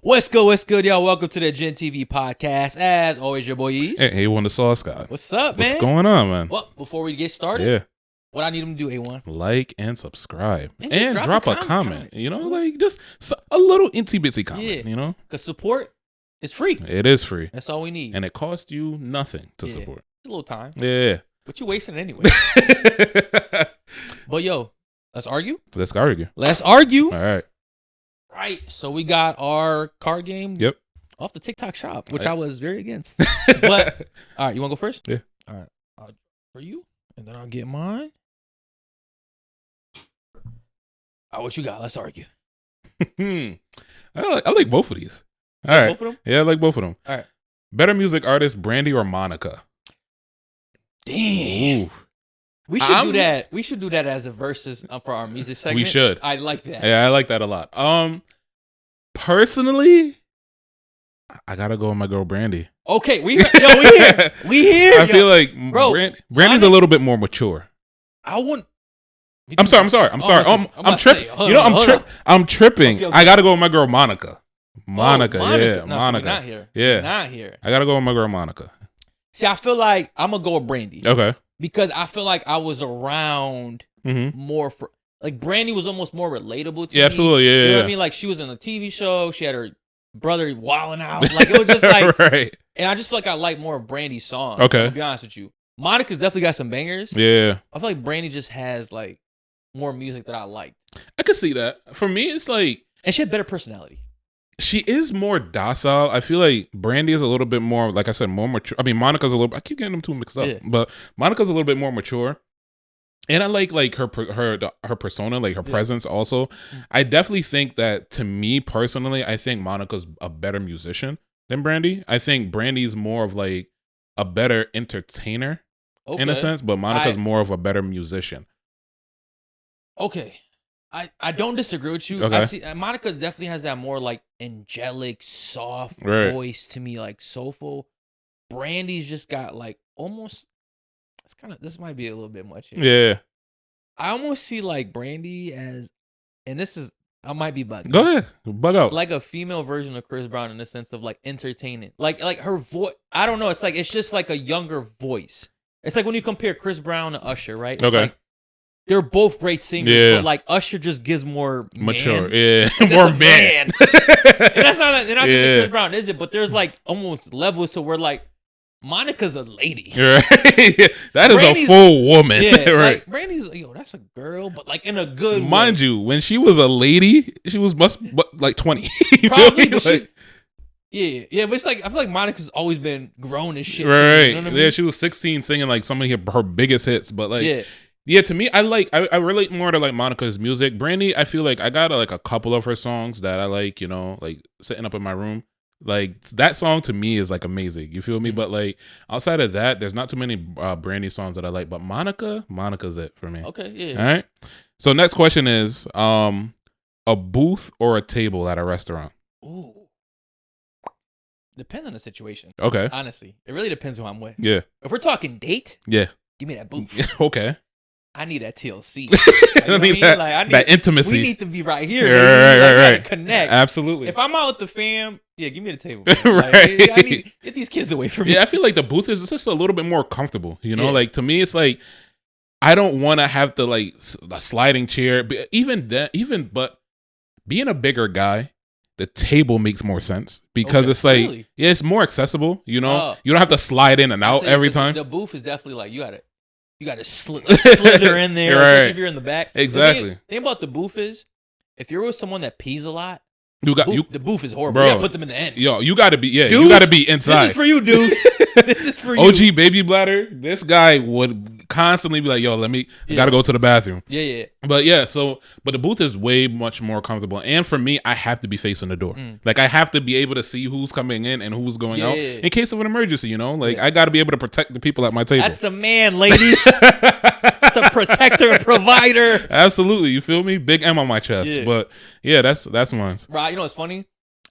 What's good, y'all? Welcome to the Gen TV podcast. As always, your boy East. Hey, A1 the Sauce Guy. What's up, man? What's going on, man? Well, before we get started, what I need them to do, A1? Like and subscribe. And drop a comment. You know, like just a little inty-bitsy comment, you know? Because support is free. It is free. That's all we need. And it costs you nothing to support. It's a little time. Yeah. But you're wasting it anyway. But yo, let's argue? Let's argue. Let's argue. All right. Right. So we got our card game. Yep. Off the TikTok shop, which I was very against. But, all right, you want to go first? Yeah. All right. For you, and then I'll get mine. What you got? Let's argue. I like both of these. All right. Both of them? Yeah, I like both of them. All right. Better music artist, Brandy or Monica? Damn. Ooh. We should do that. We should do that as a versus for our music segment. We should. I like that. Yeah, I like that a lot. Personally, I gotta go with my girl Brandy. Okay, we here. We here. I feel like Brandy's a little bit more mature. I'm sorry. I'm tripping. I'm tripping. Okay. I gotta go with my girl Monica. Monica. No, Monica. So not here. Yeah. Not here. I gotta go with my girl Monica. See, I feel like I'm gonna go with Brandy. Okay. Because I feel like I was around more for like Brandy was almost more relatable to me. Yeah, absolutely. Yeah, you know what I mean? Like she was in a TV show. She had her brother wilding out. Like it was just like right. And I just feel like I like more of Brandy's songs. Okay. To be honest with you. Monica's definitely got some bangers. Yeah. I feel like Brandy just has like more music that I like. I could see that. For me, it's like and she had better personality. She is more docile. I feel like Brandy is a little bit more, like I said, more mature. I mean, Monica's a little. I keep getting them two mixed up, but Monica's a little bit more mature, and I like her persona, like her presence. Also, I definitely think that to me personally, I think Monica's a better musician than Brandy. I think Brandy's more of like a better entertainer in a sense, but Monica's more of a better musician. Okay. I don't disagree with you. Okay. I see Monica definitely has that more like angelic, soft voice to me, like soulful. Brandy's just got like almost. It's kind of this might be a little bit much here. Yeah. I almost see like Brandy as, and this is I might be bugging. Go ahead, bug out. Like a female version of Chris Brown in the sense of like entertaining, like her voice. I don't know. It's like it's just like a younger voice. It's like when you compare Chris Brown to Usher, right? It's okay. Like, they're both great singers, but like Usher just gives more mature, more man. And that's not Chris Brown, is it? But there's like almost levels so we're like Monica's a lady, right? That is Brandy's a full woman, right? Like, Brandy's that's a girl, but like in a good mind way. You, when she was a lady, she was like 20, probably. But like, but it's like I feel like Monica's always been grown as shit, right? You know what I mean? Yeah, she was 16 singing like some of her biggest hits, but like. Yeah, to me, I relate more to like Monica's music. Brandy, I feel like I got like a couple of her songs that I like, you know, like sitting up in my room. Like that song to me is like amazing. You feel me? But like outside of that, there's not too many Brandy songs that I like. But Monica's it for me. Okay, yeah. All right. So next question is a booth or a table at a restaurant? Ooh. Depends on the situation. Okay. Honestly, it really depends who I'm with. Yeah. If we're talking date, give me that booth. Okay. I need that TLC. Like, I need that intimacy. We need to be right here. Right. Connect. Absolutely. If I'm out with the fam, give me the table. Right. I need get these kids away from me. Yeah, I feel like the booth is just a little bit more comfortable. You know, like to me, it's like I don't want to have to like a sliding chair. But but being a bigger guy, the table makes more sense because it's like it's more accessible. You know, you don't have to slide in and out every time. The booth is definitely like you got to slither in there, especially if you're in the back. Exactly. The thing about the booth is, if you're with someone that pees a lot, the booth is horrible. Bro, you got to put them in the end. Yo, you got to be, you got to be inside. This is for you, Deuce. This is for you. OG baby bladder. This guy would constantly be like, yo, I got to go to the bathroom. Yeah. But but the booth is way much more comfortable. And for me, I have to be facing the door. Like I have to be able to see who's coming in and who's going out in case of an emergency, you know? Like I got to be able to protect the people at my table. That's a man, ladies. That's a protector and provider. Absolutely. You feel me? Big M on my chest. Yeah. But yeah, that's mine. Right. You know what's funny?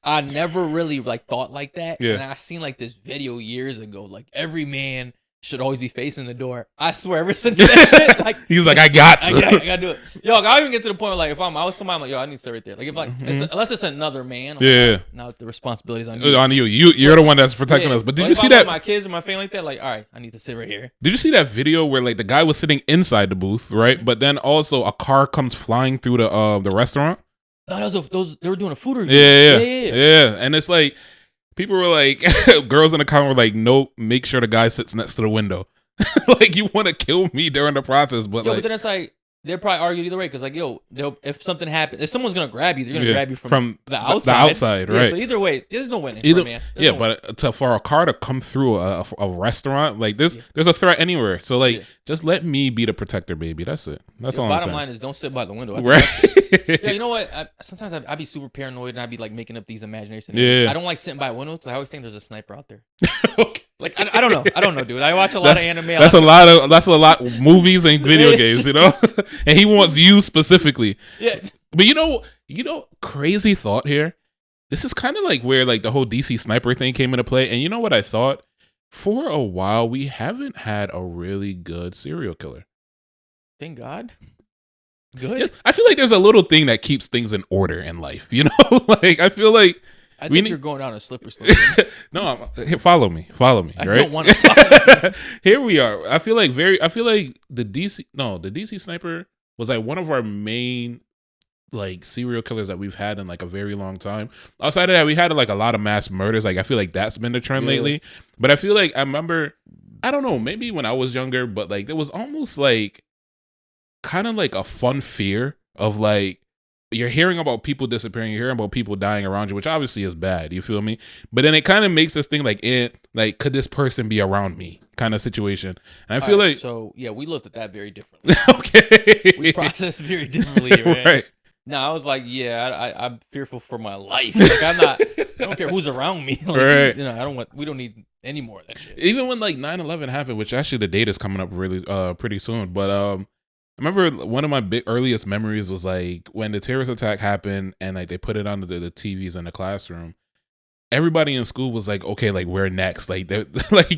I never really like thought like that. Yeah. And I seen like this video years ago. Like every man should always be facing the door. I swear, ever since that shit, like he's like, I got to. I gotta do it. Yo, I even get to the point where like if I'm with somebody, I'm like, yo, I need to stay right there. Like if like unless it's another man, like, now the responsibility's on you. On you. You're the one that's protecting us. But did you see that? My kids and my family like that, like, all right, I need to sit right here. Did you see that video where like the guy was sitting inside the booth, right? But then also a car comes flying through the restaurant. No, those they were doing a food review. Yeah. And it's like people were like, girls in the comment were like, no, make sure the guy sits next to the window. Like you want to kill me during the process, but but then it's like they're probably argued either way because like if something happens, if someone's gonna grab you, they're gonna grab you from the outside. The outside, right? So either way, there's no winning. But for a car to come through a restaurant like this, there's a threat anywhere. So like, just let me be the protector, baby. That's it. That's all. Bottom line is don't sit by the window. Right? Yeah, you know what? Sometimes I be super paranoid and I be like making up these imaginary scenarios. Yeah. I don't like sitting by a window because I always think there's a sniper out there. Okay. Like I don't know, dude. I watch a lot of anime. That's a lot of movies and video games, you know. And he wants you specifically. Yeah. But you know, crazy thought here. This is kind of like where like the whole DC sniper thing came into play. And you know what I thought? For a while, we haven't had a really good serial killer. Thank God. Good. Yes, I feel like there's a little thing that keeps things in order in life. You know, like I feel like. I think you're going down a slippery slope. No, follow me. I right? don't want to follow. Here we are. I feel like the DC sniper was like one of our main like serial killers that we've had in like a very long time. Outside of that, we had like a lot of mass murders. Like I feel like that's been the trend lately. But I feel like I remember, I don't know, maybe when I was younger, but like there was almost like kind of like a fun fear of like, you're hearing about people disappearing, you're hearing about people dying around you, which obviously is bad. You feel me? But then it kind of makes this thing like, could this person be around me? Kind of situation. And I feel like we looked at that very differently. Okay, we processed very differently, right? No, I was like, I'm fearful for my life. Like I don't care who's around me. Like, right. You know, we don't need any more of that shit. Even when like 9/11 happened, which actually the date is coming up really pretty soon, but I remember one of my earliest memories was like when the terrorist attack happened and like they put it on the TVs in the classroom. Everybody in school was like, okay, like we're next. Like like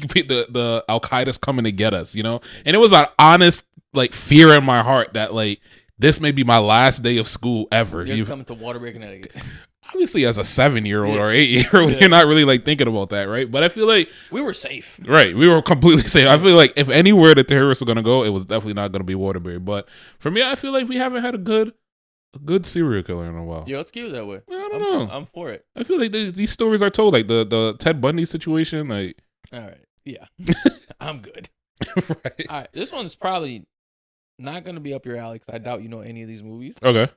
the Al Qaeda's coming to get us, you know? And it was an honest like fear in my heart that like this may be my last day of school ever. You're coming to Waterbury, Connecticut. Obviously, as a 7-year-old or 8-year-old, you're not really like thinking about that, right? But I feel like we were safe. Right, we were completely safe. I feel like if anywhere the terrorists were gonna go, it was definitely not gonna be Waterbury. But for me, I feel like we haven't had a good serial killer in a while. Yeah, let's keep it that way. I don't know. I'm for it. I feel like these stories are told, like the Ted Bundy situation. Like, all right, yeah, I'm good. Right. All right, this one's probably not gonna be up your alley because I doubt you know any of these movies. Okay,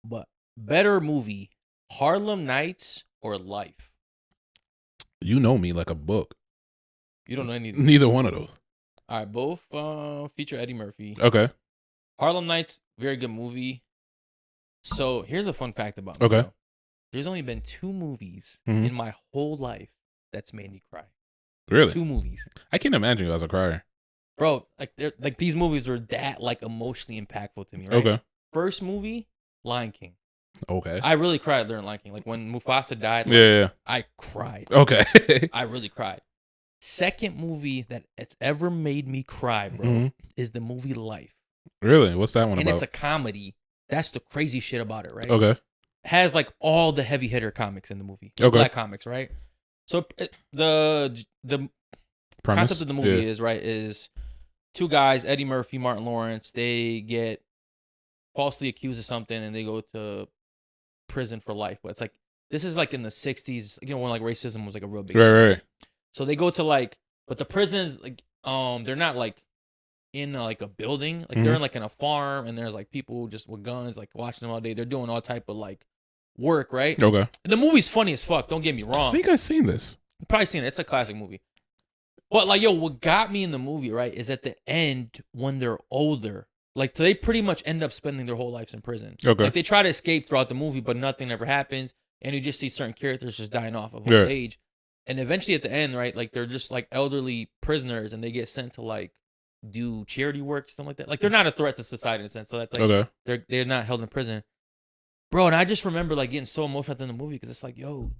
but better movie. Harlem Nights or Life? You know me like a book. You don't know neither one of those. All right, both feature Eddie Murphy. Okay. Harlem Nights, very good movie. So here's a fun fact about me. Okay. Bro. There's only been 2 movies in my whole life that's made me cry. Really? 2 movies. I can't imagine you as a crier. Bro, like these movies were that like emotionally impactful to me, right? Okay. First movie, Lion King. Okay. I really cried during Lion King. Like when Mufasa died, I cried. Okay. I really cried. Second movie that it's ever made me cry, bro, is the movie Life. Really? What's that one about? And it's a comedy. That's the crazy shit about it, right? Okay. Has like all the heavy hitter comics in the movie. Okay. Black comics, right? So the concept of the movie is 2 guys, Eddie Murphy, Martin Lawrence, they get falsely accused of something and they go to prison for life. But it's like this is like in the 60s, you know, when like racism was like a real big deal. Right. So they go to like, but the prisons like they're not like in like a building, like they're in like in a farm, and there's like people just with guns like watching them all day. They're doing all type of like work, right? Okay. The movie's funny as fuck, don't get me wrong. I think I've seen this. You've probably seen it. It's a classic movie. But like, yo, what got me in the movie, right, is at the end when they're older. Like, so they pretty much end up spending their whole lives in prison. Okay. Like, they try to escape throughout the movie, but nothing ever happens. And you just see certain characters just dying off of old age. And eventually at the end, right, like, they're just, like, elderly prisoners, and they get sent to, like, do charity work, something like that. Like, they're not a threat to society in a sense. So that's, like, they're not held in prison. Bro, and I just remember, like, getting so emotional at the end of the movie because it's like, yo,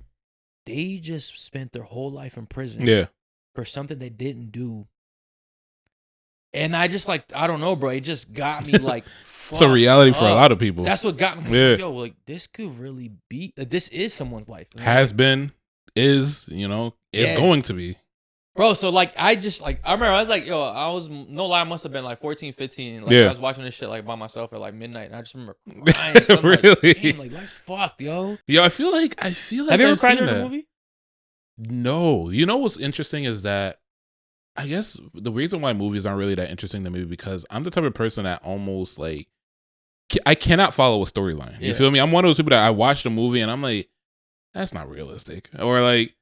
they just spent their whole life in prison for something they didn't do And I just like, I don't know, bro. It just got me like, it's a reality for a lot of people. That's what got me. Yeah. Like, yo, like this could really be. Like, this is someone's life. Has been, is, is going to be. Bro, so like I remember I was like, yo, I was no lie, I must have been like 14, 15. Like I was watching this shit like by myself at like midnight, and I just remember crying. Really? Like, damn, like life's fucked, yo. Yo, I feel like Have you ever cried during a movie? No. You know what's interesting is that I guess the reason why movies aren't really that interesting to me because I'm the type of person that almost like I cannot follow a storyline. You feel me? I'm one of those people that I watch the movie and I'm like, that's not realistic. Or like,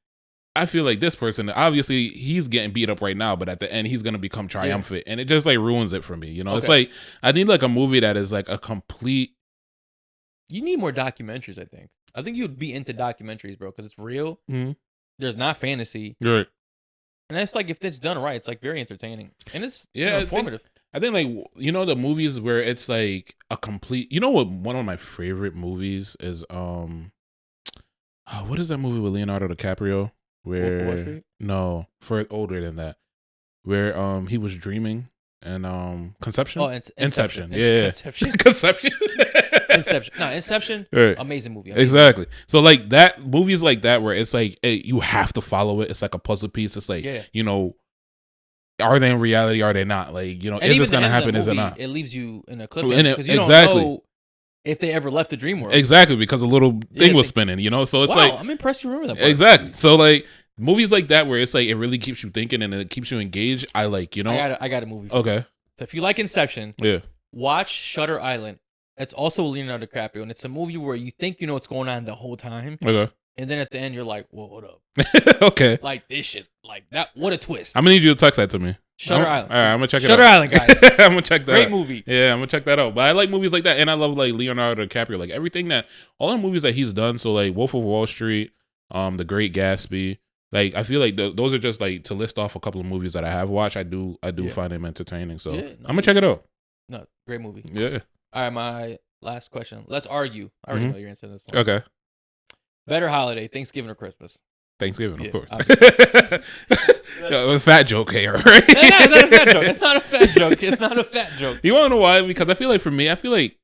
I feel like this person, obviously he's getting beat up right now, but at the end he's going to become triumphant. And it just like ruins it for me. It's like, I need like a movie that is like a complete. You need more documentaries, I think. I think you'd be into documentaries, bro, because it's real. Mm-hmm. There's not fantasy. Right. And it's like, if it's done right, it's like very entertaining. And it's informative. I think like, the movies where it's like a complete, what one of my favorite movies is, what is that movie with Leonardo DiCaprio? Where no, for older than that, where he was dreaming and Conception. Oh, Inception. Yeah, Conception. Inception. No, Inception. Right. Amazing movie. Exactly. So like that movies like that where it's like you have to follow it. It's like a puzzle piece. It's like are they in reality? Are they not? Like is this gonna happen? Is it not? It leaves you in a cliffhanger because you don't know if they ever left the dream world. Exactly, because a little thing was spinning, So it's like I'm impressed you remember that part. Exactly. So like movies like that where it's like it really keeps you thinking and it keeps you engaged. I like, I got a movie for you. So if you like Inception, watch Shutter Island. It's also Leonardo DiCaprio, and it's a movie where you think you know what's going on the whole time. Okay. And then at the end you're like, whoa, hold up. Okay. Like this shit, like that, what a twist. I'm gonna need you to text that to me. Shutter Island. All right, I'm gonna check it out. Shutter Island, guys. I'm gonna check that out. Great movie. Yeah, I'm gonna check that out. But I like movies like that, and I love like Leonardo DiCaprio, like everything all the movies that he's done. So like Wolf of Wall Street, The Great Gatsby. Like I feel like those are just like to list off a couple of movies that I have watched. I do find them entertaining. So I'm gonna check it out. No, great movie. Yeah. All right, my last question. Let's argue. I already know your answer to this one. Okay. Better holiday, Thanksgiving or Christmas? Thanksgiving, of course. A fat joke here, right? It's not a fat joke. It's not a fat joke. It's not a fat joke. You want to know why? Because I feel like for me, I feel like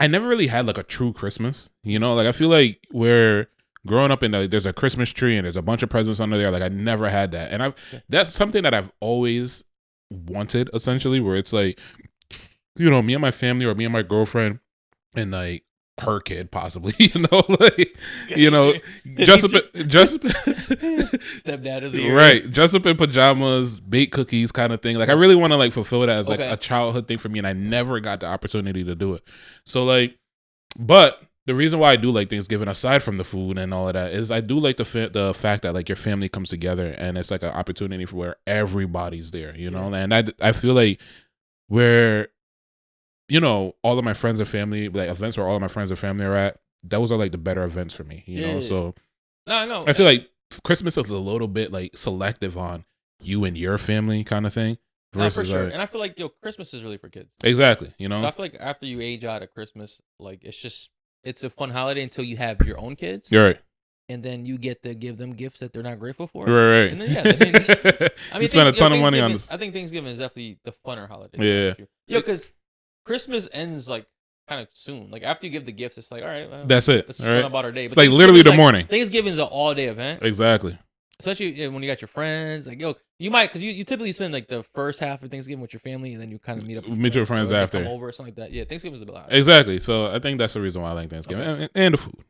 I never really had like a true Christmas. Like I feel like where growing up there's a Christmas tree and there's a bunch of presents under there. Like I never had that, and that's something that I've always wanted. Essentially, where it's like, me and my family or me and my girlfriend and like her kid possibly, like dress up stepdad of the year, right? Dress up in pajamas, bake cookies, kind of thing. Like I really want to like fulfill that as like a childhood thing for me, and I never got the opportunity to do it. So like, but the reason why I do like Thanksgiving, aside from the food and all of that, is I do like the fact that like your family comes together and it's like an opportunity for where everybody's there, and I feel like where all of my friends and family, like events where all of my friends and family are at, those are like the better events for me, know? So no, I feel like Christmas is a little bit like selective on you and your family kind of thing. Versus for sure. like, and I feel like, Christmas is really for kids. Exactly. I feel like after you age out of Christmas, like it's a fun holiday until you have your own kids. You're right. And then you get to give them gifts that they're not grateful for. Right. And then, you spend a ton of money on this. I think Thanksgiving is definitely the funner holiday. Yeah. Because Christmas ends like kind of soon. Like after you give the gifts, it's like, all right, well, that's it. Let's fun about our day. But it's like literally the morning. Thanksgiving is an all day event. Exactly. Especially when you got your friends. Like, you might, because you typically spend like the first half of Thanksgiving with your family, and then you kind of meet your friends after. Come over or something like that. Yeah, Thanksgiving is the best. Exactly. So I think that's the reason why I like Thanksgiving and the food.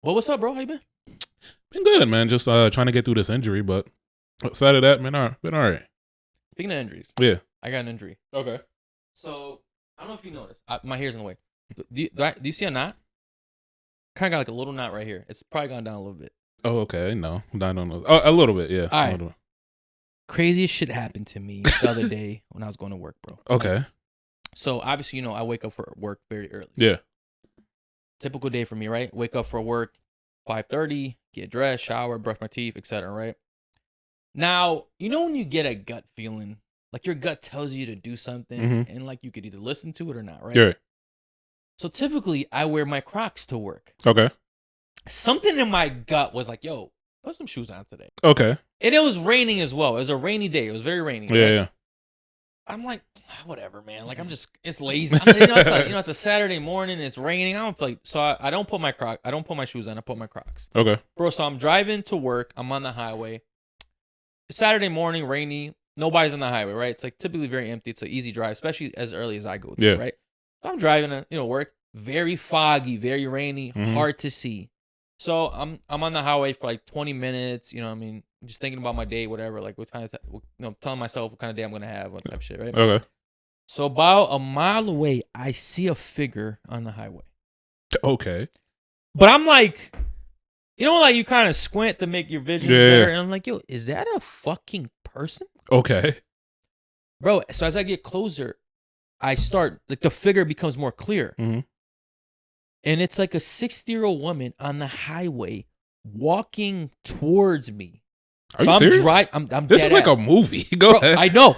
Well, what's up, bro? How you been? Been good, man. Just trying to get through this injury, but outside of that, been all right. Speaking of injuries, yeah, I got an injury. Okay. So I don't know if you noticed. My hair's in the way. Do you see a knot? Kind of got like a little knot right here. It's probably gone down a little bit. Oh, okay. No, I don't know. Oh, a little bit, yeah. All right. Craziest shit happened to me the other day when I was going to work, bro. Okay. So obviously, I wake up for work very early. Yeah. Typical day for me, right? Wake up for work, 5:30, get dressed, shower, brush my teeth, etc. Right? Now, when you get a gut feeling, like your gut tells you to do something, and like you could either listen to it or not, right? Yeah. So typically, I wear my Crocs to work. Okay. Something in my gut was like, yo, put some shoes on today. Okay. And it was raining as well. It was a rainy day. It was very rainy. Yeah, right? yeah. I'm like, whatever, man. Like, it's lazy. It's a Saturday morning. It's raining. I don't like, so I don't put my I don't put my shoes on. I put my Crocs. Okay. Bro, so I'm driving to work. I'm on the highway. Saturday morning, rainy. Nobody's on the highway, right? It's like typically very empty. It's an easy drive, especially as early as I go to, right? So I'm driving to, work. Very foggy, very rainy, hard to see. So I'm on the highway for like 20 minutes, just thinking about my day, whatever, like what kind of, telling myself what kind of day I'm going to have, what type of shit, right? Okay. So about a mile away, I see a figure on the highway. Okay. But I'm like, like you kind of squint to make your vision better. And I'm like, yo, is that a fucking person? Okay. Bro, so as I get closer, I start, like the figure becomes more clear. Mm-hmm. And it's like a 60-year-old woman on the highway walking towards me. Are you serious? I'm this is like a movie. Go ahead. I know.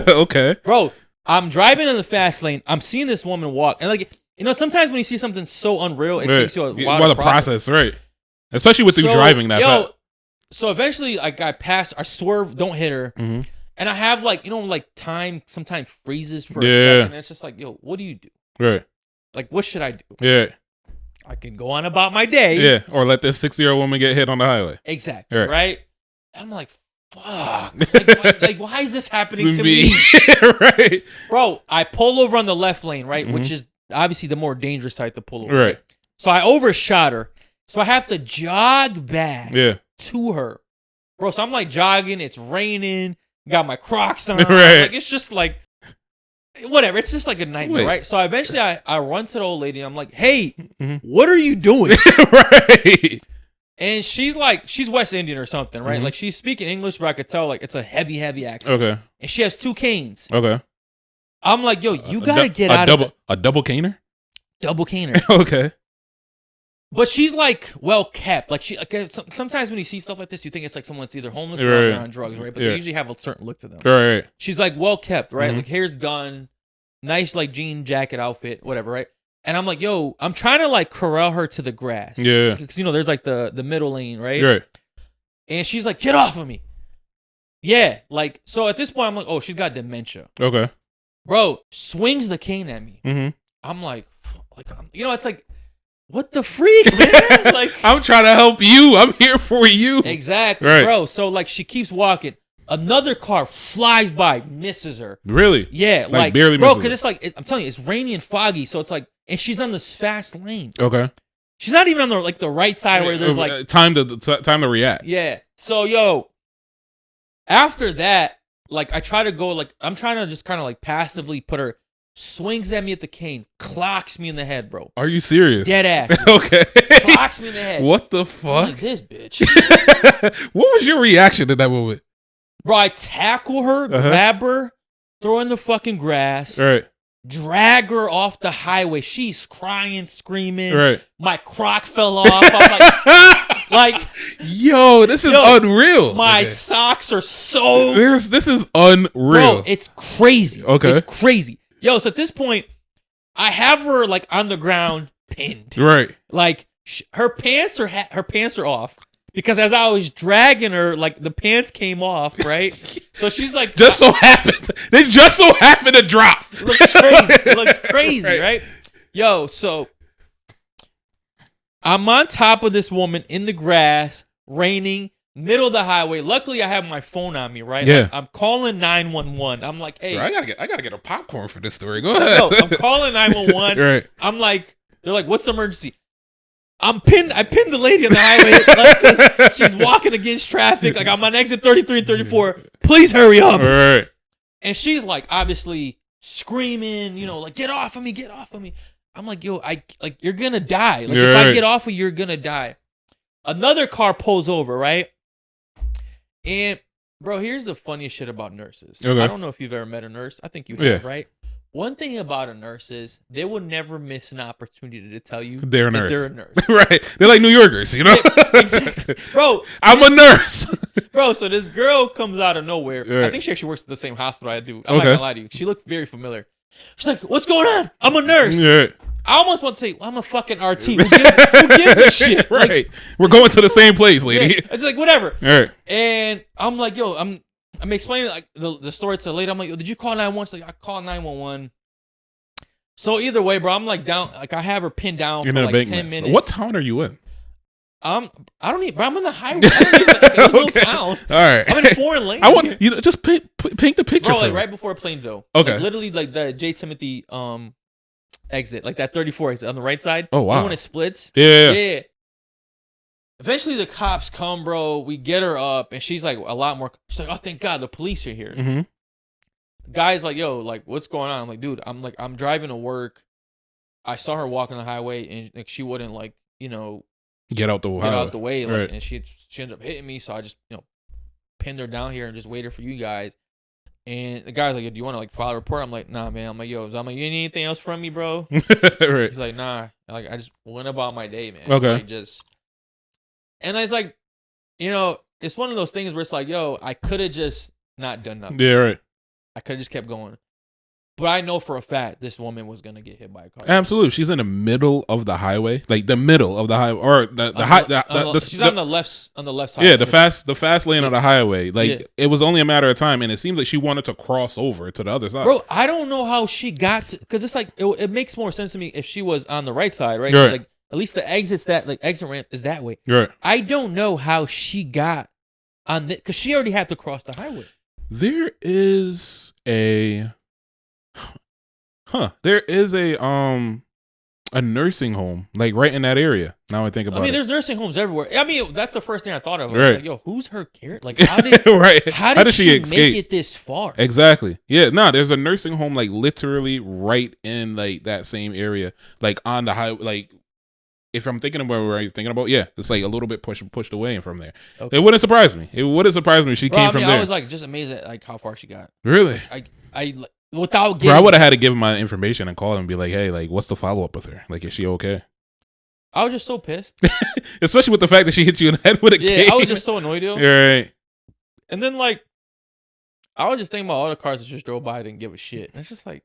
Okay. Bro, I'm driving in the fast lane. I'm seeing this woman walk. And like, sometimes when you see something so unreal, it takes you a while to process. Right. Especially with you driving that fast. So eventually I passed. I swerve, don't hit her. Mm-hmm. And I have like, time sometimes freezes for a second. And it's just like, yo, what do you do? Right. Like, what should I do? Yeah. I can go on about my day. Yeah. Or let this 60-year-old woman get hit on the highway. Exactly. Right? And I'm like, fuck. Like, why is this happening to me? Right. Bro, I pull over on the left lane, right? Mm-hmm. Which is obviously the more dangerous type to pull over. Right. So I overshot her. So I have to jog back to her. Bro, so I'm like jogging. It's raining. Got my Crocs on. Right. Like, it's just like, whatever. It's just like a nightmare, right? So eventually I run to the old lady and I'm like, hey, what are you doing? Right. And she's like, she's West Indian or something, right? Like she's speaking English, but I could tell like it's a heavy accent. Okay. And she has 2 canes. Okay. I'm like, yo, you gotta get out of a double caner? Double caner. Okay. But she's like well kept. Like sometimes when you see stuff like this, you think it's like someone's either homeless or on drugs, right? But they usually have a certain look to them. Right. She's like well kept, right? Like hair's done, nice like jean jacket outfit, whatever, right? And I'm like, yo, I'm trying to like corral her to the grass. Yeah. Because there's like the middle lane, right? Right. And she's like, get off of me. Yeah. Like, so at this point, I'm like, oh, she's got dementia. Okay. Bro, swings the cane at me. I'm like, it's like, what the freak, man? Like, I'm trying to help you. I'm here for you. Exactly, right. Bro. So like she keeps walking. Another car flies by, misses her. Really? Yeah, like barely bro, misses because it's like I'm telling you, it's rainy and foggy, so it's like, and she's on this fast lane. Okay. She's not even on the right side where there's like time to react. Yeah. So yo, after that, like I try to go like I'm trying to just kind of like passively put her. Swings at me at the cane, clocks me in the head, bro. Are you serious? Dead ass. Okay. Clocks me in the head. What the fuck? Look at this bitch. What was your reaction to that moment? Bro, I tackle her, grab her, throw her in the fucking grass, right? Drag her off the highway. She's crying, screaming. Right. My Croc fell off. I'm like, yo, this is unreal. My socks are so. This is unreal. Bro, it's crazy. Okay. It's crazy. Yo, so at this point, I have her like on the ground, pinned. Right. Like her pants are off because as I was dragging her, like the pants came off. Right. So she's like, they just so happened to drop. It looks crazy, right? Yo, so I'm on top of this woman in the grass, raining. Middle of the highway. Luckily, I have my phone on me, right? Yeah. Like, I'm calling 911. I'm like, hey, bro, I gotta get a popcorn for this story. Go ahead. No, I'm calling 911. Right. I'm like, they're like, what's the emergency? I pinned the lady on the highway. Like, she's walking against traffic. Like I'm on exit 33 and 34. Please hurry up. Right. And she's like, obviously screaming, like get off of me, get off of me. I'm like, yo, you're gonna die. Like if I get off of you, you're gonna die. Another car pulls over, right? And, bro, here's the funniest shit about nurses. Okay. I don't know if you've ever met a nurse. I think you have, right? One thing about a nurse is they will never miss an opportunity to tell you they're a nurse. They're a nurse. Right. They're like New Yorkers, Exactly. Bro. I'm a nurse. Bro, so this girl comes out of nowhere. Right. I think she actually works at the same hospital I do. I'm not going to lie to you. She looked very familiar. She's like, what's going on? I'm a nurse. Right. I almost want to say, well, I'm a fucking RT. Who gives a shit? Right. Like, we're going to the same place, lady. Yeah, it's like, whatever. All right. And I'm like, yo, I'm explaining like the story to the lady. I'm like, yo, did you call 911? She's like, I called 911. So either way, bro, I'm like down. Like I have her pinned down for like 10 minutes. What town are you in? I don't even. Bro, I'm in the highway. I don't even. There's no town. All right. I'm in a foreign lane. I want just paint the picture. Bro, like me. right before Plainville. Okay. Like, literally, like the J. Timothy exit, like that 34 exit on the right side. Oh wow. You know when it splits. Yeah. Eventually, the cops come, bro. We get her up, and she's like a lot more. She's like, oh, thank God, the police are here. Mm-hmm. The guy's like, yo, like, what's going on? I'm like, dude, I'm driving to work. I saw her walking the highway, and like, she wouldn't like, get out the way, like, right. and she ended up hitting me. So I just, pinned her down here and just waited for you guys. And the guy's like, do you want to like file a report? I'm like, nah, man. I'm like, yo, you need anything else from me, bro? Right. He's like, nah. Like, I just went about my day, man. Okay. Like, and it's like, it's one of those things where it's like, yo, I could have just not done nothing. Yeah, right. I could have just kept going. But I know for a fact this woman was gonna get hit by a car. Absolutely, she's in the middle of the highway, like the middle of the highway, or she's on the left side. Yeah, the fast lane of the highway. Like it was only a matter of time, and it seems like she wanted to cross over to the other side. Bro, I don't know how she got to, because it's like it makes more sense to me if she was on the right side, right? Right. Like at least the exit ramp is that way. Right. I don't know how she got on because she already had to cross the highway. There is a nursing home like right in that area. Now I think about it. I mean, there's nursing homes everywhere. I mean, that's the first thing I thought of. I right. was like, yo, who's her care? Like, how did right. How did she escape? Make it this far? Exactly. Yeah. No, there's a nursing home like literally right in like that same area, like on the highway. Like if I'm thinking about where you're thinking about, yeah, it's like a little bit pushed away from there. Okay. It wouldn't surprise me. It wouldn't surprise me if she came from there. I was like just amazed at like how far she got. Really? I without getting. Bro, I would have had to give him my information and call him and be like, hey, like, what's the follow up with her? Like, is she okay? I was just so pissed. Especially with the fact that she hit you in the head with a cane. I was just so annoyed, yo. You're right. And then, like, I was just thinking about all the cars that just drove by, didn't give a shit. And it's just like,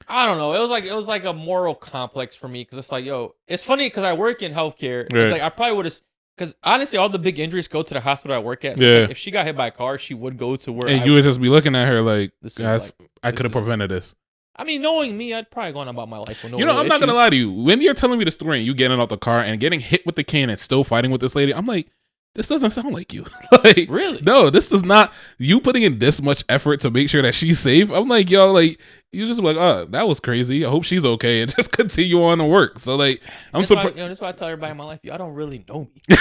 I don't know. It was like a moral complex for me because it's like, yo, it's funny because I work in healthcare. Right. It's like I probably would have, because honestly, all the big injuries go to the hospital I work at. So it's like, if she got hit by a car, she would go to where. And you would just be looking at her like, guys, I could have prevented this. I mean, knowing me, I'd probably gone about my life with no I'm not gonna lie to you. When you're telling me the story and you getting out the car and getting hit with the cane and still fighting with this lady, I'm like, this doesn't sound like you. Like, really? No, this does not. You putting in this much effort to make sure that she's safe. I'm like, yo, like you just like, oh, that was crazy. I hope she's okay, and just continue on to work. So like, I'm surprised. That's why I tell everybody in my life, y'all don't really know me.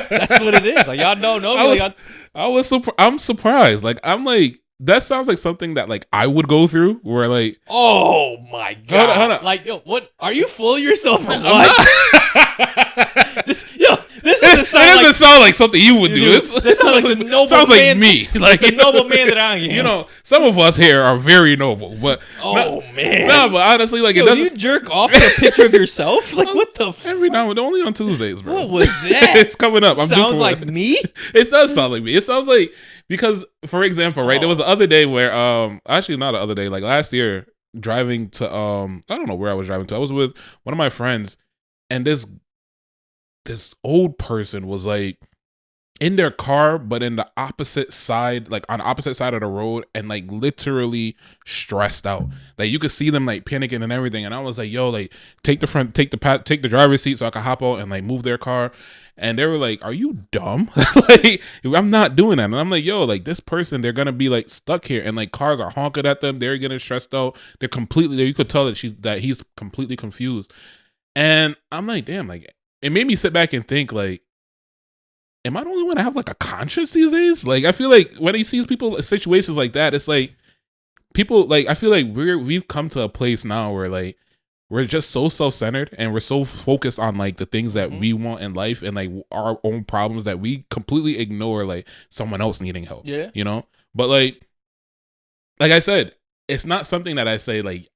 That's what it is. Like y'all don't know me. I'm surprised. Like I'm like. That sounds like something that like I would go through where like oh my god hold on. Like yo, what are you fooling yourself from what? This doesn't sound like something you would do. This sounds like the noble sounds man, like me. Like the noble man that I am. You know, some of us here are very noble, but man. No, but honestly, like it doesn't. You jerk off to a picture of yourself? Like what the every now and then, only on Tuesdays, bro. What was that? It's coming up. Sounds like me? It does sound like me. It sounds like because, for example, right, there was the other day where actually not the other day, like last year, driving to I don't know where I was driving to. I was with one of my friends, and this old person was like in their car, but in the opposite side, like on the opposite side of the road, and like literally stressed out. Like you could see them like panicking and everything. And I was like, yo, like take the driver's seat so I could hop out and like move their car. And they were like, are you dumb? Like, I'm not doing that. And I'm like, yo, like this person, they're going to be like stuck here. And like cars are honking at them. They're getting stressed out. They're completely, you could tell that he's completely confused. And I'm like, damn, like it made me sit back and think like, am I the only one to have like a conscience these days? Like, I feel like when you see people in situations like that, it's like people like, I feel like we've come to a place now where like, we're just so self-centered and we're so focused on like the things that we want in life and like our own problems that we completely ignore like someone else needing help. Yeah. You know? But like I said, it's not something that I say like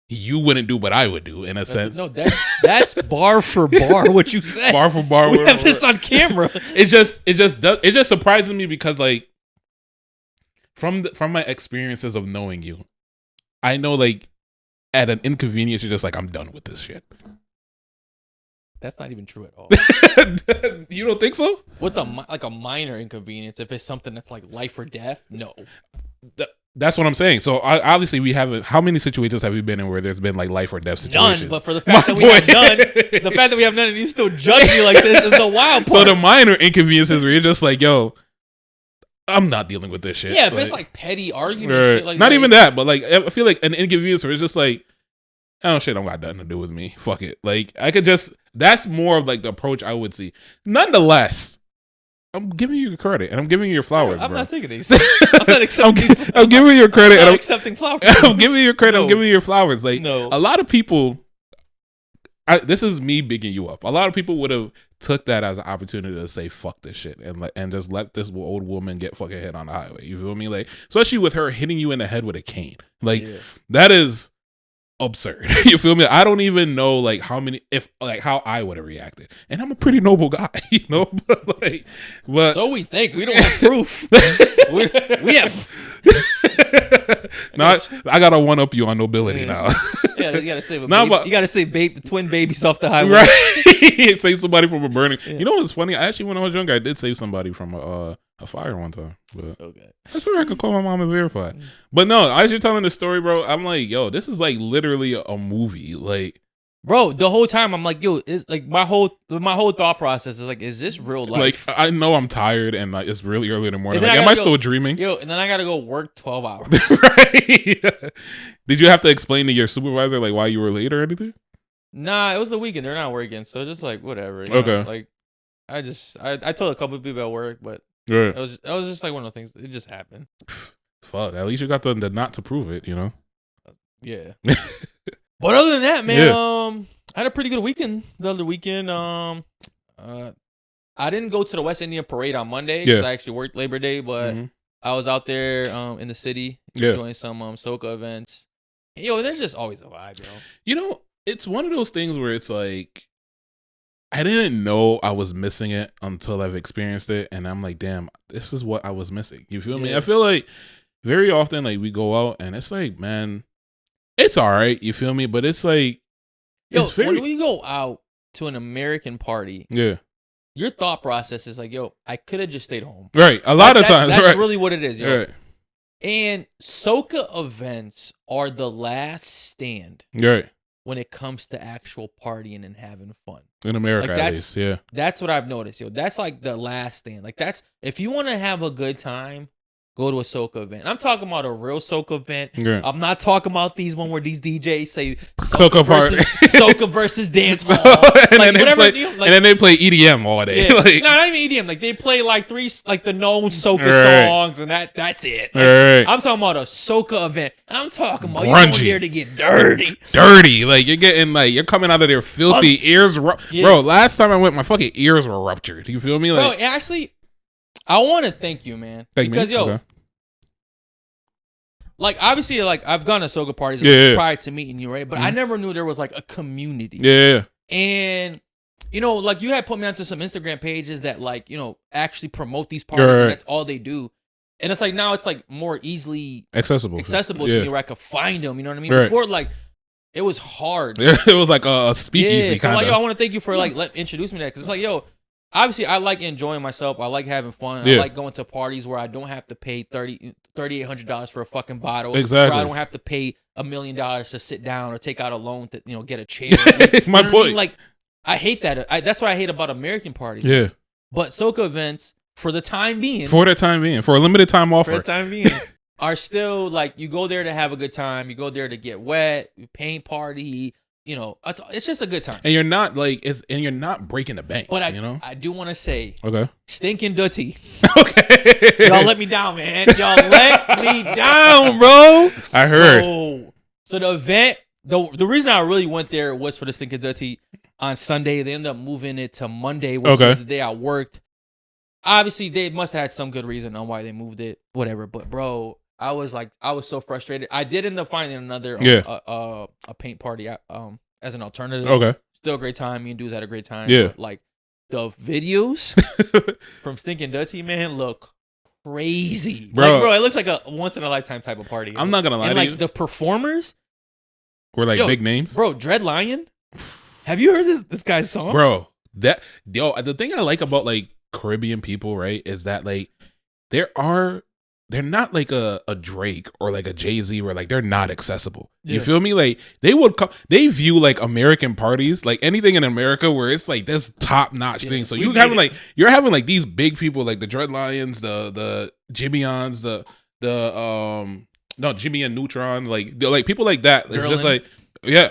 you wouldn't do what I would do in a sense. No, that's bar for bar what you said. Bar for bar. We have this on camera. It just surprises me because like from my experiences of knowing you, I know like at an inconvenience, you're just like, I'm done with this shit. That's not even true at all. You don't think so? With a minor inconvenience, if it's something that's like life or death, no. That's what I'm saying. So obviously we haven't. How many situations have we been in where there's been like life or death situations? None. But for the fact that we have none, and you still judge me like this is the wild part. So the minor inconveniences where you're just like, yo, I'm not dealing with this shit. Yeah, if it's like petty argument, shit like not that, even that, but like I feel like an inconvenience where it's just like, oh shit, I don't got nothing to do with me. Fuck it. Like I could just. That's more of like the approach I would see. Nonetheless, I'm giving you credit and I'm giving you your flowers. I'm bro. not taking these. I'm not accepting. I'm giving you your credit. I'm not accepting flowers. I'm giving you your credit. No. I'm giving you your flowers. Like no. A lot of people. This is me bigging you up. A lot of people would have took that as an opportunity to say fuck this shit and just let this old woman get fucking hit on the highway. You feel me? Like especially with her hitting you in the head with a cane. Like that is absurd. You feel me? I don't even know like how I would have reacted. And I'm a pretty noble guy, you know. But so we think we don't have proof. we have. No, I gotta one up you on nobility now. Yeah, you gotta save you gotta save twin babies off the highway. Right. Save somebody from a burning. Yeah. You know what's funny? Actually, when I was younger, I did save somebody from a fire one time. But that's where I could call my mom and verify. But no, as you're telling the story, bro, I'm like, yo, this is like literally a movie. Like, bro, the whole time I'm like, yo, it's like my whole thought process is like, is this real life? Like, I know I'm tired and like it's really early in the morning. Like, am I still dreaming? Yo, and then I gotta go work 12 hours. Right? Did you have to explain to your supervisor like why you were late or anything? Nah, it was the weekend. They're not working, so just like whatever. You okay. know? Like, I told a couple of people at work, but right. it was just like one of the things. It just happened. Fuck. At least you got the not to prove it. You know. Yeah. But other than that, man, I had a pretty good weekend. The other weekend, I didn't go to the West Indian Parade on Monday because I actually worked Labor Day, but I was out there in the city enjoying some Soca events. And, yo, there's just always a vibe, yo. You know, it's one of those things where it's like I didn't know I was missing it until I've experienced it, and I'm like, damn, this is what I was missing. You feel me? I feel like very often, like we go out and it's like, man, it's all right. You feel me? But it's like, yo, when we go out to an American party, your thought process is like, yo, I could have just stayed home. Right. A lot of times. That's really what it is, yo. Right. And Soca events are the last stand. Right. When it comes to actual partying and having fun. In America, like at least, yeah. That's what I've noticed, yo. That's like the last stand. Like if you want to have a good time, go to a Soca event. I'm talking about a real Soca event. Yeah. I'm not talking about these one where these DJs say Soca versus dance hall. And, like, and then they play EDM all day. Yeah. Like, no, not even EDM. Like they play like the known Soca songs and that's it. Like, I'm talking about a Soca event. I'm talking about you going there to get dirty. Dirty. Like you're getting like you're coming out of there filthy ears. Bro, last time I went, my fucking ears were ruptured. You feel me? Like, bro, actually, I want to thank you, man. Because, yo, like, obviously, like, I've gone to Soca parties prior to meeting you, right? But I never knew there was, like, a community. Yeah. And, you know, like, you had put me onto some Instagram pages that, like, you know, actually promote these parties, and that's all they do. And it's like, now it's, like, more easily accessible to me where I could find them, you know what I mean? Before, like, it was hard. It was, like, a speakeasy kind of. So, like, yo, I want to thank you for, like, introducing me to that. Because it's like, yo, obviously, I like enjoying myself. I like having fun. I like going to parties where I don't have to pay $3,800 for a fucking bottle. Exactly. Where I don't have to pay $1 million to sit down or take out a loan to get a chair. My point. I mean? Like, I hate that. That's what I hate about American parties. Yeah. But Soca events, for the time being, for a limited time offer, for the time being, are still like you go there to have a good time. You go there to get wet, you paint party. You know, it's just a good time. And you're not like, you're not breaking the bank. But I do want to say, stinking dirty. Okay. Y'all let me down, man. Y'all let me down, bro. I heard. Bro. So the event, the reason I really went there was for the stinking dirty on Sunday. They ended up moving it to Monday, which is the day I worked. Obviously, they must have had some good reason on why they moved it, whatever. But bro, I was so frustrated. I did end up finding another a paint party as an alternative. Okay. Still a great time. Me and dudes had a great time. Yeah. But, like, the videos from Stinking Dirty, man, look crazy. Bro, it looks like a once in a lifetime type of party. I'm not gonna lie to you. The performers, Or like big names. Bro, Dread Lion. Have you heard this guy's song? Bro, the thing I like about like Caribbean people, right, is that like they're not like a Drake or like a Jay-Z where like they're not accessible. You feel me? Like they view like American parties, like anything in America where it's like this top-notch thing. So you're having like these big people like the Dread Lions, the Jimmyons, Jimmy and Neutron, like people like that. It's just like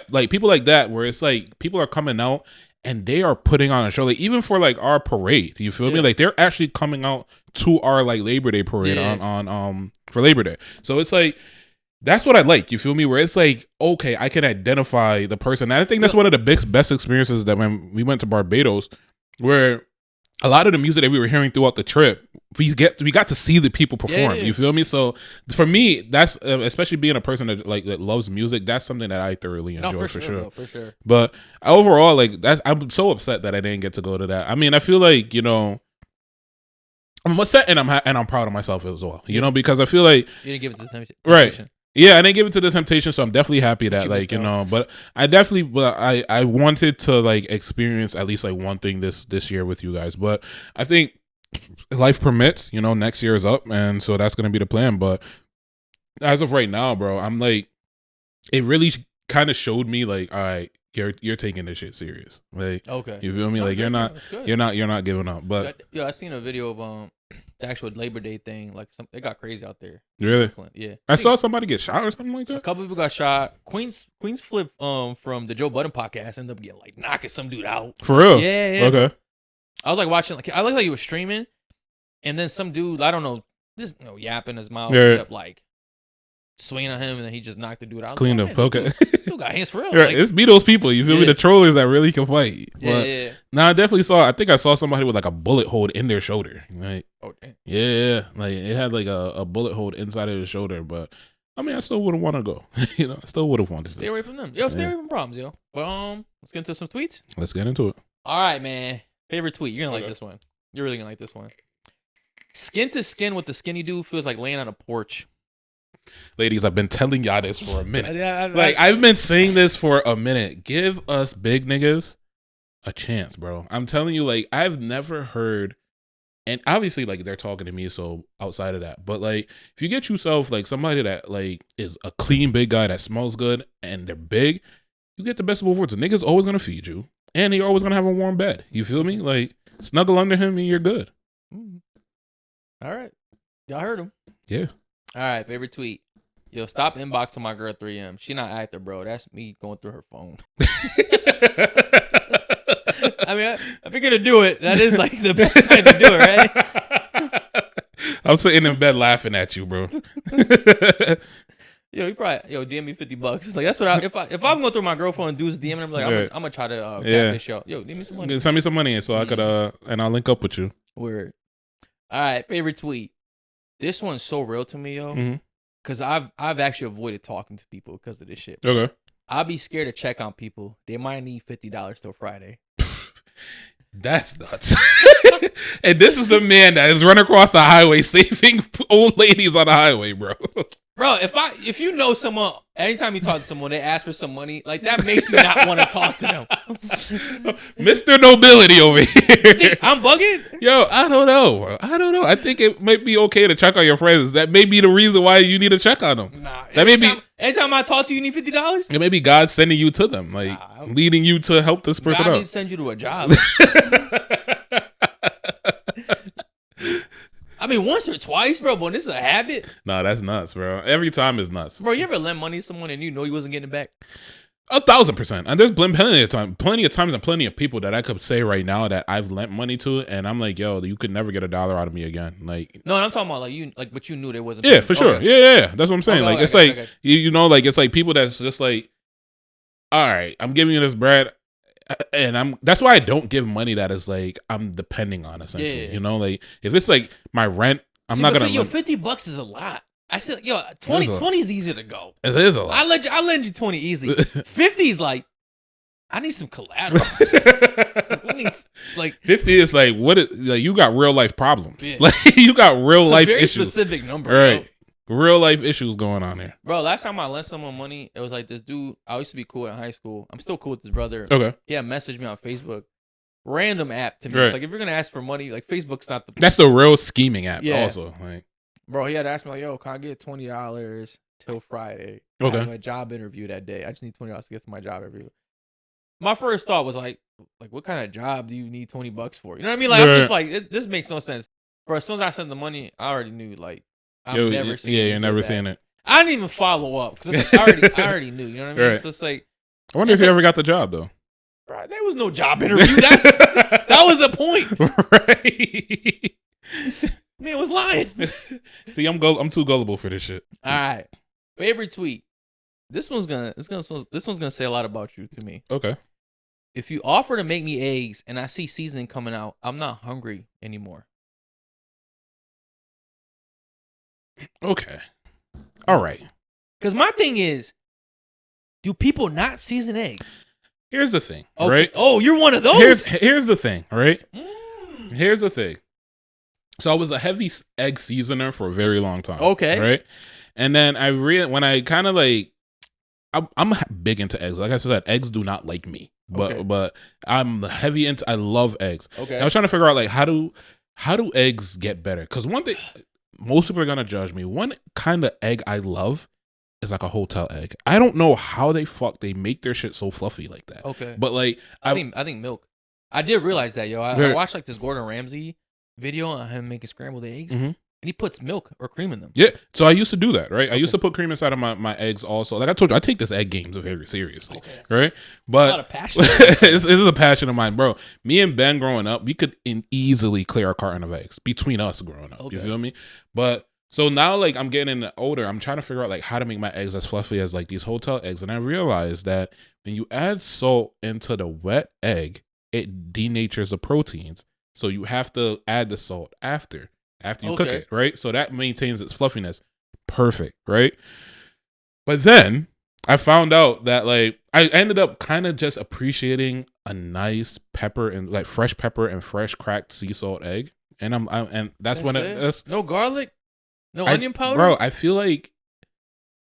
like people like that where it's like people are coming out and they are putting on a show, like even for like our parade. You feel me? Like they're actually coming out to our like Labor Day parade on for Labor Day. So it's like that's what I like. You feel me? Where it's like, okay, I can identify the person. And I think that's one of the best experiences that when we went to Barbados, where a lot of the music that we were hearing throughout the trip, we got to see the people perform. You feel me? So for me, that's especially being a person that loves music, that's something that I thoroughly enjoy for sure. For sure. But overall, like I'm so upset that I didn't get to go to that. I mean, I feel like, you know, I'm upset and I'm proud of myself as well. You know, because I feel like you didn't give it to the temptation. Right. Yeah, I didn't give it to the temptation, so I'm definitely happy that like, you know, but I wanted to like experience at least like one thing this year with you guys. But I think life permits, you know, next year is up, and so that's gonna be the plan. But as of right now, bro, I'm like, it really kind of showed me like, all right, you're taking this shit serious. Like, okay, you feel me? Like you're not giving up. But yeah, I seen a video of the actual Labor Day thing. Like it got crazy out there. Really? Yeah. I saw somebody get shot or something like that. A couple people got shot. Queen's Flip from the Joe Budden podcast ended up getting like knocking some dude out. For real? Yeah. Okay. I was like watching, like I like how he was streaming, and then some dude, I don't know, this yapping his mouth, ended up like swinging on him, and then he just knocked the dude out. Cleaned up. Okay. Still got hands for real. Right. Like, it's be those people. You feel me? The trollers that really can fight. But yeah. Now I definitely saw. I think I saw somebody with like a bullet hole in their shoulder. Like, oh damn. Yeah. Like it had like a bullet hole inside of his shoulder. But I mean, I still wouldn't want to go. You know, I still would have wanted to. Stay away from them. Stay away from problems, yo. But let's get into some tweets. Let's get into it. All right, man. Favorite tweet. You're gonna like this one. You're really gonna like this one. Skin to skin with the skinny dude feels like laying on a porch. Ladies, I've been telling y'all this for a minute. I've been saying this for a minute. Give us big niggas a chance, bro. I'm telling you, like, I've never heard, and obviously, like, they're talking to me, so outside of that, but, like, if you get yourself, like, somebody that, like, is a clean big guy that smells good, and they're big, you get the best of both worlds. The nigga's always gonna feed you, and you're always gonna have a warm bed. You feel me? Like, snuggle under him, and you're good. All right. Y'all heard him. Yeah. All right, favorite tweet. Yo, stop inboxing my girl 3M. She not active, bro. That's me going through her phone. I mean, I figured to do it. That is like the best time to do it, right? I'm sitting in bed laughing at you, bro. Yo, you probably DM me $50. Like that's what if I'm going through my girl phone and dudes DM, I'm like, I'm gonna try to catfish y'all. Yo, give me some money. Send me some money so I could and I'll link up with you. Word. All right, favorite tweet. This one's so real to me, yo. Because I've actually avoided talking to people because of this shit. Okay. I'll be scared to check on people. They might need $50 till Friday. That's nuts. And this is the man that is running across the highway saving old ladies on the highway, bro. Bro, if you know someone, anytime you talk to someone, they ask for some money, like that makes you not want to talk to them. Mr. Nobility over here. I'm bugging? Yo, I don't know. I think it might be okay to check on your friends. That may be the reason why you need to check on them. Nah. That may be. Anytime I talk to you, you need $50? It may be God sending you to them, like leading you to help this person God out. need to send you to a job. I mean, once or twice, bro, but this is a habit. Nah, that's nuts, bro. Every time is nuts. Bro, you ever lend money to someone and you know you wasn't getting it back? 1,000%. And there's been plenty of times and plenty of people that I could say right now that I've lent money to, and I'm like, yo, you could never get $1 out of me again. Like, no, I'm talking about like you, like, but you knew there wasn't. Yeah, for sure. Okay. Yeah. That's what I'm saying. Okay, it's like you know, like it's like people that's just like, all right, I'm giving you this bread. And that's why I don't give money that is like I'm depending on, essentially. Yeah. You know, like if it's like my rent, I'm not gonna. Yo, $50 is a lot. I said, yo, 20 is easy to go. It is a lot. I lend you 20 easily. 50 is like, I need some collateral. Like 50 is like what? Like you got real life problems. Yeah. Like you got real life issues. Specific number, right? Real life issues going on here. Bro, last time I lent someone money, it was like this dude. I used to be cool in high school. I'm still cool with his brother. Okay. Yeah, messaged me on Facebook. Random app to me. Right. It's like if you're gonna ask for money, like Facebook's not the. That's the real scheming app. Yeah. Also, like, bro, he had asked me like, "Yo, can I get $20 till Friday? Okay. I have a job interview that day. I just need $20 to get to my job interview." My first thought was like, what kind of job do you need $20 for? You know what I mean? Like, I'm just like, this makes no sense. Bro, as soon as I sent the money, I already knew like, never seen. Yeah, you're never seeing it. I didn't even follow up because like, I already knew. You know what I mean? Right. So it's like, I wonder if you ever got the job though. Bro, there was no job interview. That was the point. Right. Man was lying. See, I'm too gullible for this shit. All right. Favorite tweet. This one's gonna say a lot about you to me. Okay. If you offer to make me eggs and I see seasoning coming out, I'm not hungry anymore. Okay. All right. Because my thing is, do people not season eggs? Here's the thing, okay. right? Oh, you're one of those? Here's the thing, right? Here's the thing. So I was a heavy egg seasoner for a very long time. Okay. Right? And then when I kind of like, I'm big into eggs. Like I said, eggs do not like me. But I'm heavy into, I love eggs. Okay. And I was trying to figure out like, how do eggs get better? Because one thing, most people are going to judge me. One kind of egg I love is like a hotel egg. I don't know how they make their shit so fluffy like that. Okay. But like, I think milk. I did realize that, yo. I watched like this Gordon Ramsay video on him making scrambled eggs. Mm-hmm. And he puts milk or cream in them. Yeah. So I used to do that, right? Okay. I used to put cream inside of my eggs also. Like I told you, I take this egg games very seriously, right? But a lot of passion. It is a passion of mine, bro. Me and Ben growing up, we could easily clear a carton of eggs between us growing up. Okay. You feel me? But so now, like, I'm getting older. I'm trying to figure out like how to make my eggs as fluffy as like these hotel eggs. And I realized that when you add salt into the wet egg, it denatures the proteins. So you have to add the salt after you cook it, right? So that maintains its fluffiness. Perfect, right? But then I found out that like I ended up kind of just appreciating a nice pepper and like fresh pepper and fresh cracked sea salt egg. And that's no garlic, no onion powder. Bro, I feel like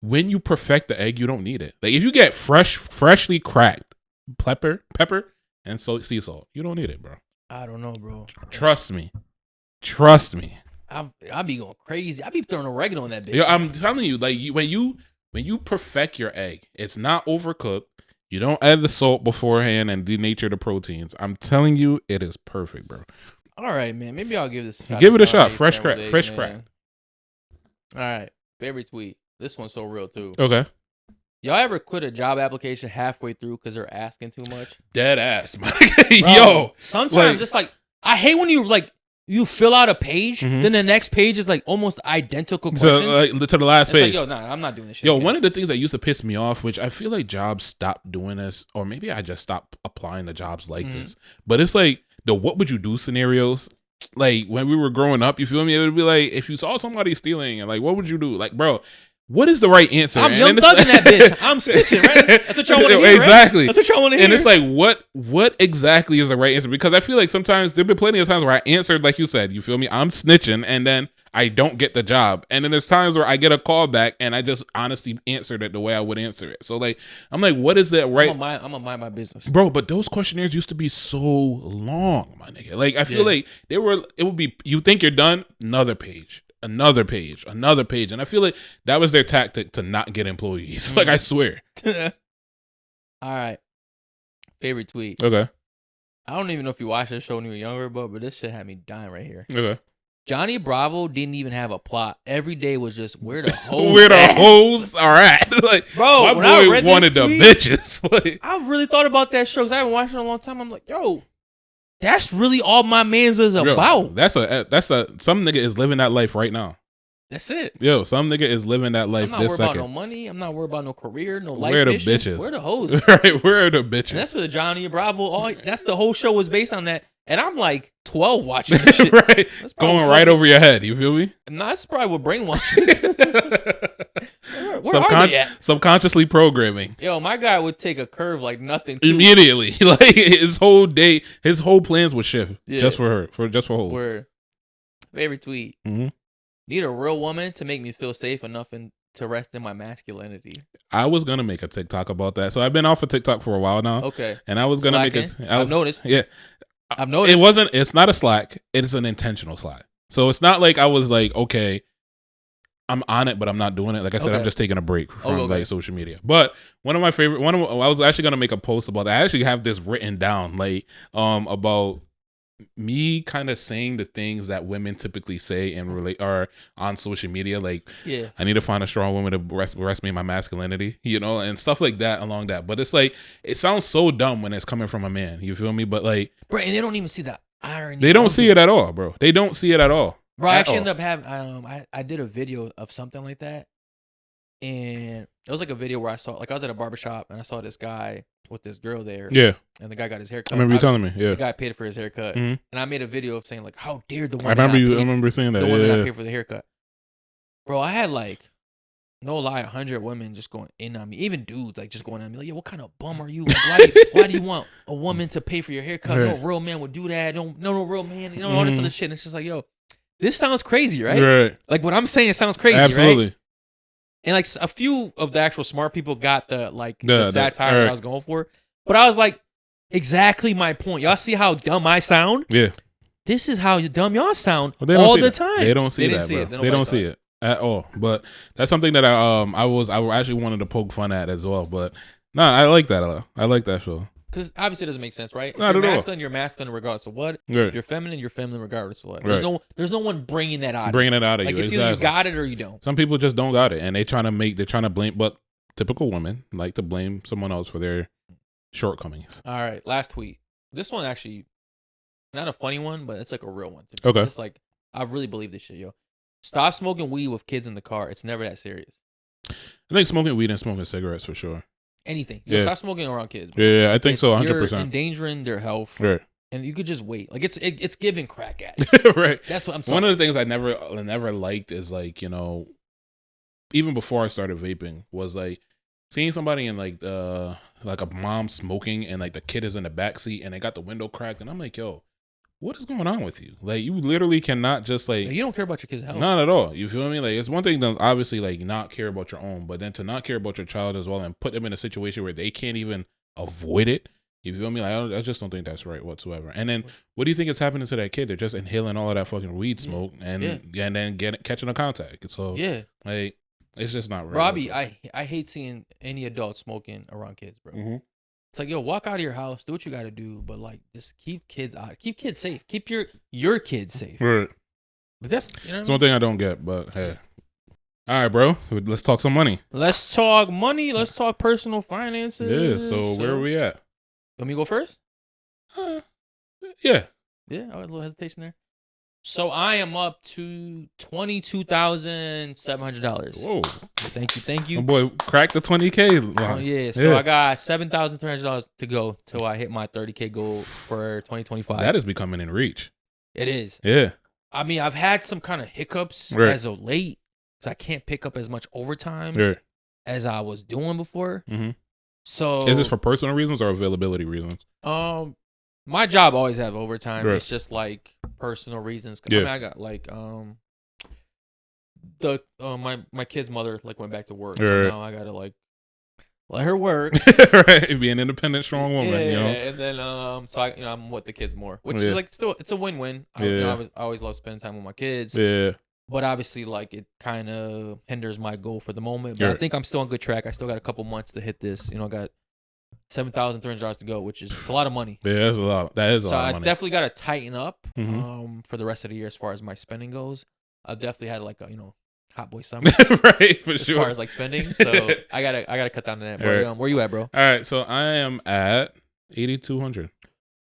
when you perfect the egg, you don't need it. Like if you get freshly cracked pepper and sea salt, you don't need it, bro. I don't know, bro. Trust me. I be going crazy. I be throwing oregano in that bitch. Yeah, I'm telling you, like when you perfect your egg, it's not overcooked. You don't add the salt beforehand and denature the proteins. I'm telling you, it is perfect, bro. All right, man. Maybe I'll give this a shot. Give it a shot. Fresh crack. All right. Favorite tweet. This one's so real too. Okay. Y'all ever quit a job application halfway through because they're asking too much? Dead ass, man. Yo. Sometimes it's like, I hate when you fill out a page, then the next page is like almost identical questions. To the last page. Like, yo, nah, I'm not doing this shit. Yo, one of the things that used to piss me off, which I feel like jobs stopped doing this, or maybe I just stopped applying to jobs like this. But it's like the what would you do scenarios. Like when we were growing up, you feel me? It would be like if you saw somebody stealing and like what would you do? Like, bro, what is the right answer? I'm young thugging that bitch. I'm snitching, right? That's what y'all want to hear. Exactly. Right? That's what y'all want to hear. And it's like, what exactly is the right answer? Because I feel like sometimes there've been plenty of times where I answered like you said, you feel me? I'm snitching, and then I don't get the job. And then there's times where I get a call back and I just honestly answered it the way I would answer it. So like, I'm like, what is that right? I'm gonna mind my business. Bro, but those questionnaires used to be so long, my nigga. Like, I feel like it would be, you think you're done, another page. And I feel like that was their tactic to not get employees. Like, I swear. All right. Favorite tweet. Okay. I don't even know if you watched this show when you were younger, but this shit had me dying right here. Okay. Johnny Bravo didn't even have a plot. Every day was just where the hoes where the hoes are at. Like, bro, my boy wanted the bitches. Like, I really thought about that show because I haven't watched it in a long time. I'm like, yo, that's really all my man's is about. That's some nigga is living that life right now. That's it. Yo, some nigga is living that life this second. I'm not worried about no money. I'm not worried about no career, no life. Where the issues. bitches? Where the hoes? Right, where are the bitches? And that's what the Johnny Bravo. That's the whole show was based on that. And I'm like 12 watching this shit. Right. Going right over your head. You feel me? And that's probably what brainwashing. Subconsciously programming. Yo, my guy would take a curve like nothing. Immediately. Like his whole day, his whole plans would shift just for her, just for hoes. Word. Favorite tweet. Need a real woman to make me feel safe enough and to rest in my masculinity. I was gonna make a TikTok about that. So I've been off of TikTok for a while now. Okay. And I was gonna make it. I've noticed. Yeah. I've noticed. It's not a slack. It's an intentional slack. So it's not like I was like, okay, I'm on it, but I'm not doing it. Like I said, I'm just taking a break from like social media. But I was actually gonna make a post about that. I actually have this written down, like about me kind of saying the things that women typically say and relate are on social media. Like, I need to find a strong woman to rest me in my masculinity, you know, and stuff like that along that. But it's like, it sounds so dumb when it's coming from a man. You feel me? But like, bro, and they don't even see the irony. They don't see it at all, bro. They don't see it at all. Bro, I actually ended up having, I did a video of something like that. And it was like a video where I saw, like I was at a barbershop and I saw this guy with this girl there. Yeah. And the guy got his haircut. I remember you telling me. Yeah. The guy paid for his haircut. Mm-hmm. And I made a video of saying like, how dare the one I remember seeing that. The one that I paid for the haircut. Bro, I had like, no lie, 100 women just going in on me. Even dudes like just going on me like, yo, what kind of bum are you? Like, why do you want a woman to pay for your haircut? No real man would do that. No real man. You know, all this other shit. And it's just like, yo, this sounds crazy, right? Right. Like what I'm saying sounds crazy, Absolutely. Right? And like a few of the actual smart people got the satire that I was going for. But I was like, exactly my point. Y'all see how dumb I sound? Yeah. This is how dumb y'all sound all the time. They don't see that, bro. They don't see it at all. But that's something that I actually wanted to poke fun at as well. But nah, I like that a lot. I like that show. Because obviously it doesn't make sense, right? If Not you're at masculine, you're masculine regardless of what. Right. If you're feminine regardless of what. Right. There's no one bringing that out. Bringing it out of like you. It's either you got it or you don't. Some people just don't got it, and they're trying to blame. But typical women like to blame someone else for their shortcomings. All right, last tweet. This one actually not a funny one, but it's like a real one. Okay. It's like I really believe this shit, yo. Stop smoking weed with kids in the car. It's never that serious. I think smoking weed and smoking cigarettes for sure. Anything. Stop smoking around kids. Bro. Yeah, I think so. 100%. You're endangering their health. Right. And you could just wait. Like it's giving crack at. Right. That's what I'm saying. One of the things I never liked is like, you know, even before I started vaping was like seeing somebody in like like a mom smoking and like the kid is in the back seat and they got the window cracked and I'm like, yo, what is going on with you? Like you literally cannot just like you don't care about your kid's health. Not at all. You feel me? Like it's one thing to obviously like not care about your own, but then to not care about your child as well and put them in a situation where they can't even avoid it. You feel me? Like I just don't think that's right whatsoever. And then what do you think is happening to that kid? They're just inhaling all of that fucking weed smoke and then catching a contact. So like it's just not right. Robbie, I hate seeing any adult smoking around kids, bro. Mm-hmm. It's like, yo, walk out of your house, do what you got to do, but like, just keep kids out, keep kids safe, keep your kids safe. Right. But that's one thing I don't get. But hey, all right, bro, let's talk some money. Let's talk money. Let's talk personal finances. Yeah. So where are we at? Let me go first. Yeah. Yeah. I had a little hesitation there. So I am up to $22,700. Whoa! Thank you. My boy cracked the 20K. So I got $7,300 to go till I hit my 30K goal for 2025. That is becoming in reach. It is. Yeah. I mean, I've had some kind of hiccups as of late because I can't pick up as much overtime as I was doing before. Mm-hmm. So is this for personal reasons or availability reasons? My job always have overtime. Right. It's just like personal reasons. I mean, I got like my kid's mother like went back to work. So now I gotta like let her work. Right, be an independent, strong woman. Yeah, you know. And then so I'm with the kids more, which is like still it's a win-win. I always love spending time with my kids. Yeah. But obviously, like it kind of hinders my goal for the moment. But I think I'm still on good track. I still got a couple months to hit this. You know, I got $7,300 to go, which is it's a lot of money. Yeah, that's a lot. That is a lot of money. So I definitely got to tighten up for the rest of the year as far as my spending goes. I've definitely had like a hot boy summer, right? For as sure. As far as like spending, so I gotta cut down to that. Where you at, bro? All right, so I am at 8,200.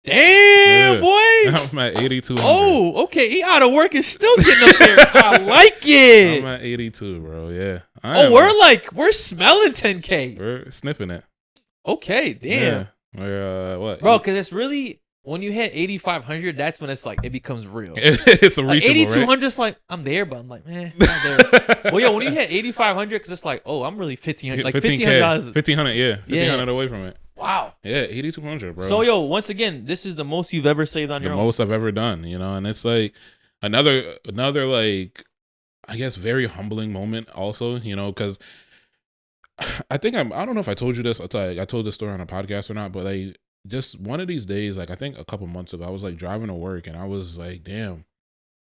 Damn, boy! I'm at 8,200. Oh, okay. He out of work and still getting up there. I like it. I'm at 82, bro. Yeah. We're smelling 10K. We're sniffing it. Okay, damn. Yeah. What? Bro, because it's really when you hit 8,500, that's when it's like it becomes real. It's a reachable, 8,200 is like I'm there, but I'm like, man, I'm not there. Well, when you hit 8,500, because it's like, oh, I'm really 1,500, like $1,500. 1,500, yeah, 1,500 away from it. Wow. Yeah, 8,200, bro. So once again, this is the most you've ever saved on your own. The most I've ever done, and it's like another like I guess, very humbling moment also, you know, because I think I don't know if I told you this. I told this story on a podcast or not, but like just one of these days, like I think a couple months ago, I was like driving to work and I was like, damn,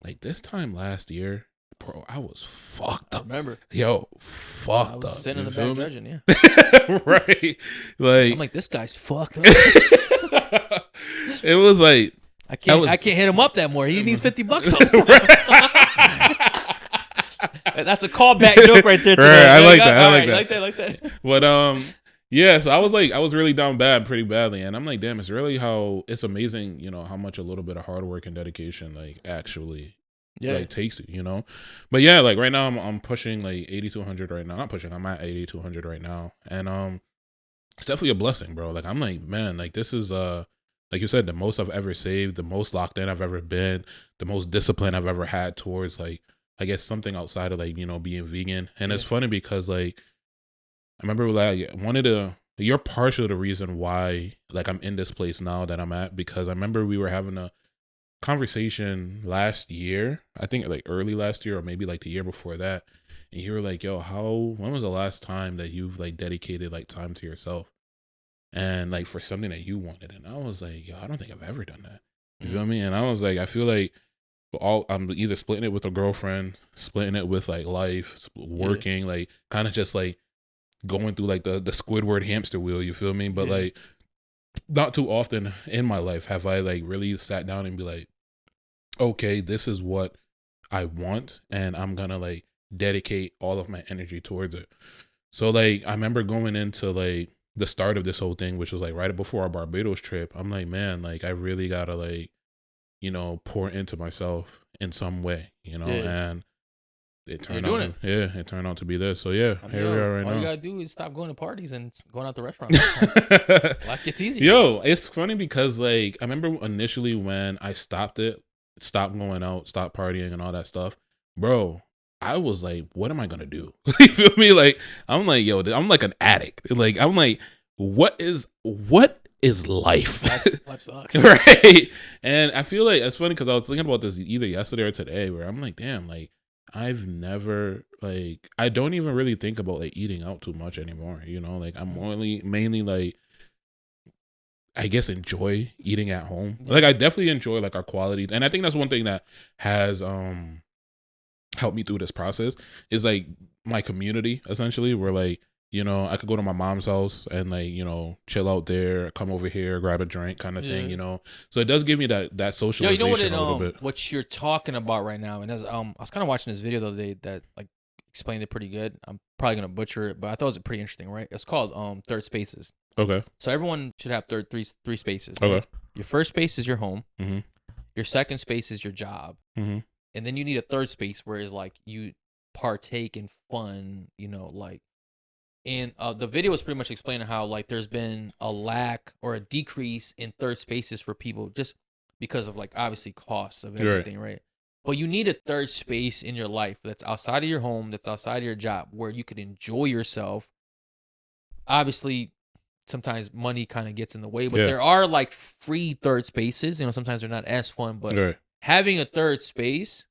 like this time last year, bro, I was fucked up. I remember. Yo, fucked up. I was sitting in the back judging, yeah. Right. Like I'm like, this guy's fucked up. It was like I can't hit him up that more. He needs $50 all the time. That's a callback joke right there. Today. Right, I like that. I like that. But yeah. So I was really down bad, pretty badly, and I'm like, damn, it's really it's amazing, you know, how much a little bit of hard work and dedication like actually like takes you, you know. But yeah, like right now I'm pushing like 8,200 right now. Not pushing. I'm at 8,200 right now, and it's definitely a blessing, bro. Like I'm like, man, like this is like you said, the most I've ever saved, the most locked in I've ever been, the most discipline I've ever had towards like, I guess, something outside of like, you know, being vegan. And it's funny because like I remember like you're partially the reason why like I'm in this place now that I'm at, because I remember we were having a conversation last year, I think like early last year or maybe like the year before that, and you were like, yo, when was the last time that you've like dedicated like time to yourself and like for something that you wanted? And I was like, yo, I don't think I've ever done that. You feel me? And I was like, I feel like I'm either splitting it with a girlfriend, splitting it with like life, working, like kind of just like going through like the Squidward hamster wheel, you feel me? But like not too often in my life have I like really sat down and be like, okay, this is what I want and I'm gonna like dedicate all of my energy towards it. So like I remember going into like the start of this whole thing, which was like right before our Barbados trip. I'm like, man, like I really gotta like, you know, pour into myself in some way, you know, and it turned out to be this. So yeah, here we are right now. All you gotta do is stop going to parties and going out to restaurants. Life gets easier. Yo, it's funny because like I remember initially when I stopped going out, stopped partying and all that stuff, bro. I was like, what am I gonna do? You feel me? Like I'm like, yo, I'm like an addict. Like I'm like, what is life? Life sucks. Right. And I feel like it's funny because I was thinking about this either yesterday or today where I'm like, damn, like I've never like I don't even really think about like eating out too much anymore, you know? Like I'm mainly like I guess enjoy eating at home. Like I definitely enjoy like our quality. And I think that's one thing that has helped me through this process is like my community essentially, where like, you know, I could go to my mom's house and like, you know, chill out there, come over here, grab a drink kind of thing, you know? So it does give me that socialization a little bit. What you're talking about right now, and as I was kind of watching this video the other day that like explained it pretty good. I'm probably going to butcher it, but I thought it was pretty interesting, right? It's called third spaces. Okay. So everyone should have three spaces. Okay. Right? Your first space is your home. Mm-hmm. Your second space is your job. Mm-hmm. And then you need a third space where it's like you partake in fun, you know, like. And the video was pretty much explaining how like there's been a lack or a decrease in third spaces for people just because of like obviously costs of everything, right? But you need a third space in your life that's outside of your home, that's outside of your job, where you could enjoy yourself. Obviously, sometimes money kind of gets in the way, but there are like free third spaces. You know, sometimes they're not as fun, but having a third space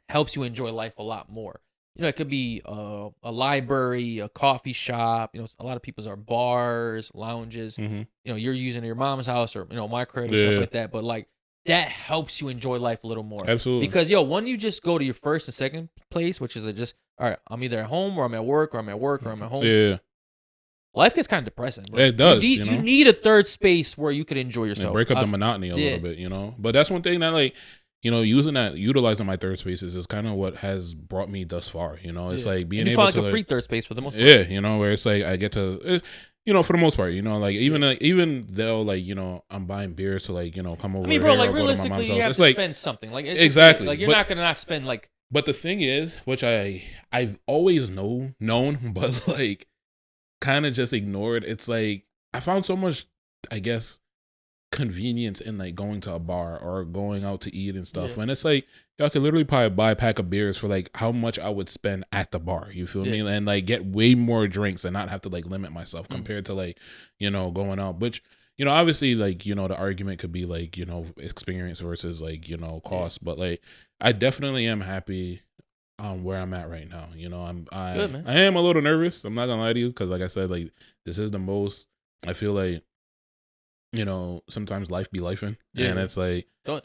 helps you enjoy life a lot more. You know, it could be a library, a coffee shop. You know, a lot of people's are bars, lounges. Mm-hmm. You know, you're using your mom's house or, you know, my crib or stuff like that. But like that helps you enjoy life a little more. Absolutely. Because, when you just go to your first and second place, which is just, all right, I'm either at home or I'm at work or I'm at work or I'm at home. Yeah. Life gets kind of depressing, bro. It does. You need a third space where you could enjoy yourself. Break up the monotony a little bit, you know? But that's one thing that like, you know, utilizing my third spaces is kind of what has brought me thus far. You know, it's like being able to find like a free third space for the most part. Yeah, you know, where it's like I get to, you know, for the most part, you know, like even though like, you know, I'm buying beers to like, you know, come over. I mean, bro, like realistically, you have to spend something. Like exactly, like you're not gonna not spend like. But the thing is, which I've always known, but like kind of just ignored. It's like I found so much, I guess, convenience in like going to a bar or going out to eat and stuff. And it's like y'all could literally probably buy a pack of beers for like how much I would spend at the bar. You feel me? And like get way more drinks and not have to like limit myself compared to like, you know, going out. Which, you know, obviously like, you know, the argument could be like, you know, experience versus like, you know, cost. But like I definitely am happy on where I'm at right now. You know, Good, man. I am a little nervous. I'm not gonna lie to you because, like I said, like this is the most. I feel like, you know, sometimes life be lifing, and it's like don't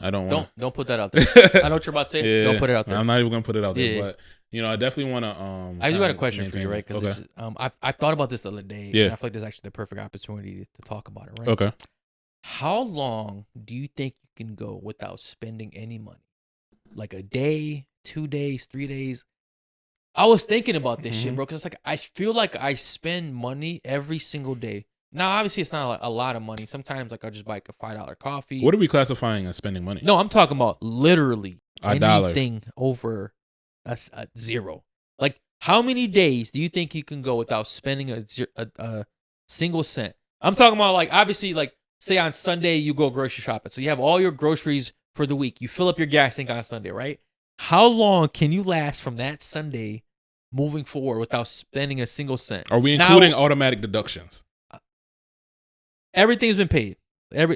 put that out there. I know what you're about to say. Don't put it out there. I'm not even gonna put it out there, but you know, I definitely want to. I do got a question for you, right? Because okay. I thought about this the other day. Yeah. And I feel like there's actually the perfect opportunity to talk about it, right? Okay. How long do you think you can go without spending any money? Like a day, 2 days, 3 days? I was thinking about this shit, bro, because it's like I feel like I spend money every single day. Now, obviously, it's not a lot of money. Sometimes, like, I'll just buy like a $5 coffee. What are we classifying as spending money? No, I'm talking about literally anything $1 over a zero. Like, how many days do you think you can go without spending a single cent? I'm talking about, like, obviously, like, say on Sunday you go grocery shopping. So you have all your groceries for the week. You fill up your gas tank on Sunday, right? How long can you last from that Sunday moving forward without spending a single cent? Are we including automatic deductions? Everything's been paid.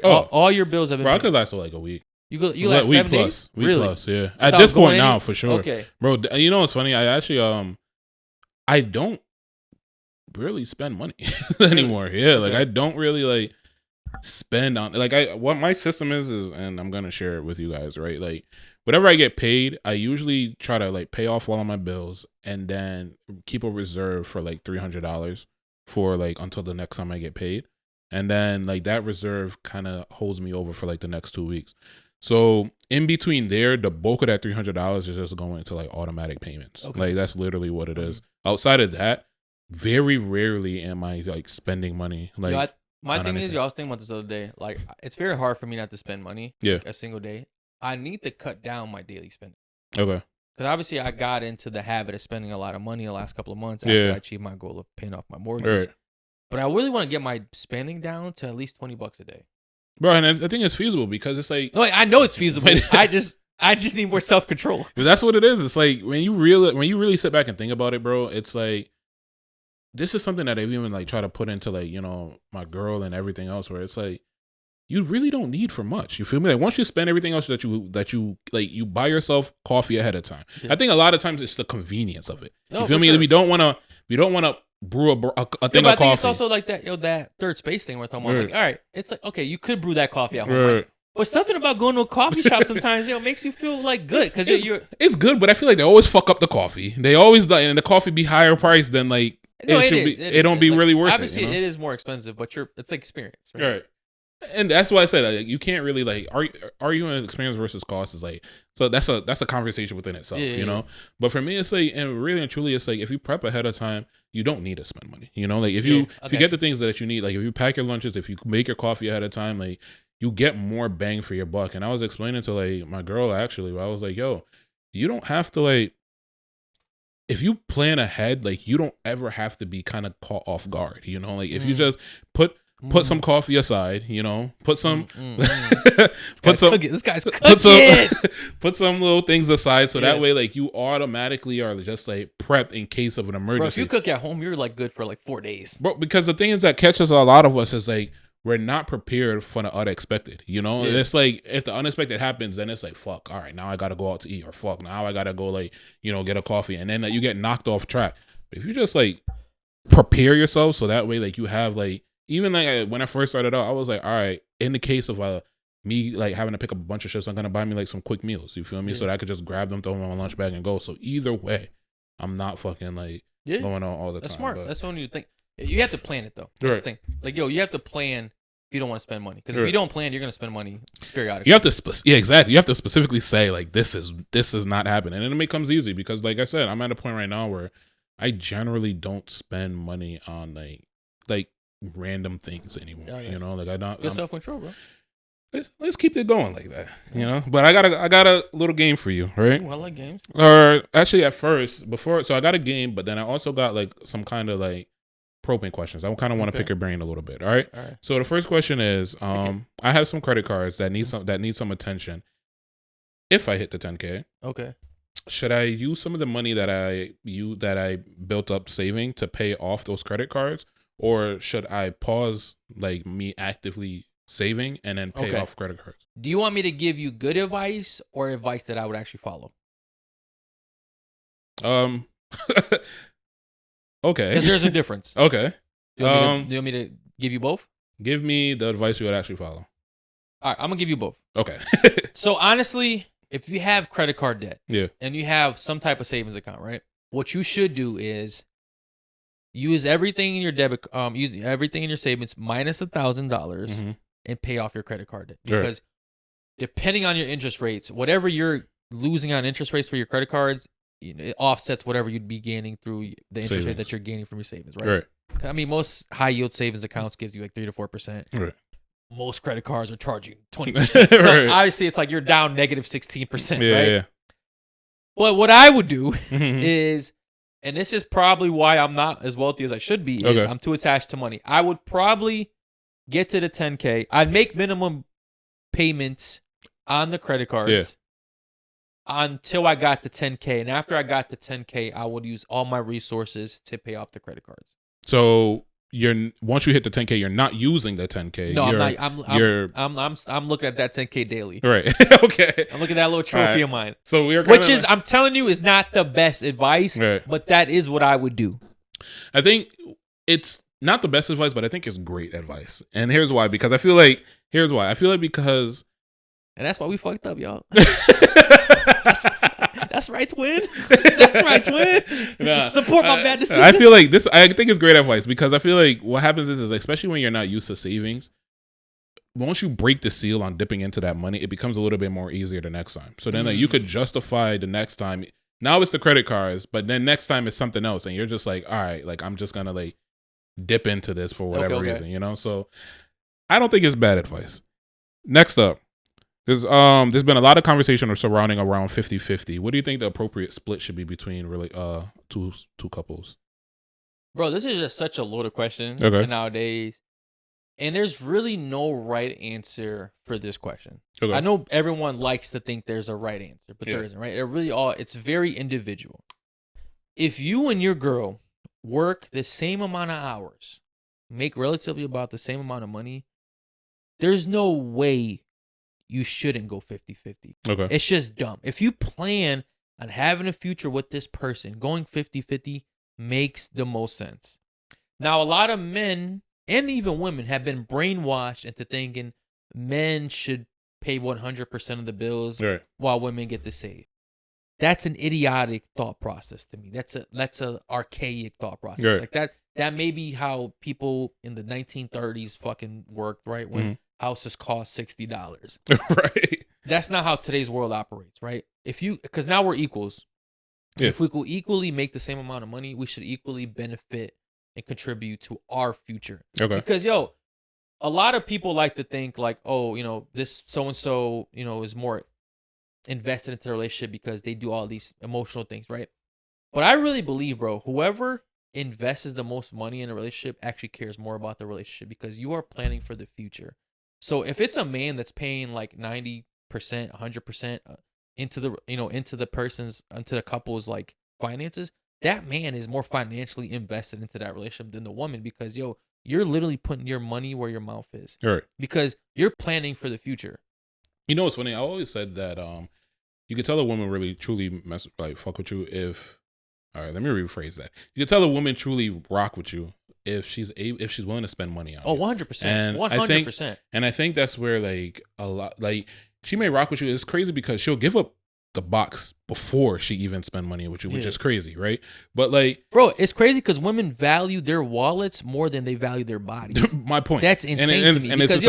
All your bills have been paid. I could last for like a week. You last 7 days? Week really? plus, yeah. At this point now, for sure. Okay. Bro, you know what's funny? I actually, I don't really spend money anymore. Yeah, like I don't really like spend on like what my system is, and I'm gonna share it with you guys, right? Like whatever I get paid, I usually try to like pay off all of my bills and then keep a reserve for like $300 for like until the next time I get paid. And then like that reserve kind of holds me over for like the next 2 weeks. So in between there, the bulk of that $300 is just going into like automatic payments. Okay. Like that's literally what it is. Outside of that, very rarely am I like spending money. Like my thing is, I was thinking about this the other day. Like it's very hard for me not to spend money. Yeah. Like, a single day. I need to cut down my daily spending. Okay. Because obviously I got into the habit of spending a lot of money the last couple of months after I achieved my goal of paying off my mortgage. Right. But I really want to get my spending down to at least $20 a day. Bro, and I think it's feasible because it's like... No, I know it's feasible. I just need more self-control. That's what it is. It's like when you really sit back and think about it, bro, it's like this is something that I've even like try to put into like, you know, my girl and everything else where it's like you really don't need for much. You feel me? Like once you spend everything else that you like, you buy yourself coffee ahead of time. Yeah. I think a lot of times it's the convenience of it. You feel me? Sure. We don't want to brew a thing of coffee. I think it's also like that third space thing we're talking about. Like, all right, it's like, okay, you could brew that coffee at home, right? But something about going to a coffee shop sometimes, makes you feel like good because it's good, but I feel like they always fuck up the coffee. They always and the coffee be higher priced than like it don't be really worth it. Obviously, it is more expensive, but it's the experience, right? And that's why I said like, you can't really like arguing experience versus cost is like, so that's a conversation within itself, you know. But for me, it's like, and really and truly, it's like if you prep ahead of time, you don't need to spend money, you know. Like if you get the things that you need, like if you pack your lunches, if you make your coffee ahead of time, like you get more bang for your buck. And I was explaining to like my girl actually, I was like, yo, you don't have to like, if you plan ahead, like you don't ever have to be kind of caught off guard, you know. Like if you just put some coffee aside, you know, put some this guy's cooking. Put some little things aside so that way like you automatically are just like prepped in case of an emergency. Bro, if you cook at home, you're like good for like 4 days. Bro, because the thing is that catches a lot of us is like we're not prepared for the unexpected, you know? Yeah. It's like if the unexpected happens, then it's like, fuck, all right, now I gotta go out to eat, or fuck, now I gotta go like, you know, get a coffee, and then like, you get knocked off track. But if you just like prepare yourself so that way like you have like, even like when I first started out, I was like, all right, in the case of me like having to pick up a bunch of shifts, I'm gonna buy me like some quick meals. You feel me? So that I could just grab them, throw them in my lunch bag, and go. So either way, I'm not fucking like going on all the time. That's smart. But that's the only thing. You have to plan it though. That's the thing. Like you have to plan if you don't want to spend money. Because if you don't plan, you're gonna spend money periodically. You have to exactly. You have to specifically say like this is not happening, and it becomes easy because like I said, I'm at a point right now where I generally don't spend money on like random things anymore. You know, like I don't. Good self-control, bro. Let's keep it going like that, you know. But I got a little game for you, right? Well, I like games. Or actually, at first, so I got a game, but then I also got like some kind of like probing questions. I kind of want to pick your brain a little bit. All right. So the first question is, I have some credit cards that need some attention. If I hit the 10K, should I use some of the money that I built up saving to pay off those credit cards? Or should I pause like me actively saving and then pay off credit cards? Do you want me to give you good advice or advice that I would actually follow? Okay. Because there's a difference. Okay. Do you want me to give you both? Give me the advice you would actually follow. All right, I'm gonna give you both. Okay. So honestly, if you have credit card debt, yeah, and you have some type of savings account, right? What you should do is use everything in your use everything in your savings minus $1,000 and pay off your credit card debt. Because depending on your interest rates, whatever you're losing on interest rates for your credit cards, it offsets whatever you'd be gaining through the interest rate that you're gaining from your savings, right? I mean, most high yield savings accounts gives you like 3 to 4%. Right. Most credit cards are charging 20%. So obviously, it's like you're down negative 16%, right? Yeah. But what I would do is, and this is probably why I'm not as wealthy as I should be, is I'm too attached to money. I would probably get to the 10K. I'd make minimum payments on the credit cards until I got the 10K. And after I got the 10K, I would use all my resources to pay off the credit cards. So once you hit the 10K, you're not using the 10K. No, I'm looking at that 10K daily. Right. Okay. I'm looking at that little trophy of mine. So I'm telling you, is not the best advice, but that is what I would do. I think it's not the best advice, but I think it's great advice. And here's why. Because I feel like because. And that's why we fucked up, y'all. That's right, twin. That's right, twin. Nah, support my bad decisions. I feel like I think it's great advice because I feel like what happens is especially when you're not used to savings, once you break the seal on dipping into that money, it becomes a little bit more easier the next time. So then like, you could justify the next time. Now it's the credit cards, but then next time it's something else. And you're just like, all right, like I'm just going to like dip into this for whatever reason, you know? So I don't think it's bad advice. Next up. There's been a lot of conversation surrounding around 50-50. What do you think the appropriate split should be between two couples? Bro, this is just such a loaded question nowadays. And there's really no right answer for this question. Okay. I know everyone likes to think there's a right answer, but there isn't, right? It's very individual. If you and your girl work the same amount of hours, make relatively about the same amount of money, there's no way you shouldn't go 50-50. Okay. It's just dumb. If you plan on having a future with this person, going 50-50 makes the most sense. Now, a lot of men and even women have been brainwashed into thinking men should pay 100% of the bills while women get to save. That's an idiotic thought process to me. That's a archaic thought process. Like that may be how people in the 1930s fucking worked, right? When houses cost $60. Right. That's not how today's world operates, right? Because now we're equals. Yeah. If we could equally make the same amount of money, we should equally benefit and contribute to our future. Okay. Because a lot of people like to think like, oh, this so-and-so, is more invested into the relationship because they do all these emotional things, right? But I really believe, bro, whoever invests the most money in a relationship actually cares more about the relationship because you are planning for the future. So if it's a man that's paying like 90%, 100% into the couple's like finances, that man is more financially invested into that relationship than the woman because you're literally putting your money where your mouth is. Right. Because you're planning for the future. You know what's funny? I always said that you could tell a woman really truly fuck with you if. All right, let me rephrase that. You could tell a woman truly rock with you if she's willing to spend money on you. 100%. And 100%. I think that's where like a lot like she may rock with you. It's crazy because she'll give up the box before she even spend money with you, which is crazy, right? But like, bro, it's crazy because women value their wallets more than they value their bodies. My point. That's insane to me because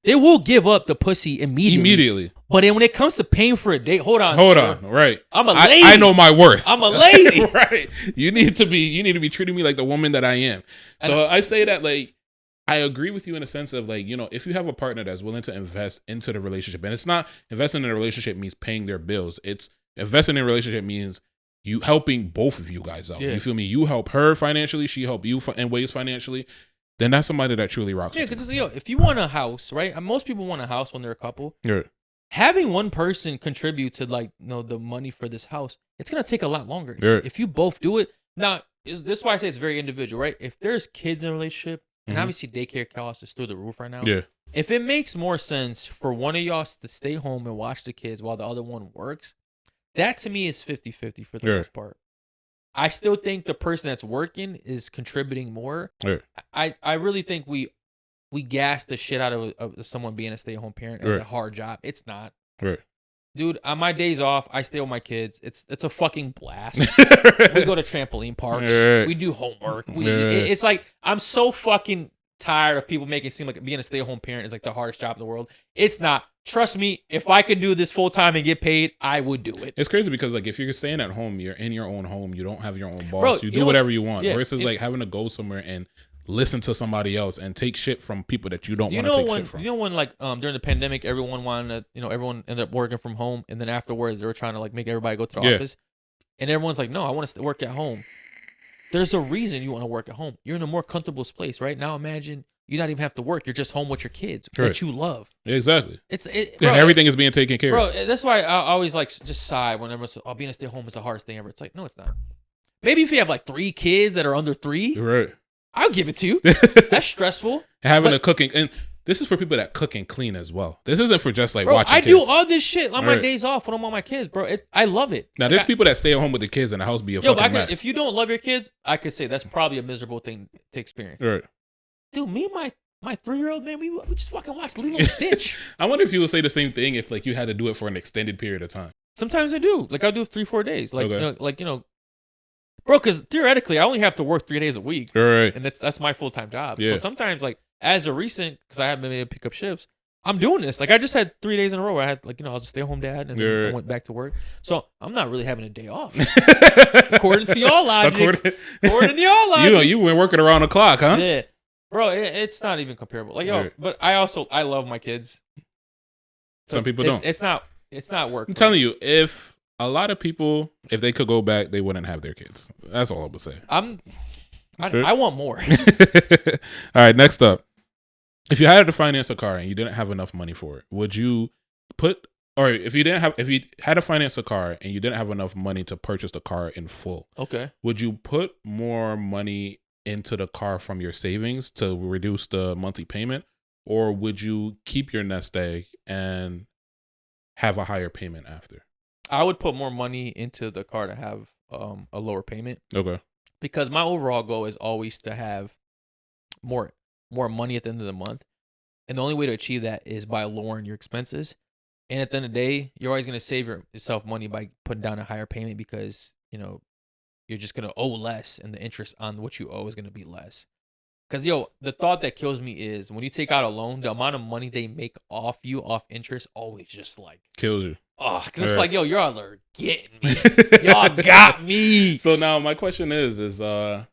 they will give up the pussy immediately. But then when it comes to paying for a date, hold on, right? I'm a lady. I know my worth. I'm a lady, right? You need to be treating me like the woman that I am. So I say that like. I agree with you in a sense of like, if you have a partner that's willing to invest into the relationship, and it's not investing in a relationship means paying their bills. It's investing in a relationship means you helping both of you guys out. Yeah. You feel me? You help her financially, she help you in ways financially. Then that's somebody that truly rocks. Yeah, because if you want a house, right? And most people want a house when they're a couple. Yeah. Having one person contribute to like the money for this house, it's gonna take a lot longer. Yeah. If you both do it, now this is why I say it's very individual, right? If there's kids in a relationship. And obviously daycare costs is through the roof right now. Yeah. If it makes more sense for one of y'all to stay home and watch the kids while the other one works, that to me is 50-50 for the most part. I still think the person that's working is contributing more. Right. I really think we gas the shit out of someone being a stay-at-home parent as a hard job. It's not. Right. Dude, on my days off, I stay with my kids. It's a fucking blast. We go to trampoline parks. Right. We do homework. It's like, I'm so fucking tired of people making it seem like being a stay-at-home parent is like the hardest job in the world. It's not. Trust me, if I could do this full-time and get paid, I would do it. It's crazy because, like, if you're staying at home, you're in your own home. You don't have your own boss. Bro, you do whatever you want. Versus, like, having to go somewhere and listen to somebody else and take shit from people that you don't want to take shit from. You know when, like, during the pandemic, everyone wanted to, everyone ended up working from home, and then afterwards they were trying to, like, make everybody go to the office, and everyone's like, no, I want to work at home. There's a reason you want to work at home. You're in a more comfortable place, right? Now imagine you not even have to work. You're just home with your kids that you love. Exactly. Bro, and everything is being taken care of. Bro, that's why I always, like, just sigh whenever being a stay-at-home is the hardest thing ever. It's like, no, it's not. Maybe if you have, like, 3 kids that are under 3. Right. I'll give it to you. That's stressful. Having a cooking, and this is for people that cook and clean as well. This isn't for just, like, bro, watching I kids. do all this shit on my days off when I'm on my kids, bro. I love it. Now, there's people that stay at home with the kids and the house be a fucking mess. If you don't love your kids, I could say that's probably a miserable thing to experience. Right. Dude, me and my 3-year-old, man, we just fucking watched Lilo and Stitch. I wonder if you would say the same thing if, like, you had to do it for an extended period of time. Sometimes I do. Like, I'll do 3-4 days. Like, bro, because theoretically, I only have to work 3 days a week. Right. And that's my full-time job. Yeah. So sometimes, like, as a recent, because I haven't been able to pick up shifts, I'm doing this. Like, I just had 3 days in a row where I had, like, I was a stay-at-home dad, and then I went back to work. So I'm not really having a day off. According to y'all logic. According to y'all logic. You went working around the clock, huh? Yeah. Bro, it's not even comparable. Like, but I love my kids. So some people don't. It's not work. I'm telling you, if a lot of people, if they could go back, they wouldn't have their kids. That's all I would say. I want more. All right, next up. If you had to finance a car and you didn't have enough money for it, would you if you had to finance a car and you didn't have enough money to purchase the car in full, okay, would you put more money into the car from your savings to reduce the monthly payment, or would you keep your nest egg and have a higher payment after? I would put more money into the car to have a lower payment. Okay. Because my overall goal is always to have more money at the end of the month. And the only way to achieve that is by lowering your expenses. And at the end of the day, you're always going to save yourself money by putting down a higher payment because, you're just going to owe less and the interest on what you owe is going to be less. Because, the thought that kills me is when you take out a loan, the amount of money they make off interest always just like kills you. Oh, because it's like, y'all are getting me. Y'all got me. So now my question is I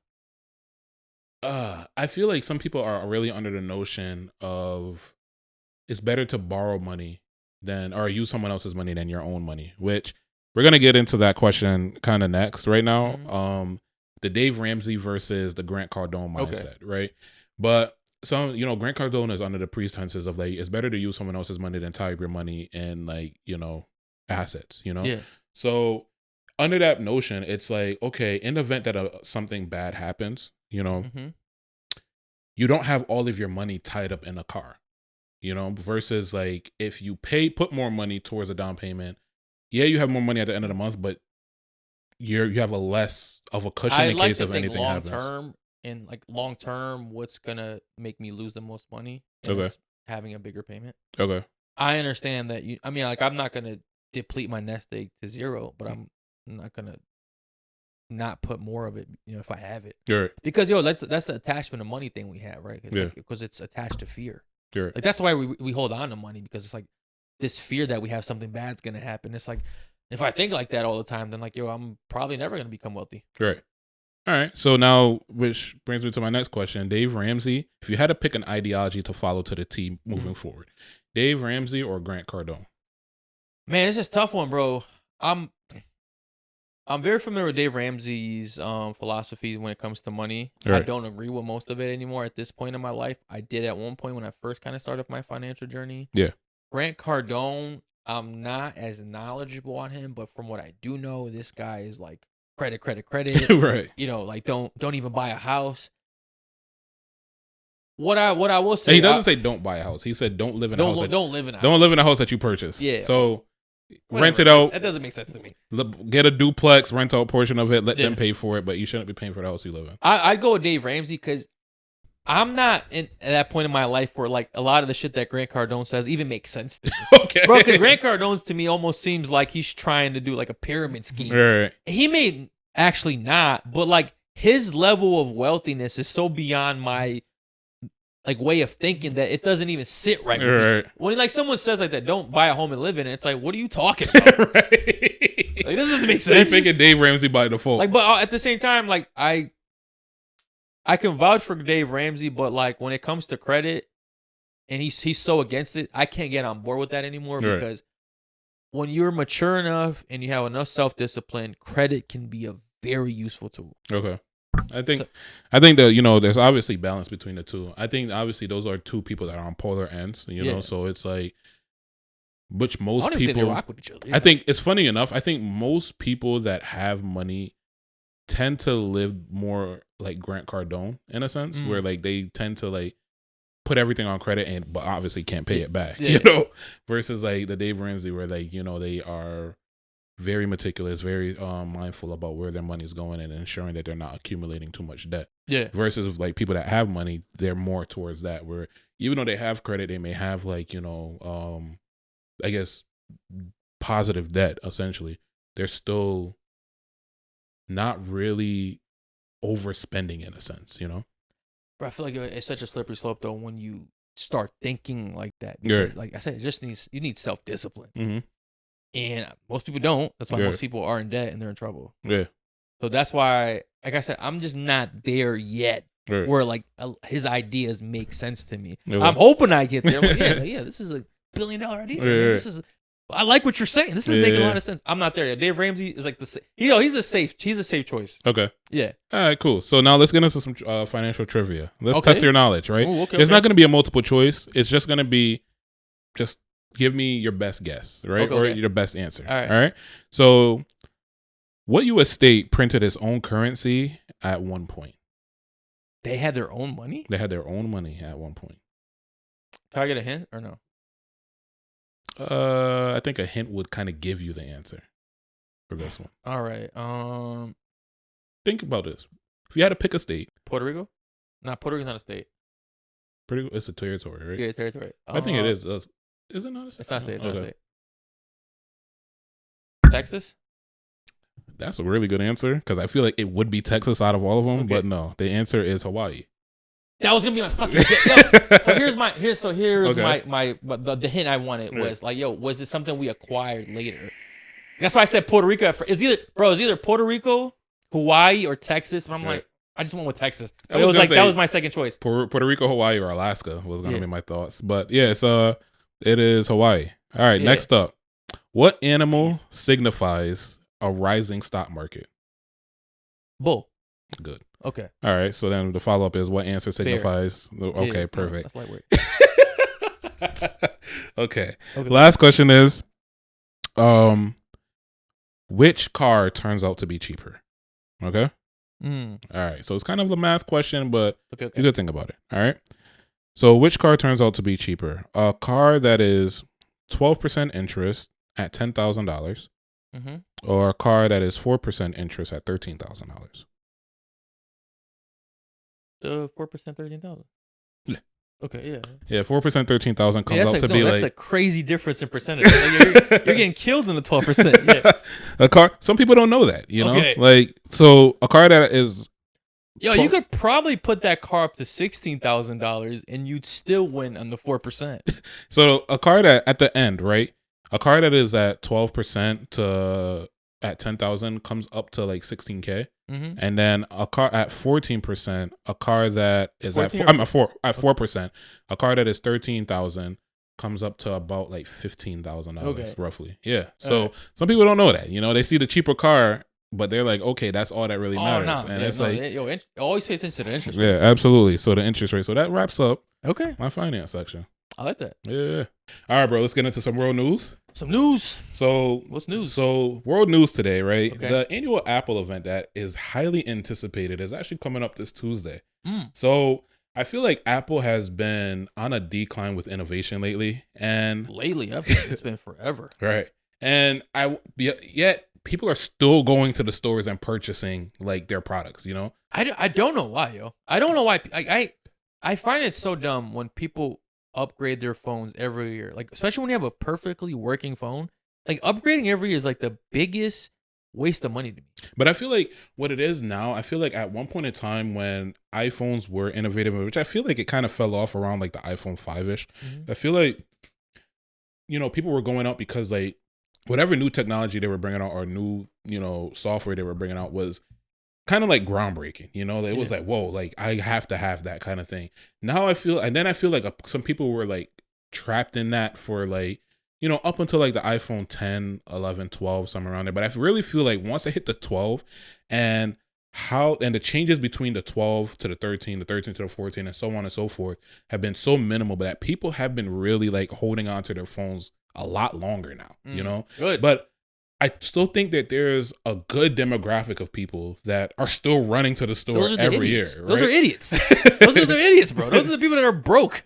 feel like some people are really under the notion of it's better to borrow money or use someone else's money than your own money, which we're going to get into that question kind of next right now. Mm-hmm. The Dave Ramsey versus the Grant Cardone mindset, right? But Grant Cardone is under the pretenses of like, it's better to use someone else's money than tie up your money in like, assets, Yeah. So under that notion, it's like, okay, in the event that something bad happens, mm-hmm. you don't have all of your money tied up in a car, versus like if you put more money towards a down payment, you have more money at the end of the month, but you have a less of a cushion in case of anything happens. Long term, what's gonna make me lose the most money? It's having a bigger payment. Okay. I understand that I'm not gonna deplete my nest egg to zero, but I'm not gonna not put more of it, if I have it. Right. Because that's the attachment of money thing we have, right? Because it's attached to fear. Right. Like that's why we hold on to money, because it's like this fear that we have something bad's gonna happen. It's like if I think like that all the time, then like I'm probably never gonna become wealthy. Right. All right. So now, which brings me to my next question. Dave Ramsey, if you had to pick an ideology to follow to the T moving forward, Dave Ramsey or Grant Cardone? Man, it's just a tough one, bro. I'm very familiar with Dave Ramsey's philosophy when it comes to money. Right. I don't agree with most of it anymore at this point in my life. I did at one point when I first kind of started my financial journey. Yeah. Grant Cardone, I'm not as knowledgeable on him, but from what I do know, this guy is like credit. Right. Like don't even buy a house. What I will say, he doesn't say don't buy a house. He said don't live in a house. Don't live in a house. Don't live in a house that you purchase. Yeah. So rent it out. That doesn't make sense to me. Get a duplex, rent out a portion of it, let them pay for it, but you shouldn't be paying for the house you live in. I'd go with Dave Ramsey because I'm not at that point in my life where like a lot of the shit that Grant Cardone says even makes sense to me. Okay. Bro, because Grant Cardone's to me almost seems like he's trying to do like a pyramid scheme. Right. He may actually not, but like his level of wealthiness is so beyond my like way of thinking that it doesn't even sit right with me. When like someone says like that, don't buy a home and live in it, it's like, what are you talking about? Right. Like this doesn't make sense. So you're thinking Dave Ramsey by default. Like, but at the same time, like I can vouch for Dave Ramsey, but like when it comes to credit, and he's so against it, I can't get on board with that anymore because when you're mature enough and you have enough self-discipline, credit can be a very useful tool. Okay. I think that, there's obviously balance between the two. I think obviously those are two people that are on polar ends, know, so it's like, which most people think they rock with each other. I think it's funny enough. I think most people that have money tend to live more like Grant Cardone in a sense, where like they tend to like put everything on credit but obviously can't pay it back, versus like the Dave Ramsey where like, they are very meticulous, very mindful about where their money is going and ensuring that they're not accumulating too much debt. Yeah. Versus like people that have money, they're more towards that where even though they have credit, they may have like, I guess positive debt essentially. They're still not really overspending in a sense, But I feel like it's such a slippery slope though when you start thinking like that. Because, like I said, you need self-discipline. Mm-hmm. And most people don't. That's why most people are in debt and they're in trouble. Yeah. So that's why, like I said, I'm just not there yet where like his ideas make sense to me. Yeah. I'm hoping I get there. I'm like, yeah, this is a $1 billion idea. Man. I like what you're saying. This is making a lot of sense. I'm not there yet. Dave Ramsey is like he's a safe choice. Okay. Yeah. All right, cool. So now let's get into some financial trivia. Let's test your knowledge, right? Ooh, it's not going to be a multiple choice. It's just going to be just give me your best guess, right? Or your best answer. All right. So what U.S. state printed its own currency at one point? They had their own money? They had their own money at one point. Can I get a hint or no? I think a hint would kind of give you the answer for this one. All right. Think about this. If you had to pick a state. Puerto Rico? No, Puerto Rico's not a state. It's a territory, right? Yeah, territory. I think it is. Is it not a state? It's not a state. It's not a state. Texas? That's a really good answer because I feel like it would be Texas out of all of them, but no. The answer is Hawaii. That was gonna be my fucking no. So here's my the hint I wanted was like, was it something we acquired later? That's why I said Puerto Rico. It's either Puerto Rico, Hawaii, or Texas. But I'm like, I just went with Texas. It was like that was my second choice. Puerto Rico, Hawaii, or Alaska was gonna be my thoughts. But yeah, it is Hawaii. All right, next up, what animal signifies a rising stock market? Bull. Good. Okay. All right. So then the follow up is what answer signifies? Bear. Okay, perfect. That's lightweight. Okay. Last question is, which car turns out to be cheaper? Okay. All right. So it's kind of a math question, but you could think about it. All right. So which car turns out to be cheaper? A car that is 12% interest at $10,000, or a car that is 4% interest at $13,000. 4%, 13,000. Yeah. Okay, yeah. Yeah, 4%, 13,000 comes out to be that's a crazy difference in percentage. Like you're getting killed in the 12%. Yeah. A car. Some people don't know that. Like so, a car that is. You could probably put that car up to $16,000 and you'd still win on the 4%. So a car that at the end, right? A car that is at 12% to at 10,000 comes up to like 16K. And then a car at 14%, a car that is at 4%, a car that is 13,000 comes up to about like $15,000 roughly. Yeah. So some people don't know that. They see the cheaper car, but they're like, okay, that's all that really matters. Always pay attention to the interest rate. Yeah, absolutely. So the interest rate. So that wraps up my finance section. I like that. Yeah. All right, bro. Let's get into some world news. Some news. So what's news? So world news today, right? Okay. The annual Apple event that is highly anticipated is actually coming up this Tuesday. So I feel like Apple has been on a decline with innovation lately. And it's been forever. Right. And yet people are still going to the stores and purchasing like their products, you know? I don't know why, yo. I don't know why. I find it so dumb when people upgrade their phones every year. Like, especially when you have a perfectly working phone. Like, upgrading every year is like the biggest waste of money to me. But I feel like what it is now, I feel like at one point in time when iPhones were innovative, which I feel like it kind of fell off around like the iPhone 5-ish. I feel like, you know, people were going out because like whatever new technology they were bringing out or new, you know, software they were bringing out was kind of like groundbreaking, you know, it was like, whoa, like I have to have that kind of thing. Now I feel like some people were like trapped in that for like, you know, up until like the iPhone 10, 11, 12, somewhere around there. But I really feel like once I hit the 12 and the changes between the 12 to the 13, the 13 to the 14 and so on and so forth have been so minimal, but that people have been really like holding on to their phones a lot longer now, you know? Good. But I still think that there's a good demographic of people that are still running to the store every year. Right? Those are idiots. Those are the idiots, bro. Those are the people that are broke.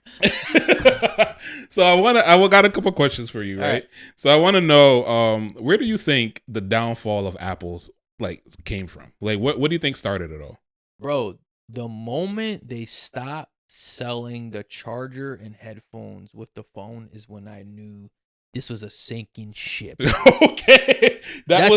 So I got a couple questions for you, right? So I want to know, where do you think the downfall of Apple's like came from? Like, what do you think started it all? Bro, the moment they stopped selling the charger and headphones with the phone is when I knew this was a sinking ship. Okay. That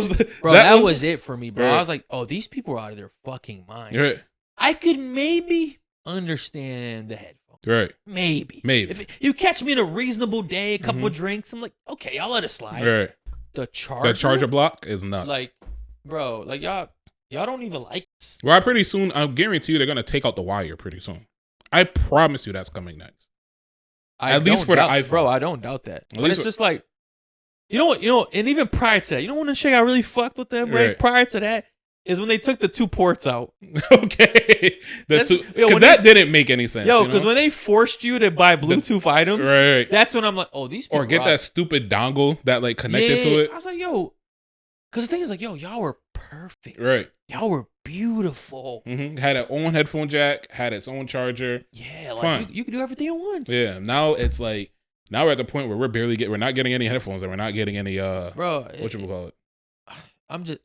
was it for me, bro. Right. I was like, oh, these people are out of their fucking mind. Right. I could maybe understand the headphones. Right. Maybe. If you catch me in a reasonable day, a couple of drinks, I'm like, okay, I'll let it slide. Right. The charger block is nuts. Like, bro, like y'all don't even like this. Well, I guarantee you they're gonna take out the wire pretty soon. I promise you that's coming next. At least for the iPhone. Bro, I don't doubt that. But it's just like, you know, and even prior to that, you know when the shit got really fucked with them, right? Prior to that is when they took the 2 ports out. Okay. Because that didn't make any sense. Yo, because when they forced you to buy Bluetooth items, right. That's when I'm like, oh, these people or get that stupid dongle that like connected to it. I was like, yo, because the thing is like, yo, y'all were perfect. Right. Y'all were beautiful. Had its own headphone jack, had its own charger. Yeah, like you could do everything at once. Yeah. Now it's like, now we're at the point where we're not getting any headphones and we're not getting any bro, what you call it.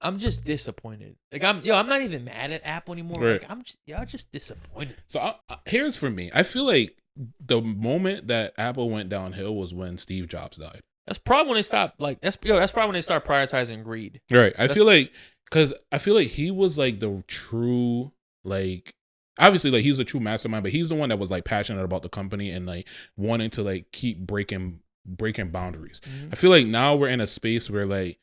I'm just disappointed. Like I'm not even mad at Apple anymore. Right. Like y'all just disappointed. So here's for me. I feel like the moment that Apple went downhill was when Steve Jobs died. That's probably when they stopped. Like that's probably when they start prioritizing greed. Right. I feel like he was like the true, like, obviously like he's a true mastermind, but he's the one that was like passionate about the company and like wanting to like keep breaking boundaries. I feel like now we're in a space where like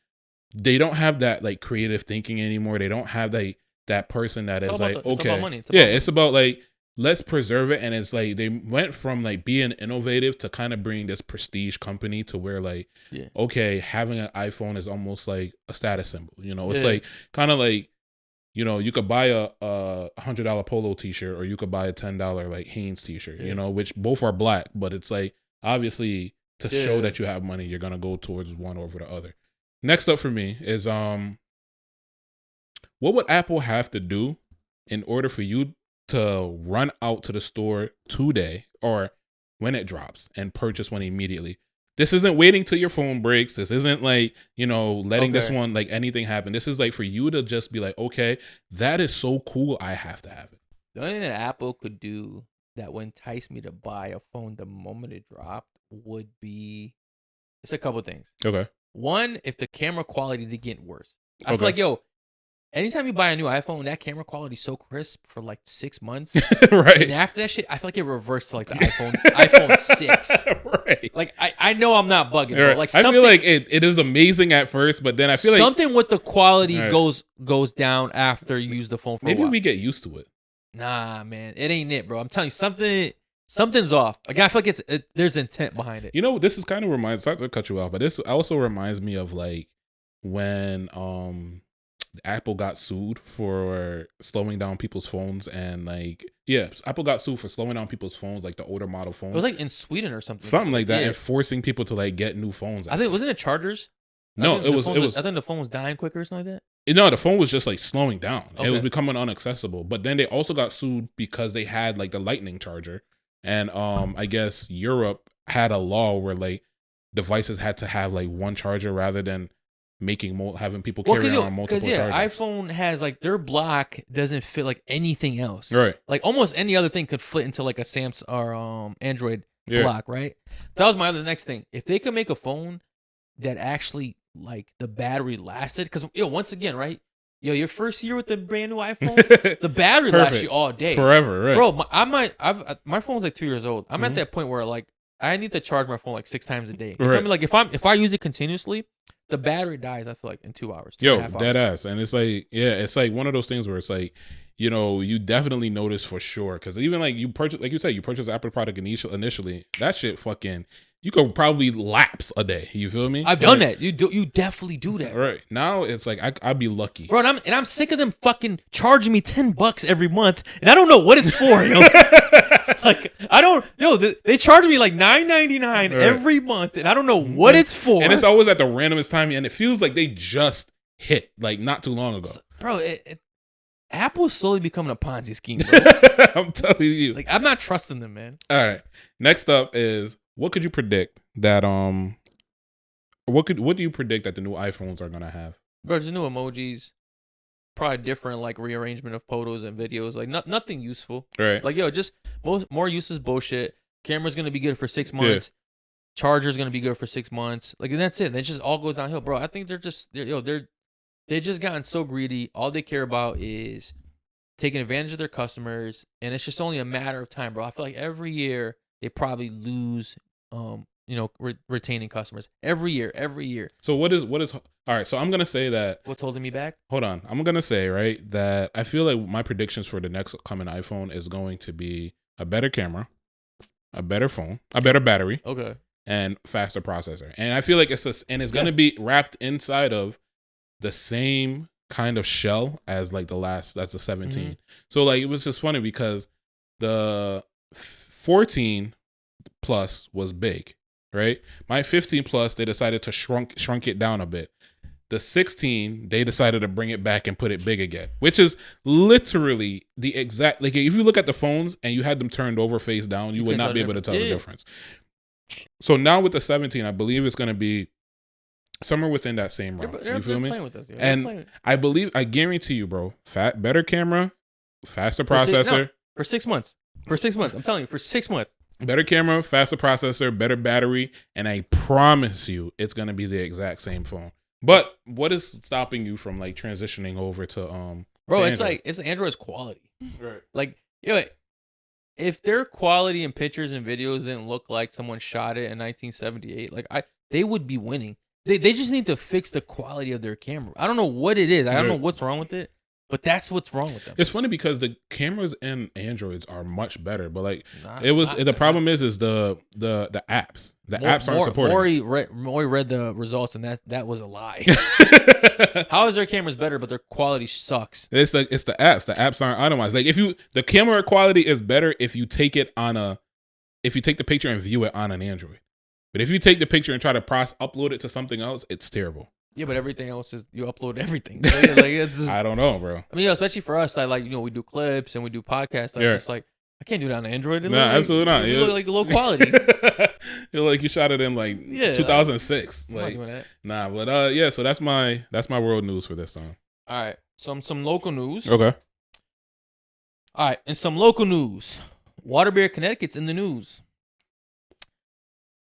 they don't have that like creative thinking anymore. They don't have that person that is like, okay, about money. It's about like, let's preserve it. And it's like they went from like being innovative to kind of bring this prestige company to where like, okay, having an iPhone is almost like a status symbol. You know, it's like kind of like, you know, you could buy a $100 polo t-shirt or you could buy a $10 like Hanes t-shirt, you know, which both are black, but it's like obviously to show that you have money, you're going to go towards one over the other. Next up for me is what would Apple have to do in order for you to run out to the store today or when it drops and purchase one immediately? This isn't waiting till your phone breaks. This isn't like, you know, letting this one, like anything happen. This is like for you to just be like, okay, that is so cool. I have to have it. The only thing that Apple could do that would entice me to buy a phone the moment it dropped would be, it's a couple things. Okay. One, if the camera quality did get worse. I feel like, yo, anytime you buy a new iPhone, that camera quality is so crisp for like 6 months. Right. And after that shit, I feel like it reverts to like the iPhone 6. Right. Like, I know I'm not bugging, bro. Like, I feel like it is amazing at first, but then I feel like something with the quality goes down after you use the phone for a while. Maybe we get used to it. Nah, man. It ain't it, bro. I'm telling you, something's off. Again, I feel like there's intent behind it. You know, this is kind of sorry to cut you off, but this also reminds me of like when Apple got sued for slowing down people's phones and like Apple got sued for slowing down people's phones, like the older model phones. It was like in Sweden or something. Something like that, and forcing people to like get new phones. I think wasn't it chargers? No, it was. I think the phone was dying quicker or something like that. No, the phone was just like slowing down. Okay. It was becoming inaccessible. But then they also got sued because they had like the lightning charger. And I guess Europe had a law where like devices had to have like one charger rather than having people carry around multiple chargers. iPhone has like their block doesn't fit like anything else. Right. Like almost any other thing could fit into like a Samsung or Android block, right? That was my next thing. If they could make a phone that actually like the battery lasted, because once again, right? Your first year with the brand new iPhone, the battery lasts you all day, forever, right? Bro, my phone's like 2 years old. I'm at that point where like I need to charge my phone like 6 times a day. You feel me? Like if I use it continuously, the battery dies. I feel like in 2 hours. Dead ass, and it's like it's like one of those things where it's like you definitely notice for sure because even like you purchase, like you said, you purchase Apple product initially, that shit fucking. You could probably lapse a day. You feel me? I've done that. You definitely do that. Right. Now it's like I'd be lucky. Bro, and I'm sick of them fucking charging me $10 every month, and I don't know what it's for, they charge me like $9.99 every month, and I don't know what it's for. And it's always at the randomest time, and it feels like they just hit like not too long ago. Bro, Apple's slowly becoming a Ponzi scheme, bro. I'm telling you. Like I'm not trusting them, man. All right. Next up is what could you predict that what do you predict that the new iPhones are gonna have? Bro, there's new emojis, probably different like rearrangement of photos and videos, like nothing useful. Right. Like just more useless bullshit. Camera's gonna be good for 6 months. Yeah. Charger's gonna be good for 6 months. Like and that's it. It just all goes downhill, bro. I think they're just gotten so greedy. All they care about is taking advantage of their customers, and it's just only a matter of time, bro. I feel like every year they probably lose, retaining customers every year. So what is all right? So I'm gonna say that what's holding me back? Hold on, I'm gonna say right that I feel like my predictions for the next coming iPhone is going to be a better camera, a better phone, a better battery, and faster processor. And I feel like it's gonna be wrapped inside of the same kind of shell as like that's the 17. Mm-hmm. So like it was just funny because the 14 Plus was big, right? My 15 Plus, they decided to shrunk it down a bit. The 16, they decided to bring it back and put it big again, which is literally the exact, like if you look at the phones and you had them turned over face down, you would not be able to tell the difference. So now with the 17, I believe it's going to be somewhere within that same realm. You feel me? And I guarantee you, bro, better camera, faster processor. For 6 months. For 6 months. I'm telling you, for 6 months. Better camera, faster processor, better battery, and I promise you it's going to be the exact same phone. But what is stopping you from like transitioning over to Bro, to it's like Android's quality. Right. Like, if their quality in pictures and videos didn't look like someone shot it in 1978, like they would be winning. They just need to fix the quality of their camera. I don't know what it is. I don't know what's wrong with it. But that's what's wrong with them. It's funny because the cameras in Androids are much better, but like the problem is the apps. The apps aren't supported. Maury read the results and that was a lie. How is their cameras better, but their quality sucks? It's the apps. The apps aren't optimized. Like the camera quality is better if you take it if you take the picture and view it on an Android. But if you take the picture and try to upload it to something else, it's terrible. Yeah, but everything else is you upload everything. Like, it's just, I don't know, bro. I mean, especially for us, we do clips and we do podcasts. It's like I can't do that on Android. No, absolutely not. You look like low quality. You're like you shot it in like 2006. I'm not doing that. Nah, but so that's my world news for this time. All right, some local news. Okay. All right, and some local news. Waterbury, Connecticut's in the news.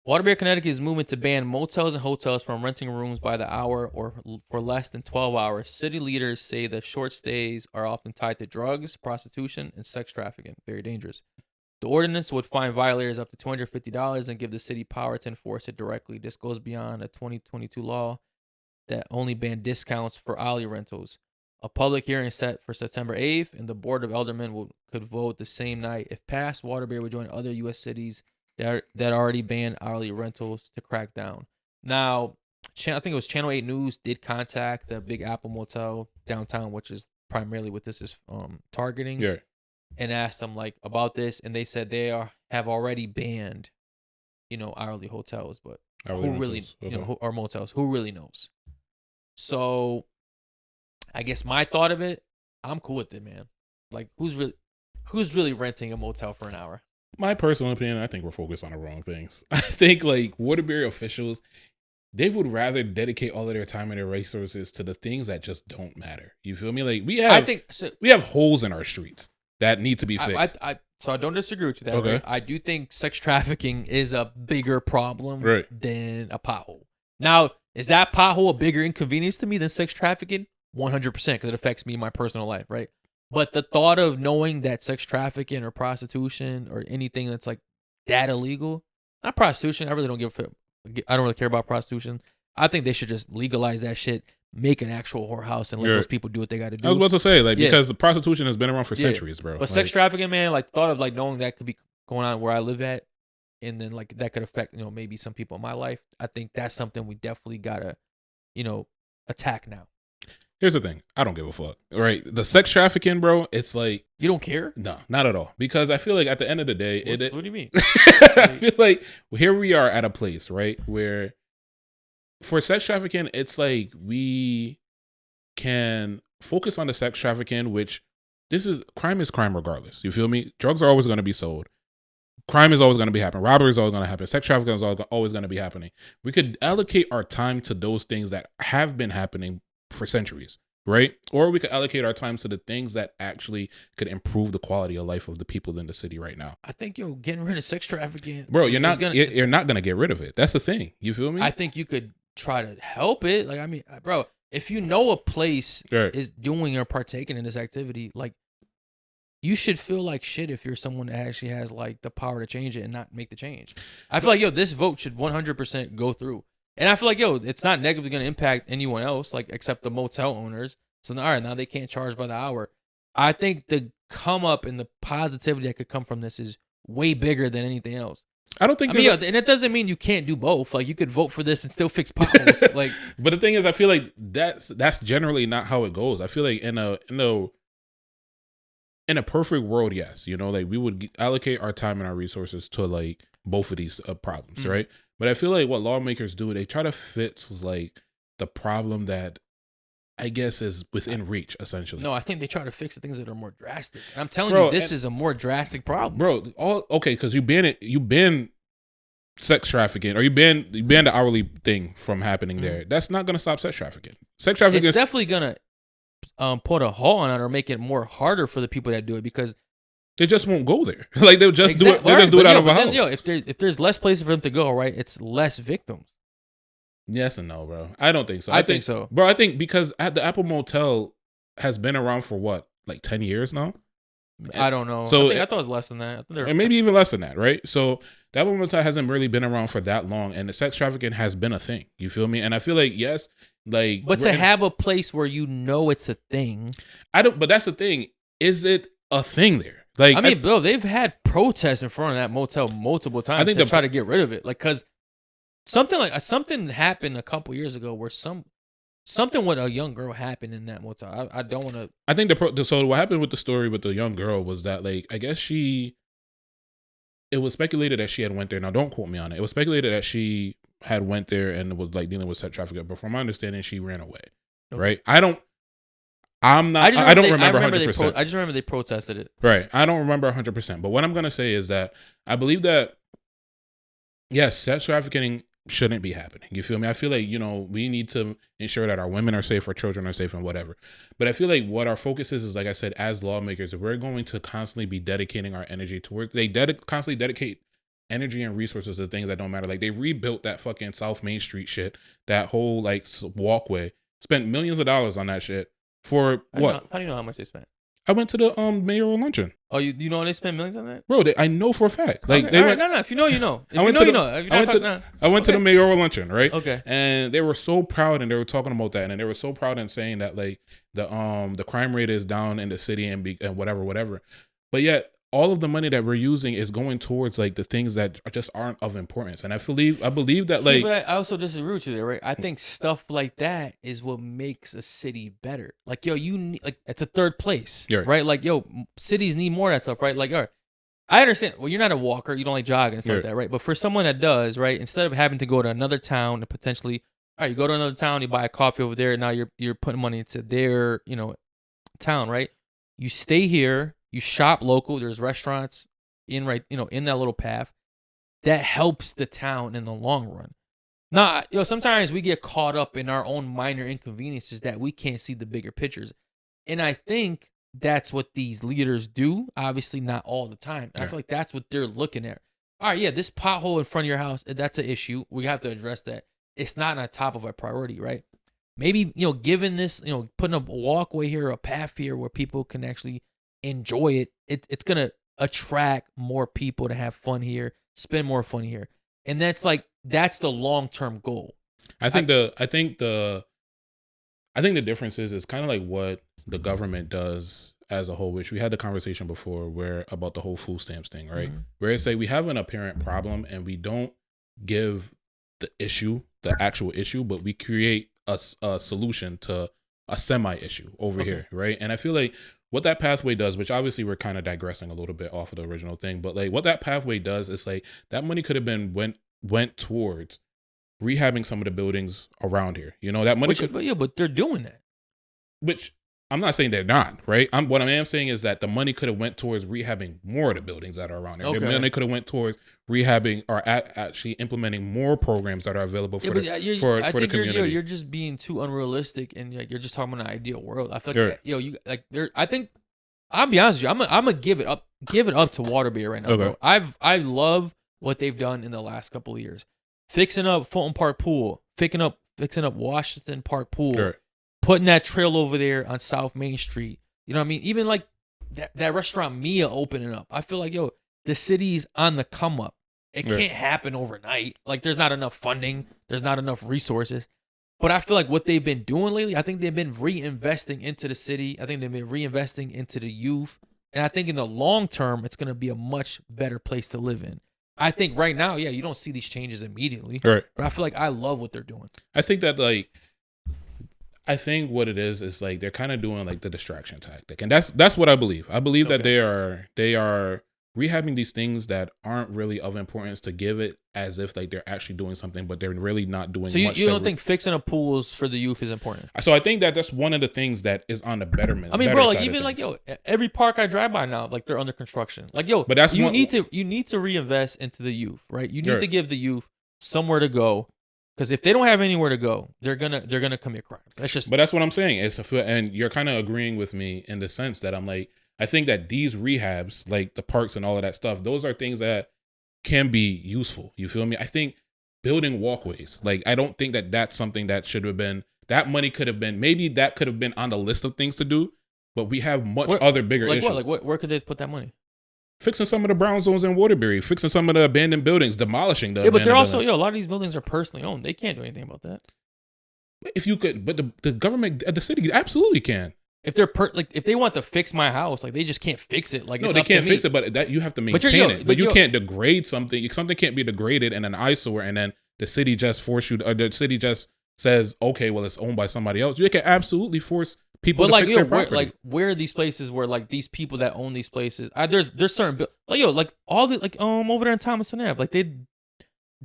Waterbury, Connecticut is moving to ban motels and hotels from renting rooms by the hour or for less than 12 hours. City leaders say the short stays are often tied to drugs, prostitution, and sex trafficking. Very dangerous. The ordinance would fine violators up to $250 and give the city power to enforce it directly. This goes beyond a 2022 law that only banned discounts for alley rentals. A public hearing is set for September 8th, and the Board of Aldermen could vote the same night. If passed, Waterbury would join other U.S. cities that already banned hourly rentals to crack down. Now, I think it was Channel 8 News did contact the Big Apple Motel downtown, which is primarily what this is targeting. Yeah. And asked them about this, and they said they have already banned, hourly hotels, but who really, or motels? Who really knows? So, I guess my thought of it, I'm cool with it, man. Like, who's really renting a motel for an hour? My personal opinion, I think we're focused on the wrong things. I think like Waterbury officials, they would rather dedicate all of their time and their resources to the things that just don't matter. You feel me? Like we have holes in our streets that need to be fixed. So I don't disagree with you that way. I do think sex trafficking is a bigger problem than a pothole. Now, is that pothole a bigger inconvenience to me than sex trafficking? 100%, because it affects me in my personal life, right? But the thought of knowing that sex trafficking or prostitution or anything that's like that illegal, not prostitution, I really don't give a fuck. I don't really care about prostitution. I think they should just legalize that shit, make an actual whorehouse, and let those people do what they got to do. I was about to say, like, because the prostitution has been around for centuries, bro. But sex trafficking, man, like, thought of like knowing that could be going on where I live at, and then like that could affect, maybe some people in my life. I think that's something we definitely gotta, attack now. Here's the thing. I don't give a fuck. Right? The sex trafficking, bro, it's like... You don't care? No, not at all. Because I feel like at the end of the day... What do you mean? I feel like here we are at a place, right, where for sex trafficking, it's like we can focus on the sex trafficking, which crime is crime regardless. You feel me? Drugs are always going to be sold. Crime is always going to be happening. Robbery is always going to happen. Sex trafficking is always going to be happening. We could allocate our time to those things that have been happening for centuries, right? Or we could allocate our time to the things that actually could improve the quality of life of the people in the city right now. I think getting rid of sex trafficking, bro, you're not gonna get rid of it. That's the thing. You feel me? I think you could try to help it. Like, I mean, bro, if you know a place is doing or partaking in this activity, like, you should feel like shit if you're someone that actually has like the power to change it and not make the change. I feel like, this vote should 100% go through. And I feel like, it's not negatively going to impact anyone else, like, except the motel owners. So, all right, now they can't charge by the hour. I think the come up and the positivity that could come from this is way bigger than anything else. I don't think. And it doesn't mean you can't do both. Like, you could vote for this and still fix potholes. Like, but the thing is, I feel like that's generally not how it goes. I feel like in a perfect world, yes, like we would allocate our time and our resources to like both of these problems, right? But I feel like what lawmakers do, they try to fix like the problem that I guess is within reach, essentially. No, I think they try to fix the things that are more drastic. And I'm telling you, this is a more drastic problem, bro. Because you ban sex trafficking, or you ban the hourly thing from happening there. That's not gonna stop sex trafficking. Sex trafficking is definitely gonna put a halt on it or make it more harder for the people that do it, because they just won't go there. Like they'll just do it. They'll just do it out of a house. If there's less places for them to go, right, it's less victims. Yes and no, bro. I don't think so. I think so, bro. I think because the Apple Motel has been around for what, like 10 years now. I don't know. So I thought it was less than that. And maybe even less than that, right? So the Apple Motel hasn't really been around for that long, and the sex trafficking has been a thing. You feel me? And I feel like but to have a place where it's a thing, But that's the thing. Is it a thing there? Like, I mean, bro, they've had protests in front of that motel multiple times to try to get rid of it. Like, because something happened a couple years ago where something with a young girl happened in that motel. I don't want to. I think so what happened with the story with the young girl was that, like, I guess it was speculated that she had went there. Now, don't quote me on it. It was speculated that she had went there and was like dealing with sex trafficking, but from my understanding, she ran away. Okay. Right? I don't remember 100%. I just remember they protested it. Right. I don't remember 100%. But what I'm going to say is that I believe that, yes, sex trafficking shouldn't be happening. You feel me? I feel like, we need to ensure that our women are safe, our children are safe, and whatever. But I feel like what our focus is, like I said, as lawmakers, if we're going to constantly be dedicating our energy towards, constantly dedicate energy and resources to things that don't matter. Like, they rebuilt that fucking South Main Street shit, that whole, like, walkway, spent millions of dollars on that shit. For what? How do you know how much they spent? I went to the mayoral luncheon. Oh, you know they spent millions on that? Bro, I know for a fact. Like, okay. No. If you know, you know. I went to the mayoral luncheon, right? Okay. And they were so proud, and they were talking about that, and they were so proud and saying that, like, the crime rate is down in the city and whatever. But yet, all of the money that we're using is going towards, like, the things that just aren't of importance. And I believe that, like, but I also disagree with you there, right? I think stuff like that is what makes a city better. Like, you need, like, it's a third place, right? Like, cities need more of that stuff, right? Like, all right, I understand. Well, you're not a walker, you don't like jogging and stuff like that, right? But for someone that does, right, instead of having to go to another town and potentially, all right, you go to another town, you buy a coffee over there, and now you're putting money into their, town, right? You stay here. You shop local. There's restaurants in that little path, that helps the town in the long run. Now, sometimes we get caught up in our own minor inconveniences that we can't see the bigger pictures. And I think that's what these leaders do. Obviously, not all the time. And I feel like that's what they're looking at. All right, yeah, this pothole in front of your house, that's an issue. We have to address that. It's not on top of our priority, right? Maybe, given this, putting a walkway here, a path here where people can actually enjoy it, it's going to attract more people to have fun here, spend more fun here. And that's the long-term goal. I think the difference is it's kind of like what the government does as a whole, which we had the conversation before about the whole food stamps thing, right? Mm-hmm. Where it's like we have an apparent problem and we don't give the actual issue, but we create a solution to a semi-issue over here, right? And I feel like what that pathway does, which obviously we're kind of digressing a little bit off of the original thing, but like what that pathway does is like that money could have been went towards rehabbing some of the buildings around here. That money but they're doing that. Which I'm not saying they're not, right? What I am saying is that the money could have went towards rehabbing more of the buildings that are around here. Okay. The money could have went towards rehabbing or actually implementing more programs that are available for the community. You're just being too unrealistic, and you're just talking about an ideal world. I feel like I think I'll be honest with you. I'm gonna give it up to Waterbury right now. Okay. Bro. I love what they've done in the last couple of years, fixing up Fulton Park Pool, fixing up Washington Park Pool. Sure. Putting that trail over there on South Main Street. You know what I mean? Even like that restaurant Mia opening up. I feel like, the city's on the come up. It can't happen overnight. Like there's not enough funding. There's not enough resources. But I feel like what they've been doing lately, I think they've been reinvesting into the city. I think they've been reinvesting into the youth. And I think in the long term, it's going to be a much better place to live in. I think right now, you don't see these changes immediately. Right. But I feel like I love what they're doing. I think what it is like they're kind of doing like the distraction tactic, and that's what I believe. I believe that they are rehabbing these things that aren't really of importance to give it as if like they're actually doing something, but they're really not doing. So you don't think fixing up pools for the youth is important? So I think that's one of the things that is on the betterment. I mean, bro, like even like every park I drive by now, like they're under construction. Like but that's you need to reinvest into the youth, right? You need to give the youth somewhere to go. Because if they don't have anywhere to go, they're gonna commit crimes. But that's what I'm saying. And you're kind of agreeing with me in the sense that I'm like, I think that these rehabs, like the parks and all of that stuff, those are things that can be useful. You feel me? I think building walkways, like I don't think that that's something that should have been. That money could have been on the list of things to do. But we have other bigger issues. Where could they put that money? Fixing some of the brown zones in Waterbury, fixing some of the abandoned buildings, demolishing them. Yeah, but they're also, a lot of these buildings are personally owned. They can't do anything about that. If you could, but the government, the city absolutely can. If they're if they want to fix my house, like they just can't fix it. Like no, they can't fix it, but that you have to maintain it. But you can't degrade something. Something can't be degraded in an eyesore, and then the city just the city just says, okay, well, it's owned by somebody else. You can absolutely force people to fix their property. Where are these places where like these people that own these places? There's certain all the over there in Thomason Ave, like they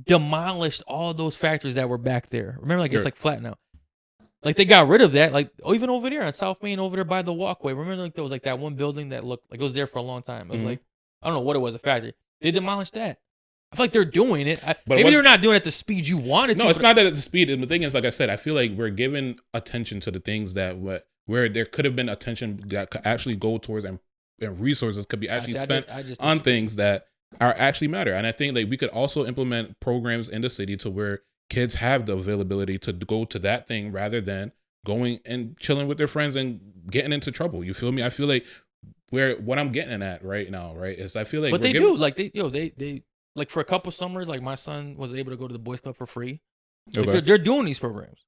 demolished all those factories that were back there. Remember, it's like flat now. Like they got rid of that. Like even over there on South Main, over there by the walkway. Remember, like there was like that one building that looked like it was there for a long time. It was like I don't know what it was, a factory. They demolished that. I feel like they're doing it. Maybe they're not doing it at the speed you wanted to. No, it's not at the speed. The thing is, like I said, I feel like we're giving attention to the things that where there could have been attention that could actually go towards and resources could be actually spent on things that are actually matter. And I think like we could also implement programs in the city to where kids have the availability to go to that thing rather than going and chilling with their friends and getting into trouble. You feel me? I feel like what I'm getting at right now, right, is I feel like but they like for a couple summers, like my son was able to go to the boys club for free. Like they're doing these programs.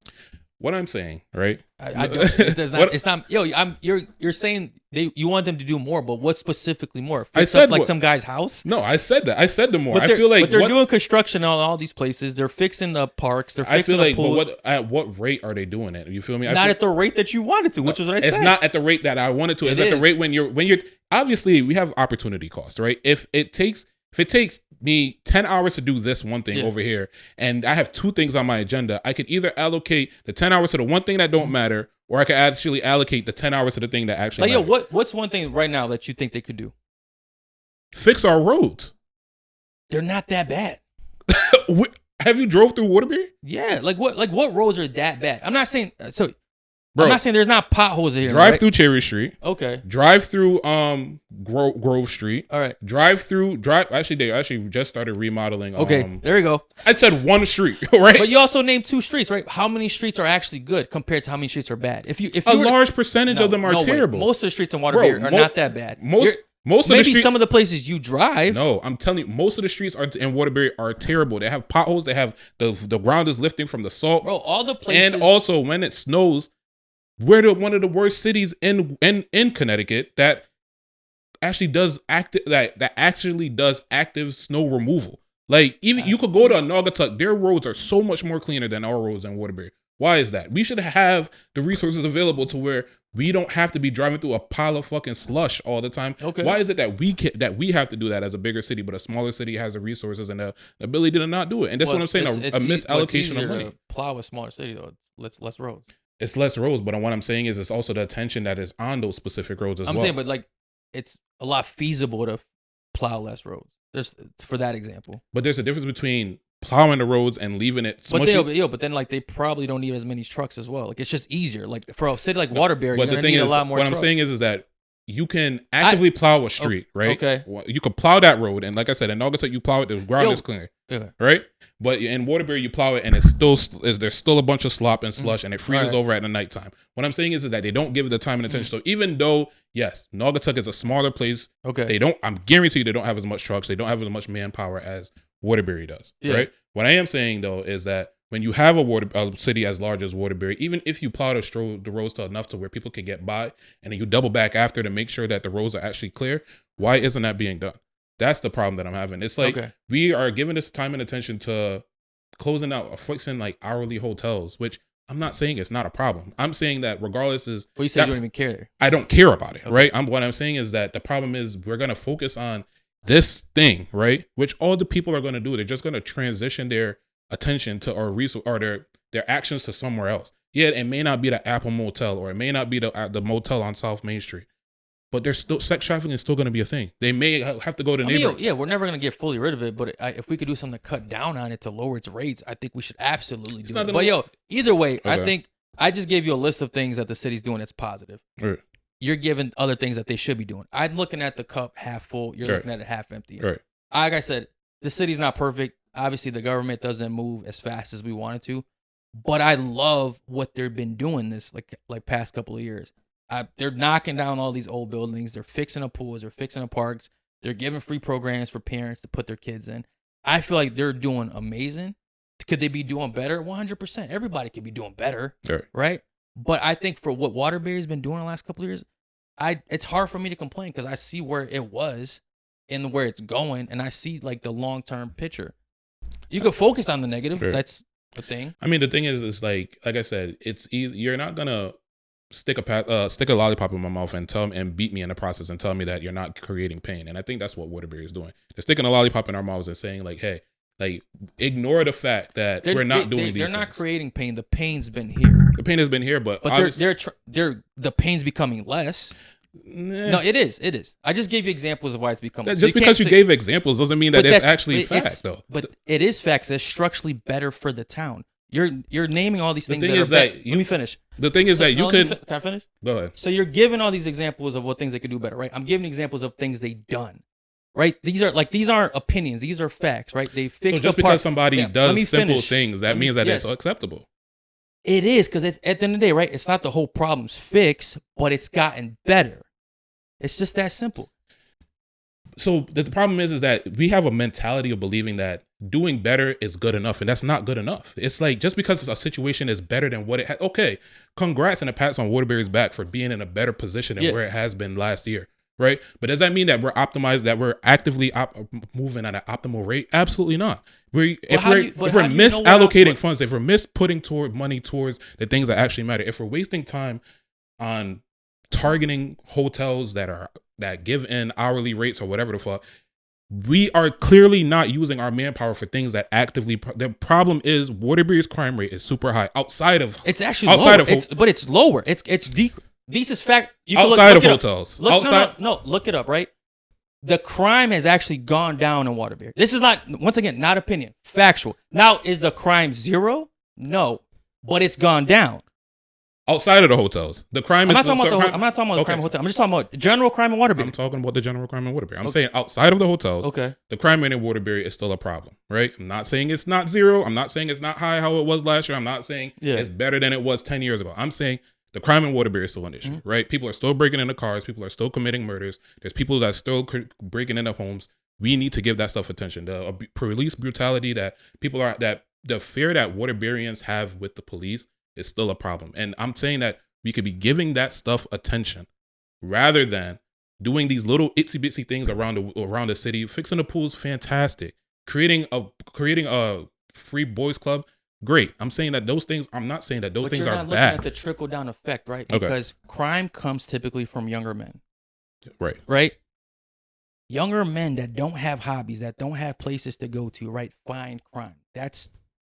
What I'm saying, right? I don't. It does not. It's not. You're saying you want them to do more, but what specifically more? Fix up some guy's house? No, I said that. I said the more. I feel like they're doing construction on all these places. They're fixing the parks. They're fixing the pool. But at what rate are they doing it? You feel me? Not at the rate that you wanted to, which was what I said. It's not at the rate that I wanted to. It's at the rate when you're obviously we have opportunity cost, right? If it takes me 10 hours to do this one thing over here, and I have two things on my agenda, I could either allocate the 10 hours to the one thing that don't matter, or I could actually allocate the 10 hours to the thing that actually matters. What's one thing right now that you think they could do? Fix our roads. They're not that bad. Have you drove through Waterbury? Yeah, like what roads are that bad? I'm not saying so. Bro, I'm not saying there's not potholes here. Drive through Cherry Street. Okay. Drive through Grove Street. All right. Actually, they actually just started remodeling. Okay. There you go. I said one street, right? But you also named 2 streets, right? How many streets are actually good compared to how many streets are bad? If a large percentage of them are terrible. Most of the streets in Waterbury are not that bad. Most of the streets, some of the places you drive. No, I'm telling you, most of the streets in Waterbury are terrible. They have potholes. They have the ground is lifting from the salt. Bro, all the places. And also, when it snows, we're one of the worst cities in Connecticut that actually does active snow removal. Like, even you could go to Naugatuck, their roads are so much more cleaner than our roads in Waterbury. Why is that? We should have the resources available to where we don't have to be driving through a pile of fucking slush all the time. Okay. Why is it that we have to do that as a bigger city, but a smaller city has the resources and the ability to not do it? And that's what I'm saying, a misallocation of money. To plow a smaller city, though. It's less roads. It's less roads, but what I'm saying is it's also the attention that is on those specific roads as well. I'm saying, but like, it's a lot feasible to plow less roads. For that example. But there's a difference between plowing the roads and leaving it smushy. But then like they probably don't need as many trucks as well. Like it's just easier. Like for a city like Waterbury, you're gonna need a lot more trucks. What I'm saying is that you can actively plow a street, right? Okay. You can plow that road, and like I said, in Naugatuck you plow it, the ground is clear, right? But in Waterbury you plow it, and there's still a bunch of slop and slush, and it freezes over at the nighttime. What I'm saying is that they don't give it the time and attention. So even though yes, Naugatuck is a smaller place, I'm guarantee you they don't have as much trucks, they don't have as much manpower as Waterbury does, right? What I am saying though is that when you have a city as large as Waterbury, even if you plow the roads to enough to where people can get by, and then you double back after to make sure that the roads are actually clear, why isn't that being done? That's the problem that I'm having. It's like we are giving this time and attention to closing out, fixing like hourly hotels, which I'm not saying it's not a problem. I'm saying that regardless is. Well, you said you don't even care. I don't care about it, right? What I'm saying is that the problem is we're gonna focus on this thing, right? Which all the people are gonna do. They're just gonna transition their attention to their actions to somewhere else. Yeah, it may not be the Apple Motel, or it may not be the motel on South Main Street, but there's still sex trafficking is still going to be a thing. They may have to go to neighborhoods. Yeah, we're never going to get fully rid of it, but if we could do something to cut down on it to lower its rates, I think we should absolutely do it. But either way, I think I just gave you a list of things that the city's doing that's positive. Right. You're giving other things that they should be doing. I'm looking at the cup half full. You're looking at it half empty. Right. Like I said, the city's not perfect. Obviously, the government doesn't move as fast as we want it to, but I love what they've been doing this like past couple of years. They're knocking down all these old buildings. They're fixing the pools. They're fixing the parks. They're giving free programs for parents to put their kids in. I feel like they're doing amazing. Could they be doing better? 100%. Everybody could be doing better, right? But I think for what Waterbury's been doing the last couple of years, it's hard for me to complain because I see where it was and where it's going, and I see like the long-term picture. You could focus on the negative. Sure. That's the thing. I mean, the thing is like I said, it's you're not gonna stick a lollipop in my mouth and beat me in the process and tell me that you're not creating pain. And I think that's what Waterbury is doing. They're sticking a lollipop in our mouths and saying like, hey, like ignore the fact that we're not doing these things. They're not creating pain. The pain's been here. The pain has been here, but the pain's becoming less. Nah. No, it is. I just gave you examples of why it's becoming. Just because you gave examples doesn't mean that it's actually fact, though. But it is facts. It's structurally better for the town. You're naming all these things. Let me finish. The thing is that you could. Can I finish? Go ahead. So you're giving all these examples of what things they could do better, right? I'm giving examples of things they've done, right? These aren't opinions. These are facts, right? They fixed. So just because somebody does simple things, that means that it's acceptable. It is, because at the end of the day, right? It's not the whole problem's fixed, but it's gotten better. It's just that simple. So the problem is that we have a mentality of believing that doing better is good enough, and that's not good enough. It's like just because a situation is better than what it had. Okay, congrats and a pats on Waterbury's back for being in a better position than where it has been last year, right? But does that mean that we're optimized, that we're actively moving at an optimal rate? Absolutely not. If we're misallocating funds, if we're putting money towards the things that actually matter, if we're wasting time on targeting hotels that give in hourly rates or whatever the fuck, we are clearly not using our manpower for things that actively. The problem is Waterbury's crime rate is super high outside of. It's actually lower. But it's lower. It's decreased. This is fact. You outside of hotels. No, look it up. Right. the crime has actually gone down in Waterbury. This is not, once again, not opinion, factual. Now, is the crime zero? No, but it's gone down. Outside of the hotels, the crime I'm is. not talking about the crime in hotel. I'm just talking about general crime in Waterbury. I'm talking about the general crime in Waterbury. I'm saying outside of the hotels, the crime rate in Waterbury is still a problem, right? I'm not saying it's not zero. I'm not saying it's not high how it was last year. I'm not saying it's better than it was 10 years ago. I'm saying the crime in Waterbury is still an issue, right? People are still breaking into cars. People are still committing murders. There's people that are still breaking into homes. We need to give that stuff attention. The police brutality that people are, that the fear that Waterburyans have with the police is still a problem. And I'm saying that we could be giving that stuff attention rather than doing these little itsy bitsy things around the city. Fixing the pools, fantastic. Creating a free boys club, great. I'm saying that those things. I'm not saying that those things are bad. But you're not looking at the trickle down effect, right? Because crime comes typically from younger men, right? Right. Younger men that don't have hobbies, that don't have places to go to, right? Find crime. That's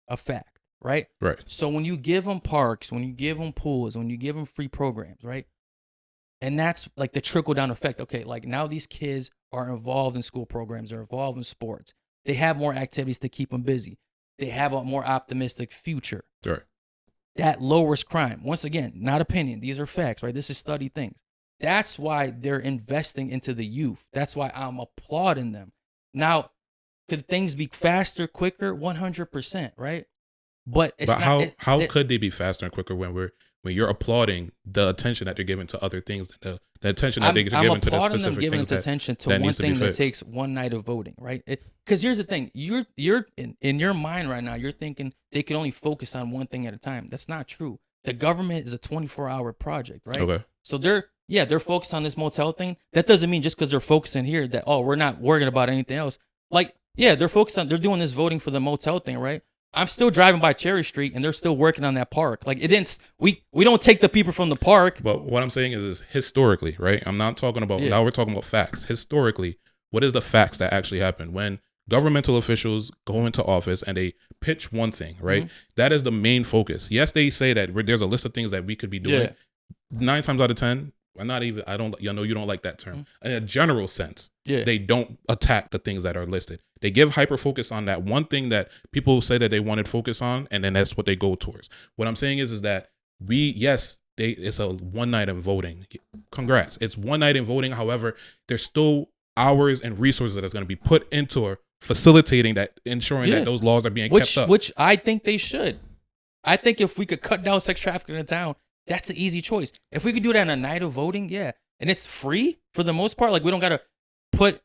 a fact. Right? Right. So when you give them parks, when you give them pools, when you give them free programs, right? And that's like the trickle down effect. Okay, like now these kids are involved in school programs, they're involved in sports. They have more activities to keep them busy. They have a more optimistic future. Right. That lowers crime. Once again, not opinion. These are facts, right? This is studied things. That's why they're investing into the youth. That's why I'm applauding them. Now, could things be faster, quicker? 100%, right? But how could they be faster and quicker when you're applauding the attention that they're giving to other things, the attention that they're giving to the specific them giving things attention to one thing that takes one night of voting, right? Because here's the thing, you're in your mind right now, you're thinking they can only focus on one thing at a time. That's not true. The government is a 24-hour project, right? Okay. So they're focused on this motel thing. That doesn't mean just because they're focusing here that we're not worrying about anything else. Like they're doing this voting for the motel thing, right? I'm still driving by Cherry Street and they're still working on that park. Like we don't take the people from the park. But what I'm saying is historically, right? I'm not talking about, now we're talking about facts. Historically, what is the facts that actually happen when governmental officials go into office and they pitch one thing, right? Mm-hmm. That is the main focus. Yes, they say that there's a list of things that we could be doing. Yeah. 9 times out of 10, you don't like that term. Mm-hmm. In a general sense, they don't attack the things that are listed. They give hyper focus on that one thing that people say that they wanted focus on, and then that's what they go towards. What I'm saying is that it's a one night in voting. Congrats. It's one night in voting. However, there's still hours and resources that's going to be put into facilitating that, ensuring that those laws are being kept up. Which I think they should. I think if we could cut down sex trafficking in town, that's an easy choice. If we could do that on a night of voting, and it's free for the most part. Like we don't got to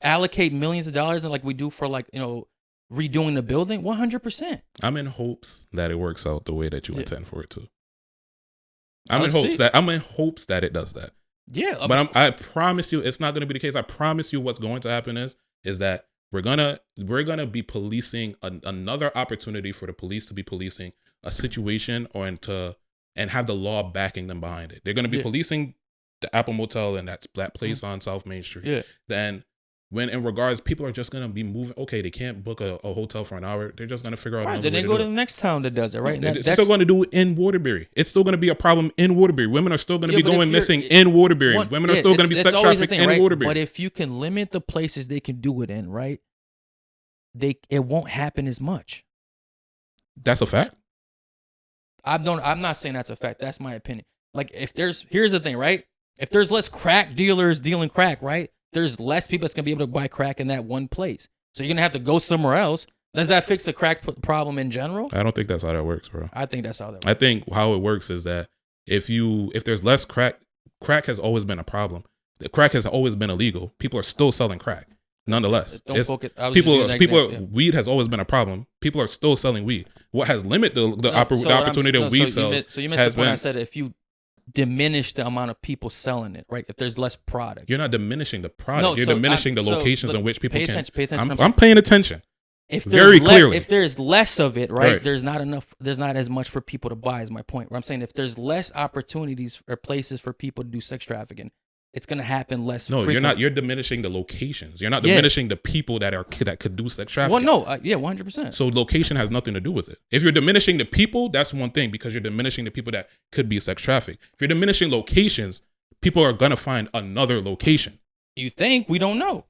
allocate millions of dollars and like we do for redoing the building. 100%. I'm in hopes that it works out the way that you intend for it to. I'm in hopes that it does that. Yeah, but I promise you, it's not going to be the case. I promise you, what's going to happen is that we're gonna be policing another opportunity for the police to be policing a situation and have the law backing them behind it. They're going to be policing the Apple Motel and that place on South Main Street. Yeah. Then when in regards, people are just going to be moving. Okay, they can't book a hotel for an hour. They're just going to figure out. Right. Then they go to the next town that does it. Right. They're still going to do it in Waterbury. It's still going to be a problem in Waterbury. Women are still going to be going missing in Waterbury. Women are still going to be sex trafficked in Waterbury. But if you can limit the places they can do it in, right, it won't happen as much. That's a fact. I'm not saying that's a fact. That's my opinion. Like here's the thing, right? If there's less crack dealers dealing crack, right? There's less people that's going to be able to buy crack in that one place. So you're going to have to go somewhere else. Does that fix the crack problem in general? I don't think that's how that works, bro. I think that's how that works. I think how it works is that if there's less crack has always been a problem. The crack has always been illegal. People are still selling crack. Nonetheless, weed has always been a problem. People are still selling weed. What has limited the opportunity of weed sales? So you missed the point. I said if you diminish the amount of people selling it, right? If there's less product, you're not diminishing the product. You're diminishing the locations in which people pay attention. I'm paying attention. If there's less of it, right? There's not enough. There's not as much for people to buy. Is my point. Where I'm saying if there's less opportunities or places for people to do sex trafficking, it's going to happen less. No, frequently. You're not. You're diminishing the locations. You're not diminishing the people that could do sex trafficking. Well, no, 100%. So location has nothing to do with it. If you're diminishing the people, that's one thing because you're diminishing the people that could be sex trafficked. If you're diminishing locations, people are going to find another location. You think? We don't know.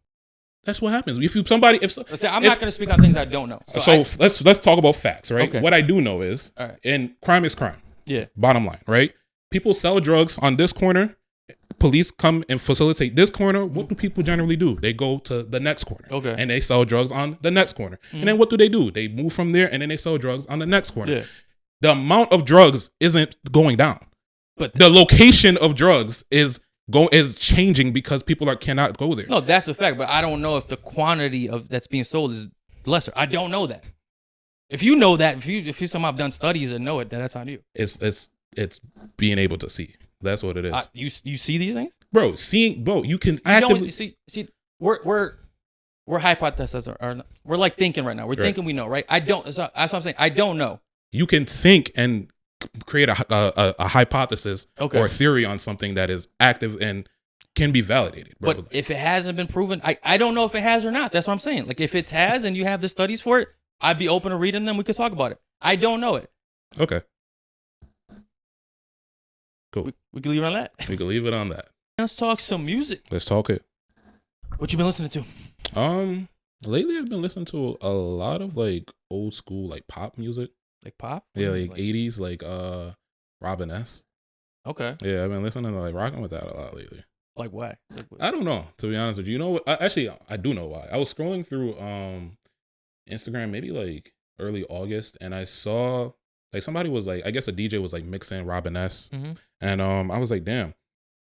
That's what happens. If I'm not going to speak on things I don't know. So let's talk about facts, right? Okay. What I do know is, all right, and crime is crime. Yeah. Bottom line, right? People sell drugs on this corner. Police come and facilitate this corner. What do people generally do? They go to the next corner. Okay. And they sell drugs on the next corner. And then what do? They move from there and then they sell drugs on the next corner. Yeah. The amount of drugs isn't going down. But the location of drugs is changing because people cannot go there. No, that's a fact. But I don't know if the quantity of that's being sold is lesser. I don't know that. If you know that, if you somehow have done studies and know it, then that's on you. It's being able to see. That's what it is. You see these things, bro. You can actively see. We're hypothesizing, or we're like thinking right now. We're thinking we know, right? That's what I'm saying. I don't know. You can think and create a hypothesis or a theory on something that is active and can be validated. Bro. But if it hasn't been proven, I don't know if it has or not. That's what I'm saying. Like if it has and you have the studies for it, I'd be open to reading them. We could talk about it. I don't know it. Okay. Cool. We can leave it on that. We can leave it on that. Let's talk some music. Let's talk it. What you been listening to? Lately I've been listening to a lot of like old school like pop music. Like pop? Yeah, like 80s, like Robin S. Okay. Yeah, I've been listening to like rocking with that a lot lately. Like why? I don't know, to be honest with you. You know what? Actually, I do know why. I was scrolling through Instagram maybe like early August, and I saw like somebody was like, I guess a DJ was like mixing Robin S. Mm-hmm. And I was like, damn,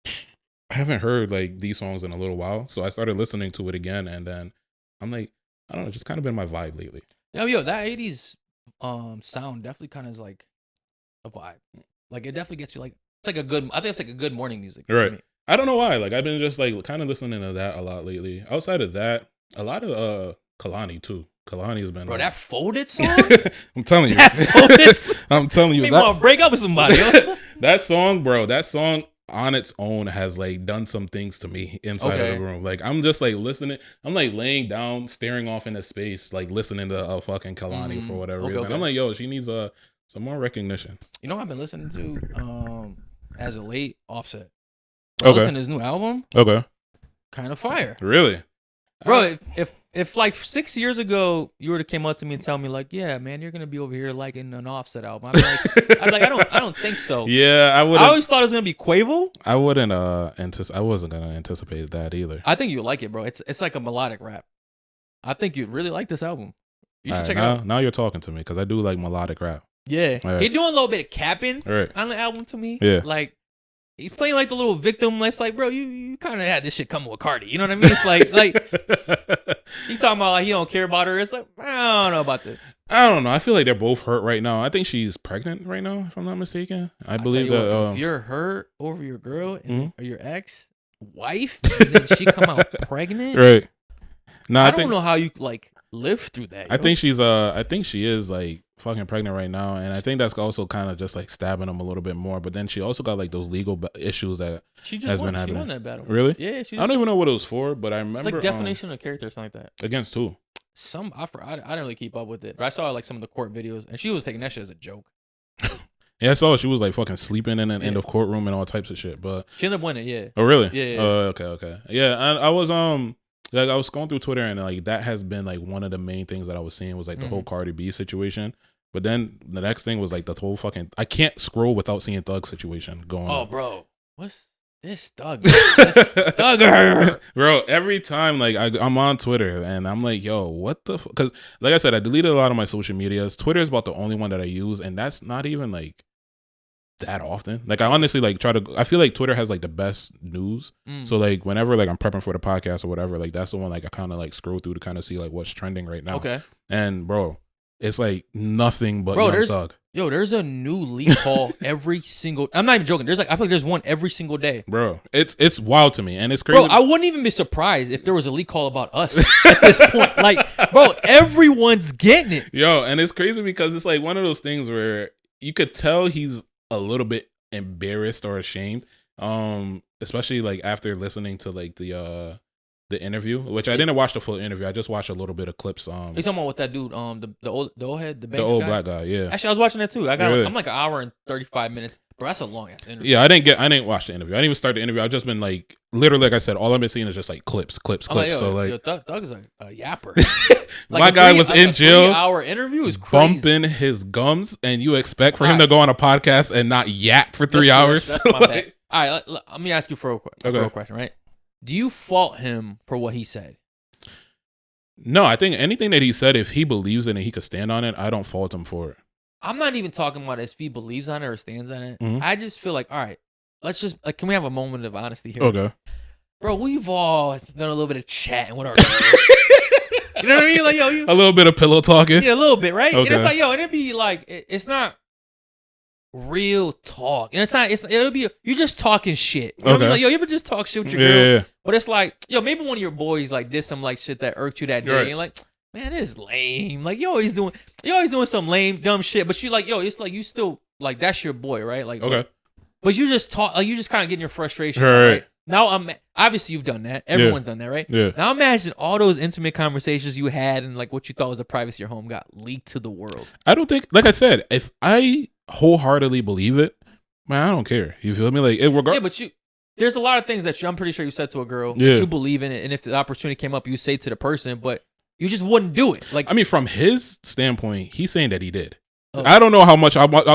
I haven't heard like these songs in a little while. So I started listening to it again, and then I'm like, I don't know, it's just kind of been my vibe lately. Yo, that 80s sound definitely kind of is like a vibe. Like it definitely gets you like, it's like I think it's like a good morning music. Right. I don't know why. Like I've been just like kind of listening to that a lot lately. Outside of that, a lot of Kehlani too. Kehlani's been that folded song. I'm telling you. I'm telling you. You want to break up with somebody. That song, bro. That song on its own has like done some things to me inside of the room. Like I'm just like listening. I'm like laying down, staring off into space, like listening to fucking Kehlani for whatever reason. Okay. I'm like, yo, she needs some more recognition. You know what I've been listening to as a late Offset. Listening to his new album. Okay. Kind of fire. Really? Bro, if like 6 years ago you were to came up to me and tell me like, yeah, man, you're gonna be over here liking an Offset album, I'd like, I don't think so. Yeah, I always thought it was gonna be Quavo. I wouldn't I wasn't gonna anticipate that either. I think you like it, bro. It's like a melodic rap. I think you'd really like this album. You should check it out. Now you're talking to me because I do like melodic rap. Yeah, right. He doing a little bit of capping on the album to me. Yeah, like. He's playing like the little victim. It's like, bro, you kind of had this shit coming with Cardi. You know what I mean? It's like he talking about like he don't care about her. It's like, I don't know about this. I don't know. I feel like they're both hurt right now. I think she's pregnant right now, if I'm not mistaken. I believe that if you're hurt over your girl or your ex wife, and then she come out pregnant, right? No, I don't know how you like live through that. I think she is like fucking pregnant right now, and I think that's also kind of just like stabbing him a little bit more. But then she also got like those legal issues that she been having. She won that battle. Really? Yeah. I don't even know what it was for, but I remember it's like definition of character or something like that. Against who? I didn't really keep up with it, but I saw like some of the court videos, and she was taking that shit as a joke. Yeah, I saw she was like fucking sleeping in an end of courtroom and all types of shit. But she ended up winning. Yeah. Oh really? Yeah. Okay. Yeah, I was like I was going through Twitter, and like that has been like one of the main things that I was seeing was like the whole Cardi B situation. But then the next thing was like the whole fucking I can't scroll without seeing Thug situation going on. Oh, bro. What's this Thug? This Thugger. Bro, every time like I'm on Twitter and I'm like, yo, what the fuck? Because like I said, I deleted a lot of my social medias. Twitter is about the only one that I use, and that's not even like that often. Like I honestly like I feel like Twitter has like the best news. So like whenever like I'm prepping for the podcast or whatever, like that's the one like I kind of like scroll through to kind of see like what's trending right now. Okay. And bro, it's like nothing but Young Thug. There's a new leak call every single. I'm not even joking. I feel like there's one every single day. Bro, it's wild to me, and it's crazy. Bro, I wouldn't even be surprised if there was a leak call about us at this point. Like, bro, everyone's getting it. Yo, and it's crazy because it's like one of those things where you could tell he's a little bit embarrassed or ashamed, especially like after listening to like the interview, which I didn't watch the full interview. I just watched a little bit of clips. You talking about what that dude, the old head, the old guy? black guy, yeah. Actually, I was watching that too. I'm like an hour and 35 minutes. Bro, that's a long ass interview. Yeah, I didn't watch the interview. I didn't even start the interview. I've just been like, literally, like I said, all I've been seeing is just like clips. Like, So like, yo, Thug is a yapper. Like my guy was in jail. 3-hour interview is crazy. Bumping his gums, and you expect for him to go on a podcast and not yap for 3 hours? That's my bad. All right, let me ask you for a question, right? Do you fault him for what he said? No, I think anything that he said, if he believes in it, he could stand on it. I don't fault him for it. I'm not even talking about if he believes on it or stands on it. Mm-hmm. I just feel like, all right, let's just can we have a moment of honesty here? Okay. Bro, we've all done a little bit of chatting with our girls. You know what I mean? Like, yo, a little bit of pillow talking. Yeah, a little bit, right? Okay. And it's like, yo, it'd be like, it's not real talk. And it'll be, you're just talking shit. You know what I mean? Like, yo, you ever just talk shit with your girl? Yeah. But it's like, yo, maybe one of your boys like did some like shit that irked you that day. Right. And like, man, this is lame. Like, you always doing some lame, dumb shit. But you like, yo, it's like you still like that's your boy, right? Like, okay. But you just talk, like you just kind of getting your frustration, right? Now obviously you've done that. Everyone's done that, right? Yeah. Now imagine all those intimate conversations you had and like what you thought was a privacy of your home got leaked to the world. I don't think, like I said, if I wholeheartedly believe it, man, I don't care. You feel me? Like yeah, but there's a lot of things that I'm pretty sure you said to a girl that you believe in it, and if the opportunity came up, you say to the person, but you just wouldn't do it. Like, I mean, from his standpoint, he's saying that he did. I don't know how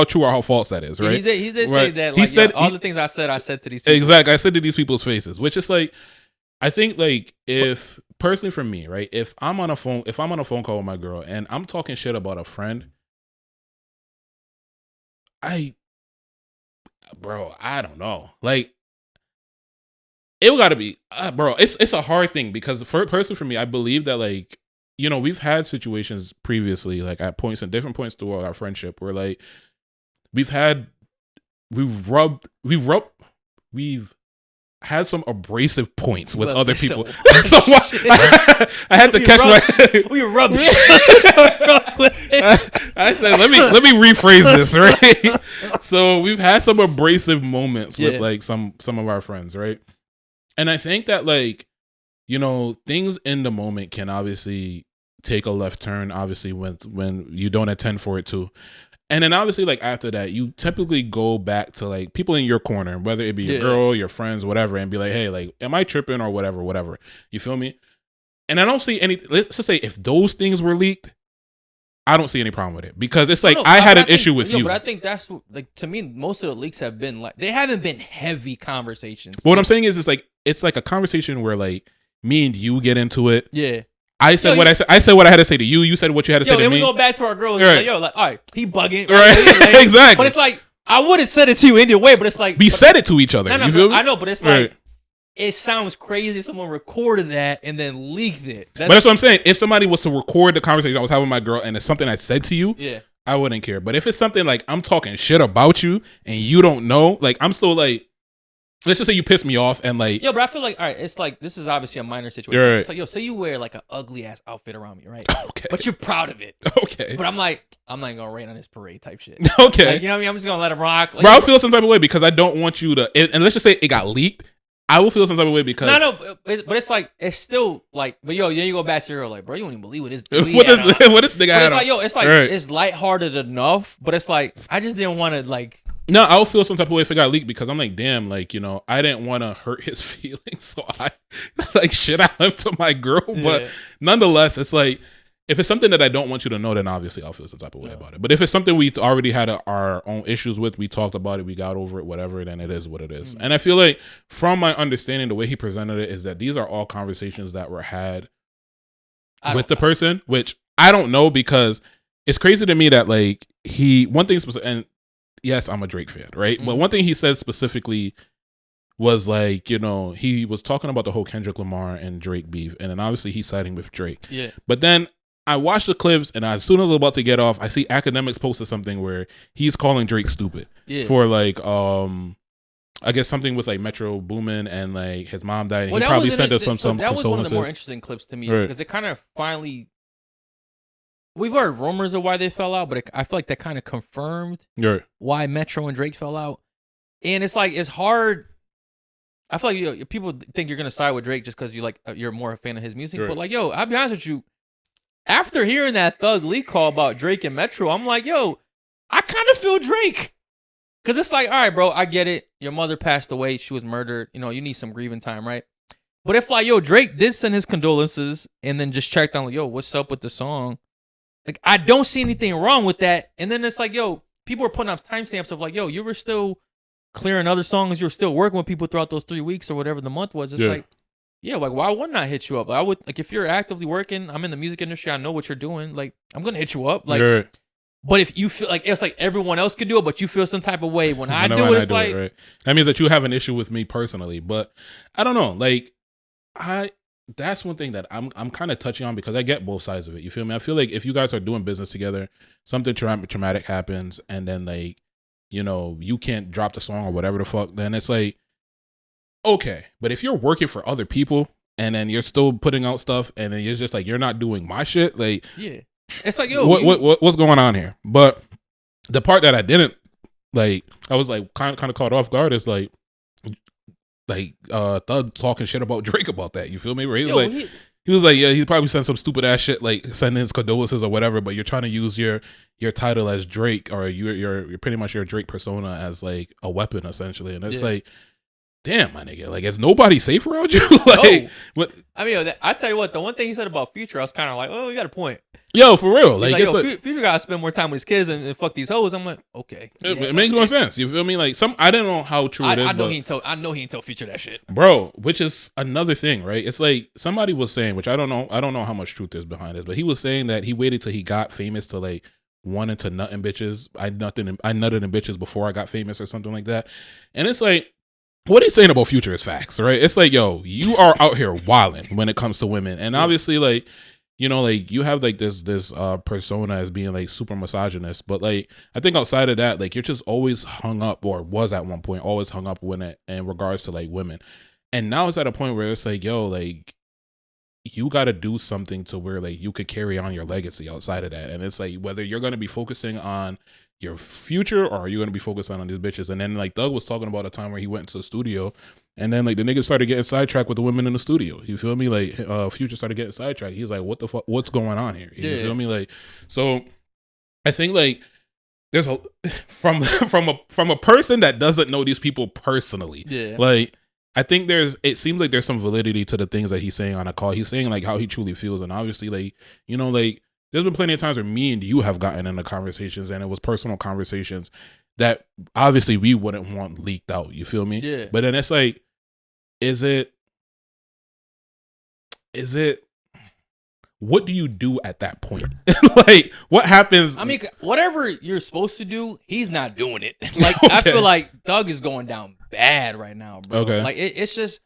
true or how false that is, right? He did say that. Like, he said all the things I said to these people. Exactly, I said to these people's faces, which is like, I think like if personally for me, right, if I'm on a phone call with my girl and I'm talking shit about a friend, I don't know, like it got to be, bro. It's a hard thing because personally for me, I believe that like, you know, we've had situations previously, like at different points throughout our friendship, where like we've had some abrasive points with other people. So I had to catch we rubbed. I said, let me rephrase this, right? So we've had some abrasive moments with like some of our friends, right? And I think that like, you know, things in the moment can obviously take a left turn, obviously when you don't intend for it to. And then obviously like after that, you typically go back to like people in your corner, whether it be your girl, your friends, whatever, and be like, hey, like, am I tripping or whatever. You feel me? And I don't see any, let's just say if those things were leaked, I don't see any problem with it because it's like I had an issue with you. But I think that's like, to me, most of the leaks have been like, they haven't been heavy conversations. But what I'm saying is it's like a conversation where like me and you get into it. Yeah. I said what I had to say to you. You said what you had to say to me. Then we go back to our girl and right. like, yo, like, all right, he bugging. Right. Exactly. But it's like, I would have said it to you either way, but it's like. We said it to each other. No, you feel me? I know, but it's like, it sounds crazy if someone recorded that and then leaked it. But that's what I'm saying. If somebody was to record the conversation I was having with my girl and it's something I said to you, I wouldn't care. But if it's something like I'm talking shit about you and you don't know, like I'm still like, let's just say you piss me off and like, yo, but I feel like, all right, it's like, this is obviously a minor situation. Right. It's like, yo, say you wear like an ugly ass outfit around me, right? Okay. But you're proud of it. Okay. But I'm like, I'm not gonna rain on this parade type shit. Okay. Like, you know what I mean? I'm just gonna let it rock. Like, bro, I feel some type of way because I don't want you to, and let's just say it got leaked. I will feel some type of way because no, but it's like it's still like, but yo, then you go back to your girl like, bro, you won't even believe what this what this nigga had. It's like, yo, it's like it's lighthearted enough, but it's like I just didn't want to like. No, I'll feel some type of way if it got leaked because I'm like, damn, like, you know, I didn't want to hurt his feelings, so I like shit out him to my girl. But nonetheless, it's like, if it's something that I don't want you to know, then obviously I'll feel some type of way about it. But if it's something we already had our own issues with, we talked about it, we got over it, whatever, then it is what it is. And I feel like from my understanding, the way he presented it is that these are all conversations that were had with the person, which I don't know because it's crazy to me that like one thing, and yes, I'm a Drake fan, right? But one thing he said specifically was like, you know, he was talking about the whole Kendrick Lamar and Drake beef, and then obviously he's siding with Drake. Yeah. But then I watched the clips, and as soon as I was about to get off, I see Academics posted something where he's calling Drake stupid for like, I guess something with like Metro Boomin and like his mom died. And he probably sent us some that condolences. was one of the more interesting clips to me because it kind of finally. We've heard rumors of why they fell out, but I feel like that kind of confirmed why Metro and Drake fell out. And it's like, it's hard. I feel like people think you're going to side with Drake just because you're more a fan of his music. But like, yo, I'll be honest with you. After hearing that Thug Leak call about Drake and Metro, I'm like, yo, I kind of feel Drake. Cause it's like, all right, bro, I get it. Your mother passed away. She was murdered. You know, you need some grieving time, right? But if like, yo, Drake did send his condolences and then just checked on, like, yo, what's up with the song? Like, I don't see anything wrong with that. And then it's like, yo, people are putting up timestamps of like, yo, you were still clearing other songs. You were still working with people throughout those 3 weeks or whatever the month was. It's like, yeah, like, why wouldn't I hit you up? I would, like, if you're actively working, I'm in the music industry, I know what you're doing. Like, I'm gonna hit you up. Like, but if you feel like it's like everyone else could do it, but you feel some type of way when I do it, it's like that means that you have an issue with me personally. But I don't know, like that's one thing that I'm kind of touching on because I get both sides of it. You feel me? I feel like if you guys are doing business together, something traumatic happens, and then like, you know, you can't drop the song or whatever the fuck, then it's like, okay. But if you're working for other people and then you're still putting out stuff and then you're just like, you're not doing my shit, like, yeah. It's like, yo, what's going on here? But the part that I didn't like, I was like kind of caught off guard is like Thug talking shit about Drake about that. You feel me? Where he was like, yeah, he probably sent some stupid ass shit, like sending his condolences or whatever. But you're trying to use your title as Drake, or you're pretty much your Drake persona as like a weapon essentially. And it's like, damn, my nigga, like, is nobody safe around you? Like, what? I mean, I tell you what, the one thing he said about Future, I was kind of like, oh, you got a point. Yo, for real, like, it's like, Future gotta spend more time with his kids and fuck these hoes. I'm like, okay, it makes more sense. You feel me? Like, I don't know how true it is. I know he ain't told Future that shit, bro. Which is another thing, right? It's like somebody was saying, which I don't know how much truth is behind this, but he was saying that he waited till he got famous to like wanted to nut in bitches. I nutted in bitches before I got famous or something like that, and it's like, what he's saying about Future is facts, right? It's like, yo, you are out here wilding when it comes to women. And obviously, like, you know, like, you have like this persona as being like super misogynist. But like, I think outside of that, like, you're just always hung up, or was at one point always hung up when it in regards to like women. And now it's at a point where it's like, yo, like, you got to do something to where like you could carry on your legacy outside of that. And it's like, whether you're going to be focusing on your future or are you going to be focusing on these bitches? And then like Thug was talking about a time where he went into the studio and then like the niggas started getting sidetracked with the women in the studio. You feel me? Like Future started getting sidetracked. He's like, what the fuck? What's going on here? You feel me? Like, so I think like there's a from a person that doesn't know these people personally. Yeah. Like, I think it seems like there's some validity to the things that he's saying on a call. He's saying like how he truly feels. And obviously, like, you know, like, there's been plenty of times where me and you have gotten into conversations and it was personal conversations that obviously we wouldn't want leaked out. You feel me? Yeah. But then it's like, is it, what do you do at that point? Like, what happens? I mean, whatever you're supposed to do, he's not doing it. Like, okay. I feel like Thug is going down bad right now, bro. Okay. Like, it's just,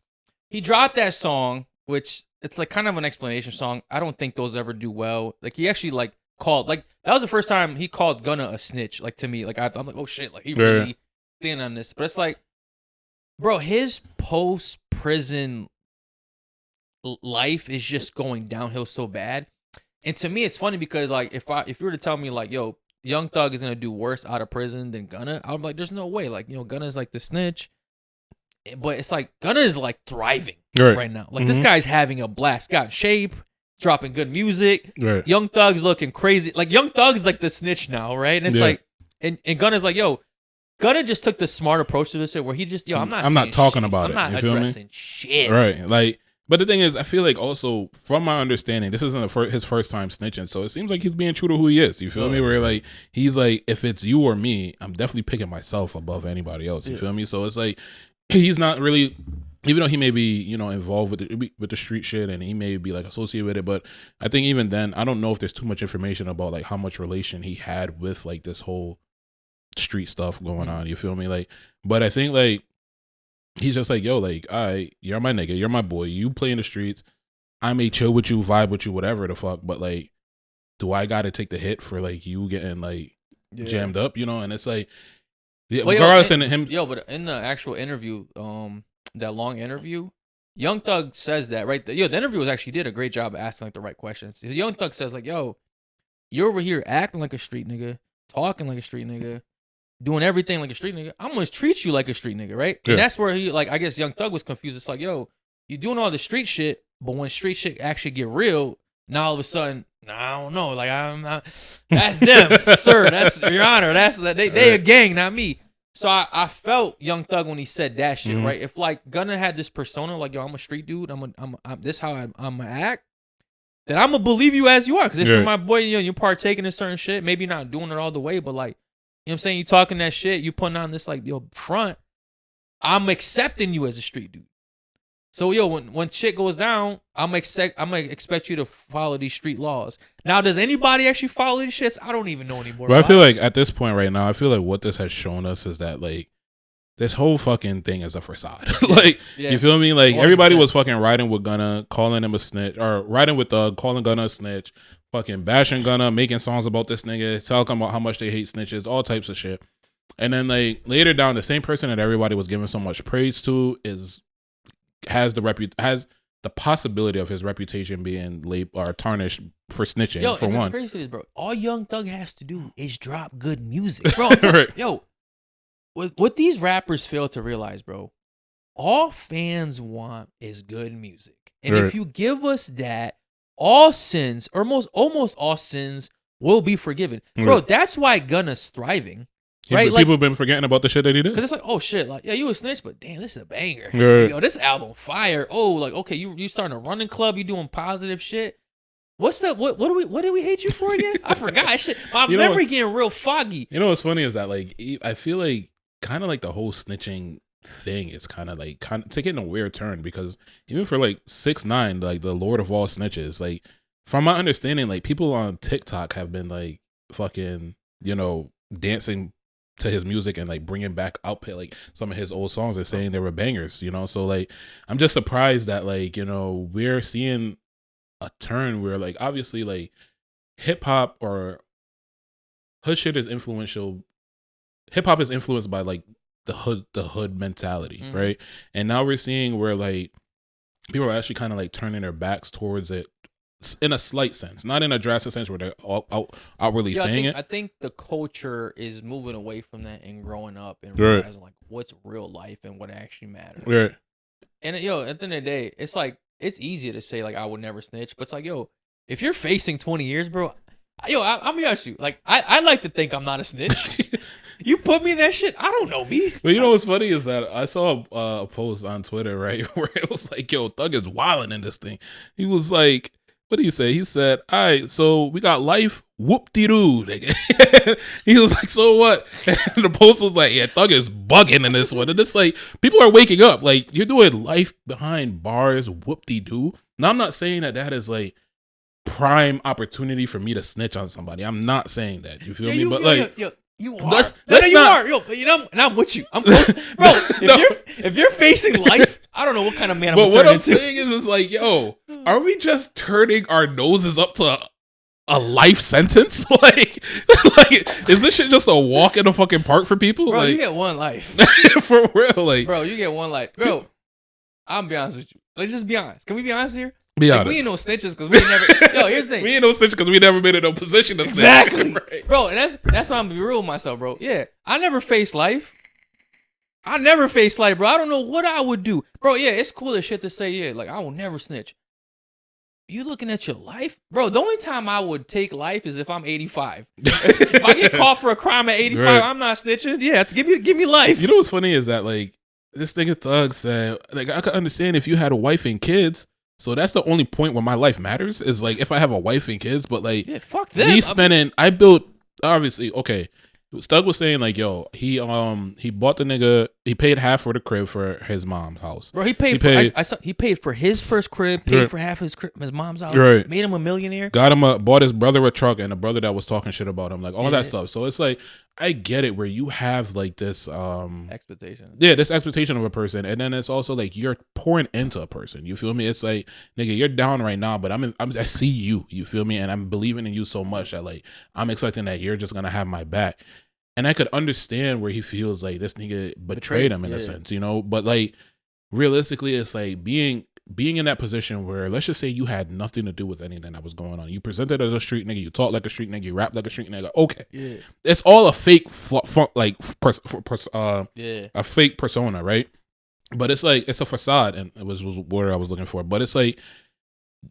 he dropped that song, which it's like kind of an explanation song. I don't think those ever do well. Like, he actually like called, like, that was the first time he called Gunna a snitch. Like, to me, like, I'm like, oh shit, like, he really thin on this. But it's like, bro, his post-prison life is just going downhill so bad. And to me, it's funny because like, if you were to tell me like, yo, Young Thug is gonna do worse out of prison than Gunna, I'm like, there's no way. Like, you know, Gunna's like the snitch, but it's like Gunna is like thriving right now. Like, this guy's having a blast, got in shape, dropping good music. Right. Young Thug's looking crazy. Like, Young Thug's like the snitch now, right? And it's like, and Gunna's like, yo, Gunna just took the smart approach to this shit where he just, yo, I'm not talking about it. I'm not addressing shit. Right. Like, but the thing is, I feel like also from my understanding, this isn't his first time snitching, so it seems like he's being true to who he is. You feel me? Where like, he's like, if it's you or me, I'm definitely picking myself above anybody else. You feel me? So it's like, he's not really, even though he may be, you know, involved with the street shit and he may be like associated with it, but I think even then, I don't know if there's too much information about like how much relation he had with like this whole street stuff going on. You feel me? Like, but I think like, he's just like, yo, like, you're my nigga, you're my boy, you play in the streets, I may chill with you, vibe with you, whatever the fuck, but like, do I gotta take the hit for like you getting like jammed up, you know? And it's like, regardless of him. Yo, but in the actual interview, that long interview, Young Thug says that, right? The interview was actually did a great job of asking like the right questions. Young Thug says like, yo, you're over here acting like a street nigga, talking like a street nigga, doing everything like a street nigga. I'm gonna treat you like a street nigga, right? Yeah. And that's where he, like, I guess Young Thug was confused. It's like, yo, you doing all the street shit, but when street shit actually get real, now all of a sudden, I don't know, like, I'm not. That's them, sir. That's your honor. That's that. They a gang, not me. So I felt Young Thug when he said that shit, right? If like Gunna had this persona, like yo, I'm a street dude, I'm this how I'm gonna act, then I'm gonna believe you as you are. Because if you're my boy, you're partaking in certain shit, maybe not doing it all the way, but like, you know what I'm saying, you talking that shit, you putting on this like front, I'm accepting you as a street dude. So when shit goes down, I'm gonna expect you to follow these street laws. Now, does anybody actually follow these shits? I don't even know anymore. But I feel like at this point right now, I feel like what this has shown us is that like this whole fucking thing is a facade. Like you feel me? Like 100%. Everybody was fucking riding with Gunna, calling him a snitch, or riding with Thug, calling Gunna a snitch, fucking bashing Gunna, making songs about this nigga, talking about how much they hate snitches, all types of shit. And then like later down, the same person that everybody was giving so much praise to has the possibility of his reputation being or tarnished for snitching. For one, crazy is, bro. All Young Thug has to do is drop good music, bro. Yo, what these rappers fail to realize, bro, all fans want is good music, and if you give us that, all sins, or almost all sins, will be forgiven, bro. That's why Gunna's thriving. Right, like, people have been forgetting about the shit that he did. Because it's like, oh shit, like you a snitch, but damn, this is a banger. Yo, this album fire. Oh, like okay, you starting a running club, you doing positive shit. What's that? What did we hate you for again? I forgot shit. My memory getting real foggy. You know what's funny is that like I feel like kind of like the whole snitching thing is kind of taking a weird turn, because even for like 6ix9ine, like the Lord of all snitches, like from my understanding, like people on TikTok have been like fucking dancing to his music and like bringing back output, like some of his old songs are saying they were bangers, so like I'm just surprised that like we're seeing a turn where like obviously like hip hop or hood shit is influential. Hip hop is influenced by like the hood mentality, right? And now we're seeing where like people are actually kind of like turning their backs towards it in a slight sense, not in a drastic sense where they're outwardly saying it. I think the culture is moving away from that and growing up and realizing like what's real life and what actually matters. Right. And at the end of the day, it's like it's easier to say like I would never snitch, but it's like if you're facing 20 years, bro, I'm gonna be honest with you. Like I like to think I'm not a snitch. You put me in that shit, I don't know me. But you know what's funny is that I saw a post on Twitter, right, where it was like, yo, Thug is wilding in this thing. He was like, what did he say? He said, all right, so we got life, whoop-de-doo. He was like, so what? And the post was like, yeah, Thug is bugging in this one. And it's like, people are waking up. Like, you're doing life behind bars, whoop-de-doo. Now, I'm not saying that is like prime opportunity for me to snitch on somebody. I'm not saying that. You feel me? But like, you are. You are. Yo, and I'm with you. I'm close. Bro, if you're facing life, I don't know what kind of man I'm But what I'm saying is like, yo, are we just turning our noses up to a life sentence? like, is this shit just a walk in a fucking park for people? Bro, like, you get one life. For real, like, bro, you get one life. Bro, I'm be honest with you. Let's just be honest. Can we be honest here? Be honest. We ain't no snitches because we never. Yo, here's the thing. We ain't no snitches because we never been in a position to snitch. Exactly, right. Bro. And that's why I'm gonna be real with myself, bro. Yeah, I never faced life. Bro. I don't know what I would do, bro. Yeah, it's cool as shit to say. Yeah, like I will never snitch. You looking at your life, bro? The only time I would take life is if I'm 85. if I get caught for a crime at 85, right. I'm not snitching. Yeah, give me life. You know what's funny is that like this nigga Thug said, like I could understand if you had a wife and kids. So that's the only point where my life matters is like if I have a wife and kids. But like, yeah, fuck them. Me spending, I built obviously okay. Thug was saying like, yo, he bought the nigga, he paid half for the crib for his mom's house. Bro, he paid for his first crib, paid for half his mom's house, right. Made him a millionaire. Bought his brother a truck and a brother that was talking shit about him, like all that stuff. So it's like, I get it where you have like this expectation. Yeah, this expectation of a person, and then it's also like you're pouring into a person. You feel me? It's like, nigga, you're down right now, but I see you. You feel me? And I'm believing in you so much that like I'm expecting that you're just gonna have my back. And I could understand where he feels like this nigga betrayed him in a sense, But like realistically, it's like being in that position where let's just say you had nothing to do with anything that was going on. You presented as a street nigga, you talk like a street nigga, you rap like a street nigga. Okay, yeah, it's all a fake a fake persona, right? But it's like it's a facade, and it was what I was looking for. But it's like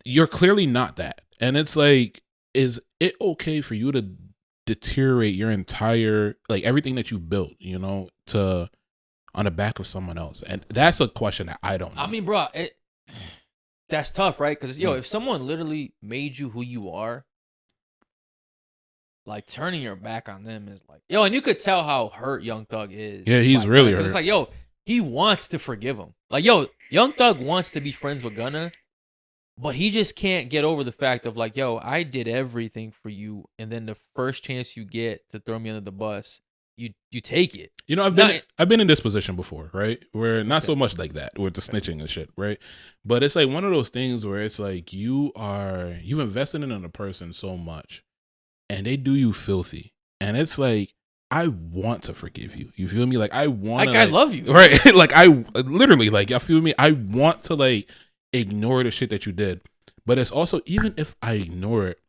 you're clearly not that, and it's like, is it okay for you to deteriorate your entire, like, everything that you've built, you know, on the back of someone else? And that's a question that I don't know. I mean, bro, that's tough, right? Because, if someone literally made you who you are, like, turning your back on them is like, and you could tell how hurt Young Thug is. Yeah, he's really hurt. It's like, he wants to forgive him. Like, Young Thug wants to be friends with Gunna, but he just can't get over the fact of like, I did everything for you, and then the first chance you get to throw me under the bus, you take it. You know, I've been in this position before, right? Where not so much like that with the snitching and shit, right? But it's like one of those things where it's like you've invested in a person so much, and they do you filthy, and it's like, I want to forgive you. You feel me? Like, I want to, I love you, right? Like, I literally, like, you feel me? I want to, like, ignore the shit that you did. But it's also, even if I ignore it,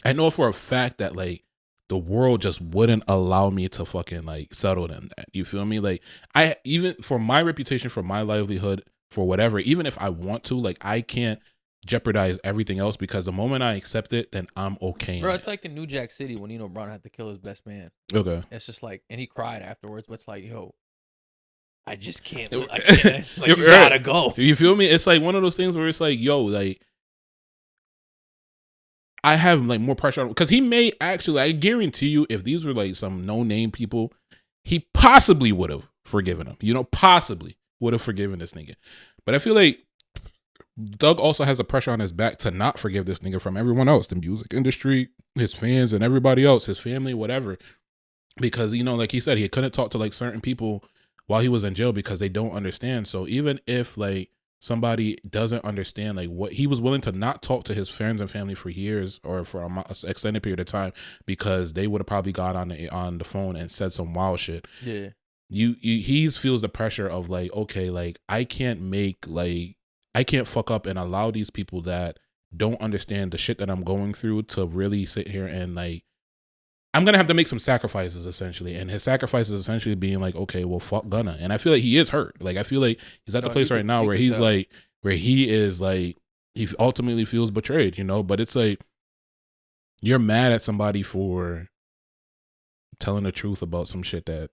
I know for a fact that, like, the world just wouldn't allow me to fucking, like, settle in that. You feel me? Like, even for my reputation, for my livelihood, for whatever, even if I want to, like, I can't jeopardize everything else, because the moment I accept it, then I'm okay. Bro, it's like in New Jack City when Brown had to kill his best man. Okay. It's just like, and he cried afterwards, but it's like, I just can't. I can't. Like, you gotta go. You feel me? It's like one of those things where it's like, like, I have, like, more pressure on him, because he may actually, I guarantee you, if these were like some no-name people, he possibly would have forgiven him. You know, possibly would have forgiven this nigga. But I feel like Doug also has a pressure on his back to not forgive this nigga from everyone else, the music industry, his fans, and everybody else, his family, whatever. Because, you know, like he said, he couldn't talk to, like, certain people while he was in jail because they don't understand. So even if, like, somebody doesn't understand, like, what he was willing to not talk to his friends and family for years or for an extended period of time, because they would have probably got on the phone and said some wild shit. Yeah. He feels the pressure of, like, okay, like, I can't fuck up and allow these people that don't understand the shit that I'm going through to really sit here and, like, I'm going to have to make some sacrifices, essentially. And his sacrifice is essentially being like, okay, well, fuck Gunna. And I feel like he is hurt. Like, I feel like he's at the place right now where he's like, where he is like, he ultimately feels betrayed, you know? But it's like, you're mad at somebody for telling the truth about some shit that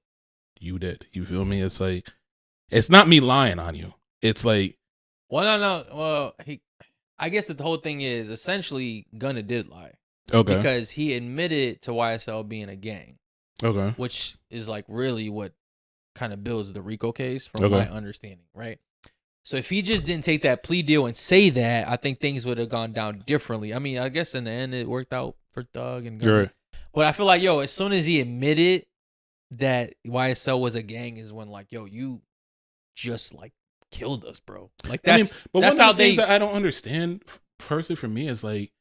you did. You feel me? It's like, it's not me lying on you. It's like, well, no. Well, I guess that the whole thing is essentially Gunna did lie. Okay. Because he admitted to YSL being a gang. Okay. Which is like really what kind of builds the RICO case from my understanding, right? So if he just didn't take that plea deal and say that, I think things would have gone down differently. I mean, I guess in the end it worked out for Thug and Gunna. Right. But I feel like, as soon as he admitted that YSL was a gang is when, like, you just, like, killed us, bro. Like, that's but that's one how of the things that I don't understand, personally, for me, is like,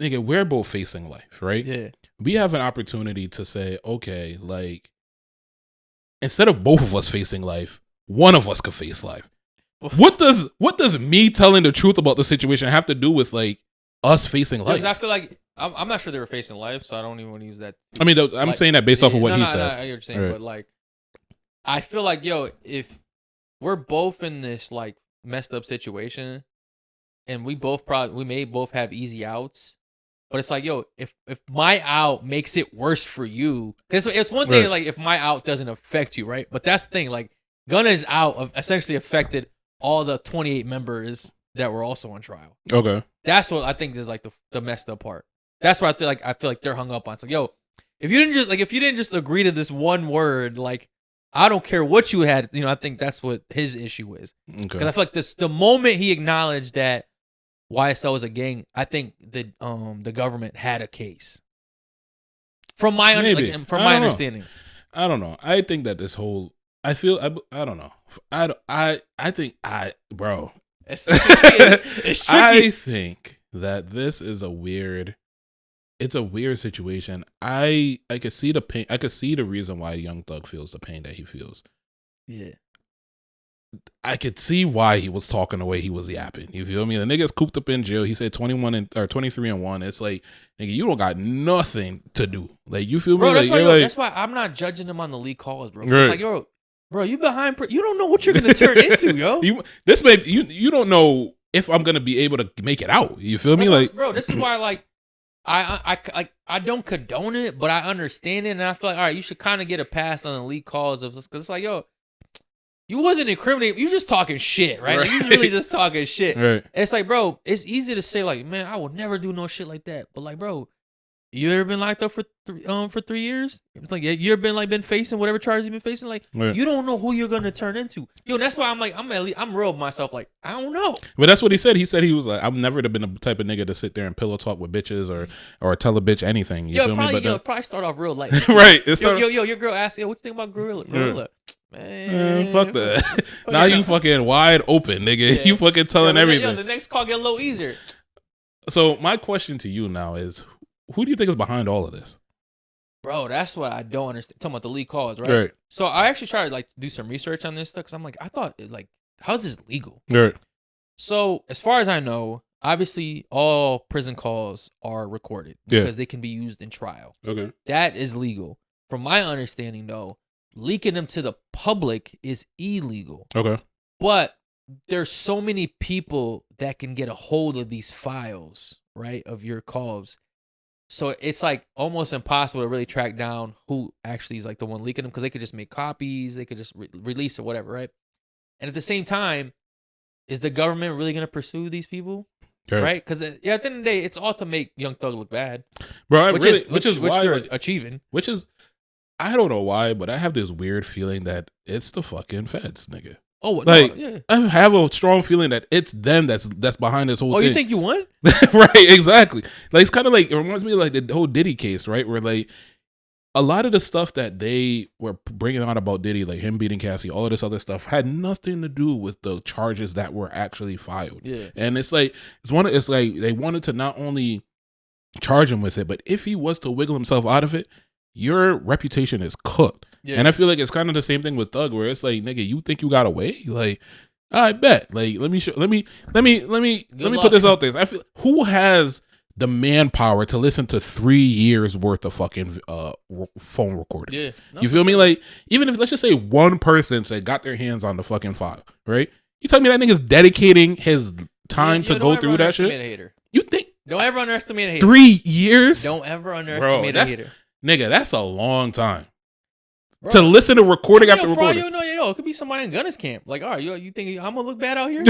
nigga, we're both facing life, right? Yeah. We have an opportunity to say, okay, like, instead of both of us facing life, one of us could face life. What does me telling the truth about the situation have to do with, like, us facing life? Because I feel like I'm not sure they were facing life, so I don't even want to use that. I mean, I'm saying that based off of what he said. I hear what you're saying, right. But, like, I feel like, if we're both in this, like, messed up situation, and we may both have easy outs. But it's like, if my out makes it worse for you, because it's one thing, right, like, if my out doesn't affect you, right? But that's the thing, like, Gunna's out essentially affected all the 28 members that were also on trial. Okay. That's what I think is, like, the messed up part. That's what I feel like they're hung up on. It's like, if you didn't just agree to this one word, like, I don't care what you had, I think that's what his issue is. Okay. Because I feel like the moment he acknowledged that YSL was a gang, I think the government had a case. From my understanding, I don't know. I think that this whole, I don't know. I think bro. It's tricky. I think that this is a weird situation. I could see the pain. I could see the reason why Young Thug feels the pain that he feels. Yeah. I could see why he was talking the way he was yapping. You feel me? The nigga's cooped up in jail. He said 23-1. It's like, nigga, you don't got nothing to do. Like, you feel me? Bro, Like, that's why I'm not judging him on the lead calls, bro. Right. It's like, bro, you behind. You don't know what you're gonna turn into, yo. You don't know if I'm gonna be able to make it out. You feel me? Like, bro, this is why, like, I don't condone it, but I understand it, and I feel like all right, you should kind of get a pass on the leak calls of this because it's like yo, you wasn't incriminating, you just talking shit, right? Like, you really just talking shit. Right. And it's like, bro, it's easy to say like, man, I would never do no shit like that, but like, bro. You ever been locked up for 3 years? Like you ever been facing whatever charges you've been facing? Like you don't know who you're gonna turn into. Yo, that's why I'm like I'm real with myself. Like I don't know. But that's what he said. He said he was like, I've never been the type of nigga to sit there and pillow talk with bitches or tell a bitch anything. You feel probably, me? But probably start off real light. Right. Your girl asked, yo, what you think about gorilla? Man, fuck that. Now you fucking wide open, nigga. Yeah. You fucking telling everything. The next call get a little easier. So my question to you now is, who do you think is behind all of this? Bro, that's what I don't understand. Talking about the lead calls, right? Right. So I actually tried to do some research on this stuff because I'm like, I thought how's this legal? Right. So as far as I know, obviously all prison calls are recorded because they can be used in trial. Okay. That is legal. From my understanding, though, leaking them to the public is illegal. Okay. But there's so many people that can get a hold of these files, right, of your calls. So it's like almost impossible to really track down who actually is like the one leaking them because they could just make copies, they could just release or whatever, right? And at the same time, is the government really going to pursue these people? Right? Because at the end of the day, it's all to make Young Thug look bad, bro. Which they're achieving. Which is, I don't know why, but I have this weird feeling that it's the fucking feds, nigga. Oh, like no, yeah. I have a strong feeling that it's them that's behind this whole thing. Oh, you think you won? Right, exactly. Like it's kind of like, it reminds me of like the whole Diddy case, right? Where like a lot of the stuff that they were bringing out about Diddy, like him beating Cassie, all of this other stuff, had nothing to do with the charges that were actually filed. Yeah. And it's like it's like they wanted to not only charge him with it, but if he was to wiggle himself out of it, your reputation is cooked. Yeah. And I feel like it's kind of the same thing with Thug, where it's like, nigga, you think you got away? Like, I bet. Like, let me put this out there. I feel who has the manpower to listen to 3 years worth of fucking phone recordings? Yeah, you feel me? Like, even if let's just say one person said got their hands on the fucking file, right? You tell me that nigga's dedicating his time to go through that shit? A hater. You think? Don't ever underestimate a hater. 3 years? Don't ever underestimate a hater. Nigga, that's a long time. Bro, to listen to recording after recording. It could be somebody in Gunner's camp. Like, all right, you think I'm gonna look bad out here?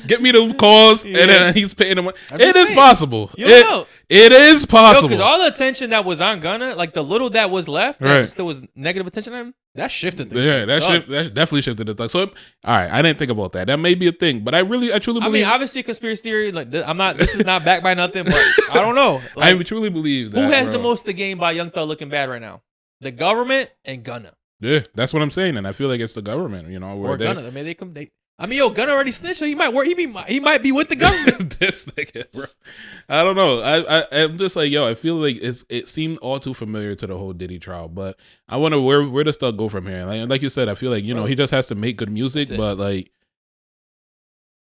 Get me the calls, and then he's paying them. It is possible. It is possible. Because all the attention that was on Gunner, like the little that was left, that still was negative attention on him, that shifted. That definitely shifted the Thug. So, all right, I didn't think about that. That may be a thing, but I truly believe. I mean, obviously, conspiracy theory. Like, this is not backed by nothing, but I don't know. Like, I truly believe that. Who has the most to gain by Young Thug looking bad right now? The government and Gunna. Yeah, that's what I'm saying, and I feel like it's the government. You know, or Gunna. I mean, Gunna already snitched, so he might work. He might be with the government. This nigga, bro. I don't know. I'm just like, I feel like it seemed all too familiar to the whole Diddy trial, but I wonder where does Thug go from here? Like you said, I feel like he just has to make good music, but like,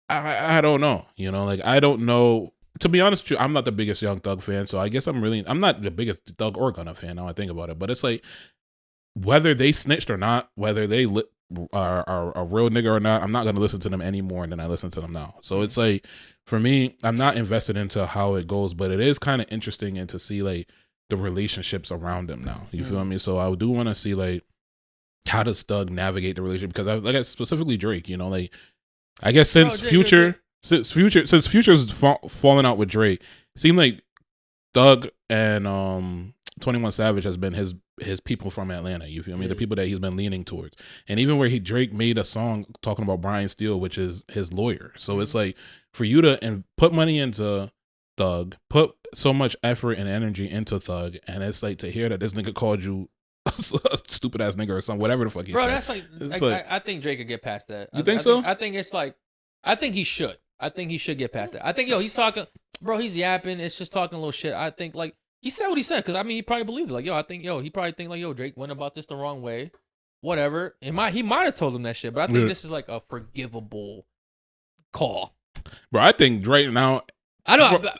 I don't know. Like I don't know. To be honest with you, I'm not the biggest Young Thug fan, so I guess I'm not the biggest Thug or Gunna fan now I think about it. But it's like, whether they snitched or not, whether they are a real nigga or not, I'm not going to listen to them any more than I listen to them now. So it's like, for me, I'm not invested into how it goes, but it is kind of interesting and to see like the relationships around them now. You feel me? So I do want to see like, how does Thug navigate the relationship? Because I specifically Drake, like, I guess since Future's falling out with Drake, it seemed like Thug and 21 Savage has been his people from Atlanta. You feel me? The people that he's been leaning towards. And even where Drake made a song talking about Brian Steele, which is his lawyer. So it's like, for you to put money into Thug, put so much effort and energy into Thug, and it's like to hear that this nigga called you a stupid ass nigga or something, whatever the fuck he said. Bro, that's like I think Drake could get past that. You think so? I think it's like, I think he should. I think he should get past that. I think, he's talking, bro, he's yapping. It's just talking a little shit. I think, like, he said what he said, because, I mean, he probably believed it. Like, I think, he probably think, like, Drake went about this the wrong way. Whatever. He might have told him that shit, but I think this is, like, a forgivable call. Bro, I think Drake now,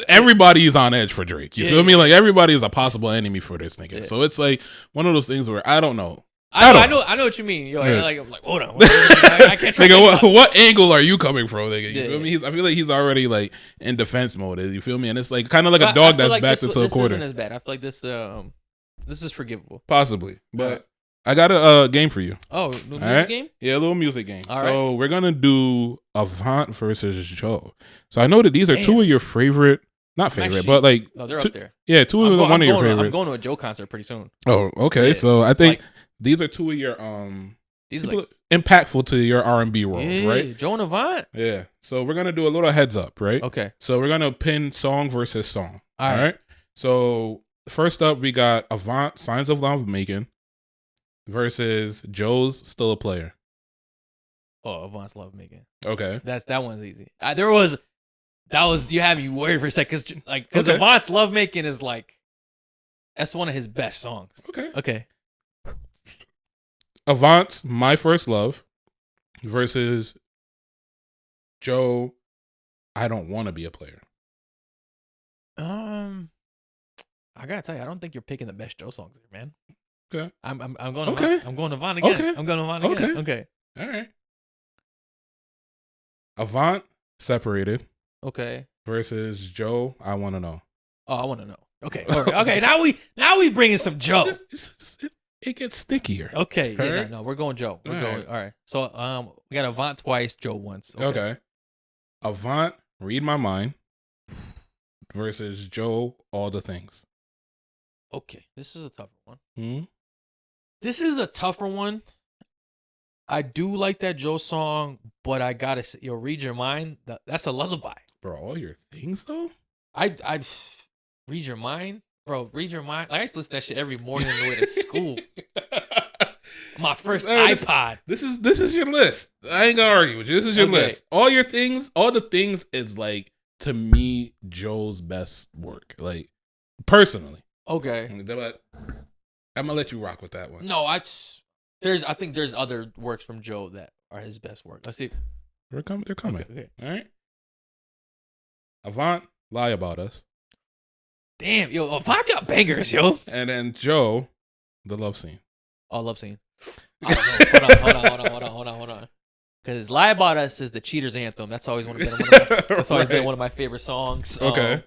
everybody is on edge for Drake. You feel me? Like, everybody is a possible enemy for this nigga. Yeah. So it's, like, one of those things where, I don't know. I know what you mean. Yo, I'm like, hold on. I can't try what angle are you coming from, nigga? You feel me? I feel like he's already like in defense mode. You feel me? And it's like kind of like a dog that's backed into a corner. This isn't as bad. I feel like this is forgivable. Possibly, but I got a game for you. Oh, a music game? Yeah, a little music game. All so we're gonna do Avant versus Joe. So I know that these are two of your favorite. Not favorite, but like no, they're up there. Yeah, two of one of your favorites. I'm going to a Joe concert pretty soon. Oh, okay. Yeah, so I think these are two of your these are like, impactful to your R&B world, right? Joe and Avant. Yeah. So we're gonna do a little heads up, right? Okay. So we're gonna pin song versus song. All right. So first up, we got Avant, Signs of Love Making, versus Joe's Still a Player. Oh, Avant's Love Making. Okay. That one's easy. You had me worried for a second because Avant's Love Making is like that's one of his best songs. Okay. Avant's My First Love versus Joe, I Don't Want to Be a Player. I gotta tell you, I don't think you're picking the best Joe songs here, man. Okay. I'm going. Okay. I'm going Avant again. Okay. I'm going Avant again. Okay. All right. Avant, Separated. Okay. Versus Joe, I Want to Know. Oh, I want to know. Okay. Okay. Now we bringing some Joe. It gets stickier. Okay. Yeah, no, we're going Joe. We're going. All right. So we got Avant twice, Joe once. Okay. Avant, Read My Mind. Versus Joe, All the Things. Okay. This is a tougher one. Mm-hmm. This is a tougher one. I do like that Joe song, but I gotta say, Read Your Mind. That's a lullaby. Bro, All Your Things though? I Read Your Mind, bro. Read Your Mind. Like, I used to listen to that shit every morning on the way to school. My first iPod. This is your list. I ain't gonna argue with you. This is your list. All the things is like, to me, Joe's best work. Like, personally. Okay. But I'm gonna let you rock with that one. No, I think there's other works from Joe that are his best work. Let's see. They're coming. Okay. All right. Avant, Lie About Us. Damn, yo, Avant got bangers, yo. And then Joe, The Love Scene. Oh, Love Scene. I don't know. Hold on. Because Lie About Us is the cheater's anthem. That's always been one of my favorite songs. Okay.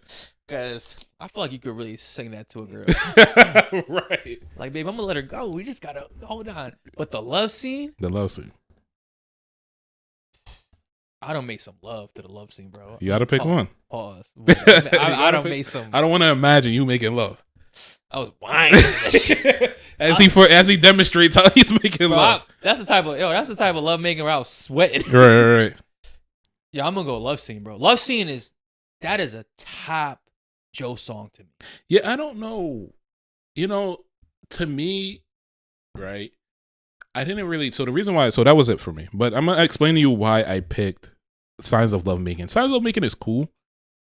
Because I feel like you could really sing that to a girl. Right. Like, babe, I'm going to let her go. We just got to hold on. But the love scene? The love scene. I don't make some love to the love scene, bro. You got to pick one. Pause. I don't make some. I don't want to imagine you making love. I was whining that shit. as he demonstrates how he's making love. That's the type of love making where I was sweating. Right. Yeah, I'm gonna go love scene, bro. Love scene is a top Joe song to me. Yeah, I don't know. To me, right? I didn't really. So the reason why, that was it for me. But I'm gonna explain to you why I picked Signs of Love Making. Signs of Love Making is cool.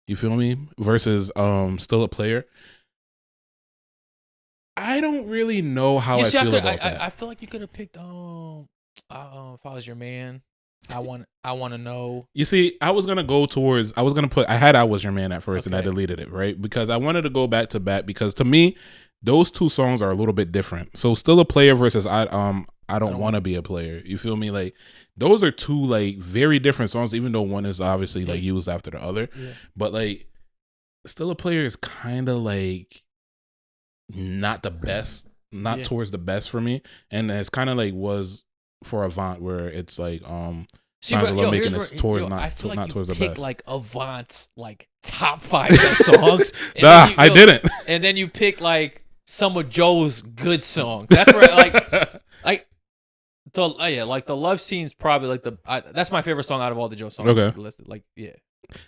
You feel me? Versus Still a Player. I don't really know how I feel about that. I feel like you could have picked If I Was Your Man. I want to know. You see, I was gonna put. I had I Was Your Man at first, and I deleted it, right? Because I wanted to go back to back. Because to me, those two songs are a little bit different. So Still a Player versus I Don't Want to Be a Player. You feel me? Like, those are two like very different songs. Even though one is obviously like used after the other, but like Still a Player is kind of like not the best, towards the best for me, and it's kind of like was for Avant, where it's like Signs of Love Making is towards not towards the best. Like Avant, like top 5 best songs. I didn't. And then you pick like some of Joe's good songs. That's where the love scene's probably like that's my favorite song out of all the Joe songs. Okay. Listed. Like, yeah.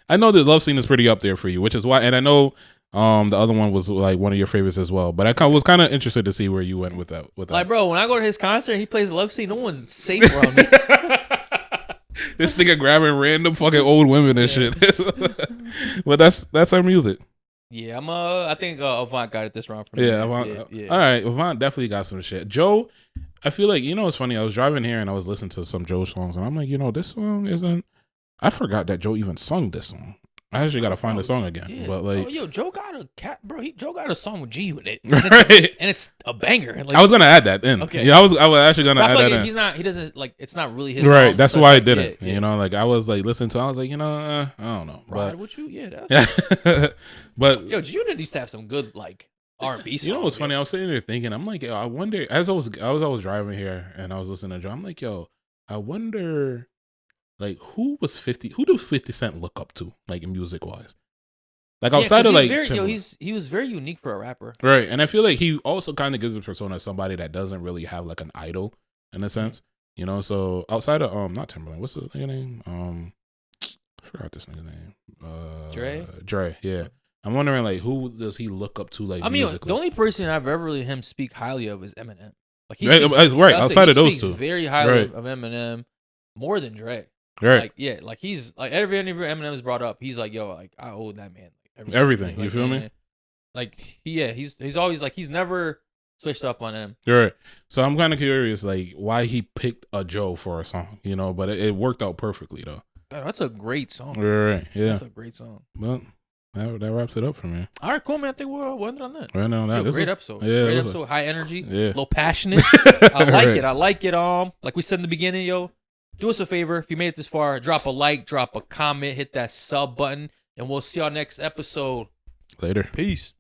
I know the love scene is pretty up there for you, which is why, and I know the other one was like one of your favorites as well. But I was kind of interested to see where you went with that. Like, bro, when I go to his concert, he plays love scene. No one's safe around me. This nigga grabbing random fucking old women and shit. But that's our music. Yeah, I think Avant got it this round for me. Yeah, Avant. Yeah. All right, Avant definitely got some shit. Joe, I feel like, it's funny. I was driving here and I was listening to some Joe songs, and I'm like, this song isn't. I forgot that Joe even sung this song. I actually gotta find the song again. Yeah. But like, Joe got a cat, bro. Joe got a song with G in it, right? and it's a banger. Like, I was gonna add that in. Okay. Yeah, I was actually gonna add that in. He's not. He doesn't like. It's not really his. Right. Song, That's so why I like, didn't. yeah. You know, like I was like listening to. I was like, I don't know. Ride with you, yeah. But Yo, G-Unit used to have some good like R&B songs. You know what's funny? I was sitting there thinking, I'm like, yo, I wonder. As I was driving here and I was listening to Joe, I'm like, yo, I wonder, like, who does 50 Cent look up to, like, music wise? Like outside of like, he was very unique for a rapper, right? And I feel like he also kind of gives a persona of somebody that doesn't really have like an idol in a sense, you know. So outside of not Timberland, what's the nigga name? I forgot this nigga's name. Dre, yeah. I'm wondering like who does he look up to like? I mean, musically? the only person I've ever really him speak highly of is Eminem. Like right outside of those two, very highly of Eminem more than Dre. Right. Like he's like every Eminem is brought up, he's like, yo, like I owe that man everything. Like, you feel me? Like he's always like he's never switched up on him. You're right. So I'm kind of curious, like why he picked a Joe for a song, you know? But it worked out perfectly though. That's a great song. Right. Yeah. That's a great song. Well, that wraps it up for me. All right, cool, man. I think we'll end it on that. Right now, that great episode. Yeah, great episode. High energy. Yeah. A little passionate. I like it. I like it. Like we said in the beginning, yo, do us a favor. If you made it this far, drop a like, drop a comment, hit that sub button, and we'll see y'all next episode. Later. Peace.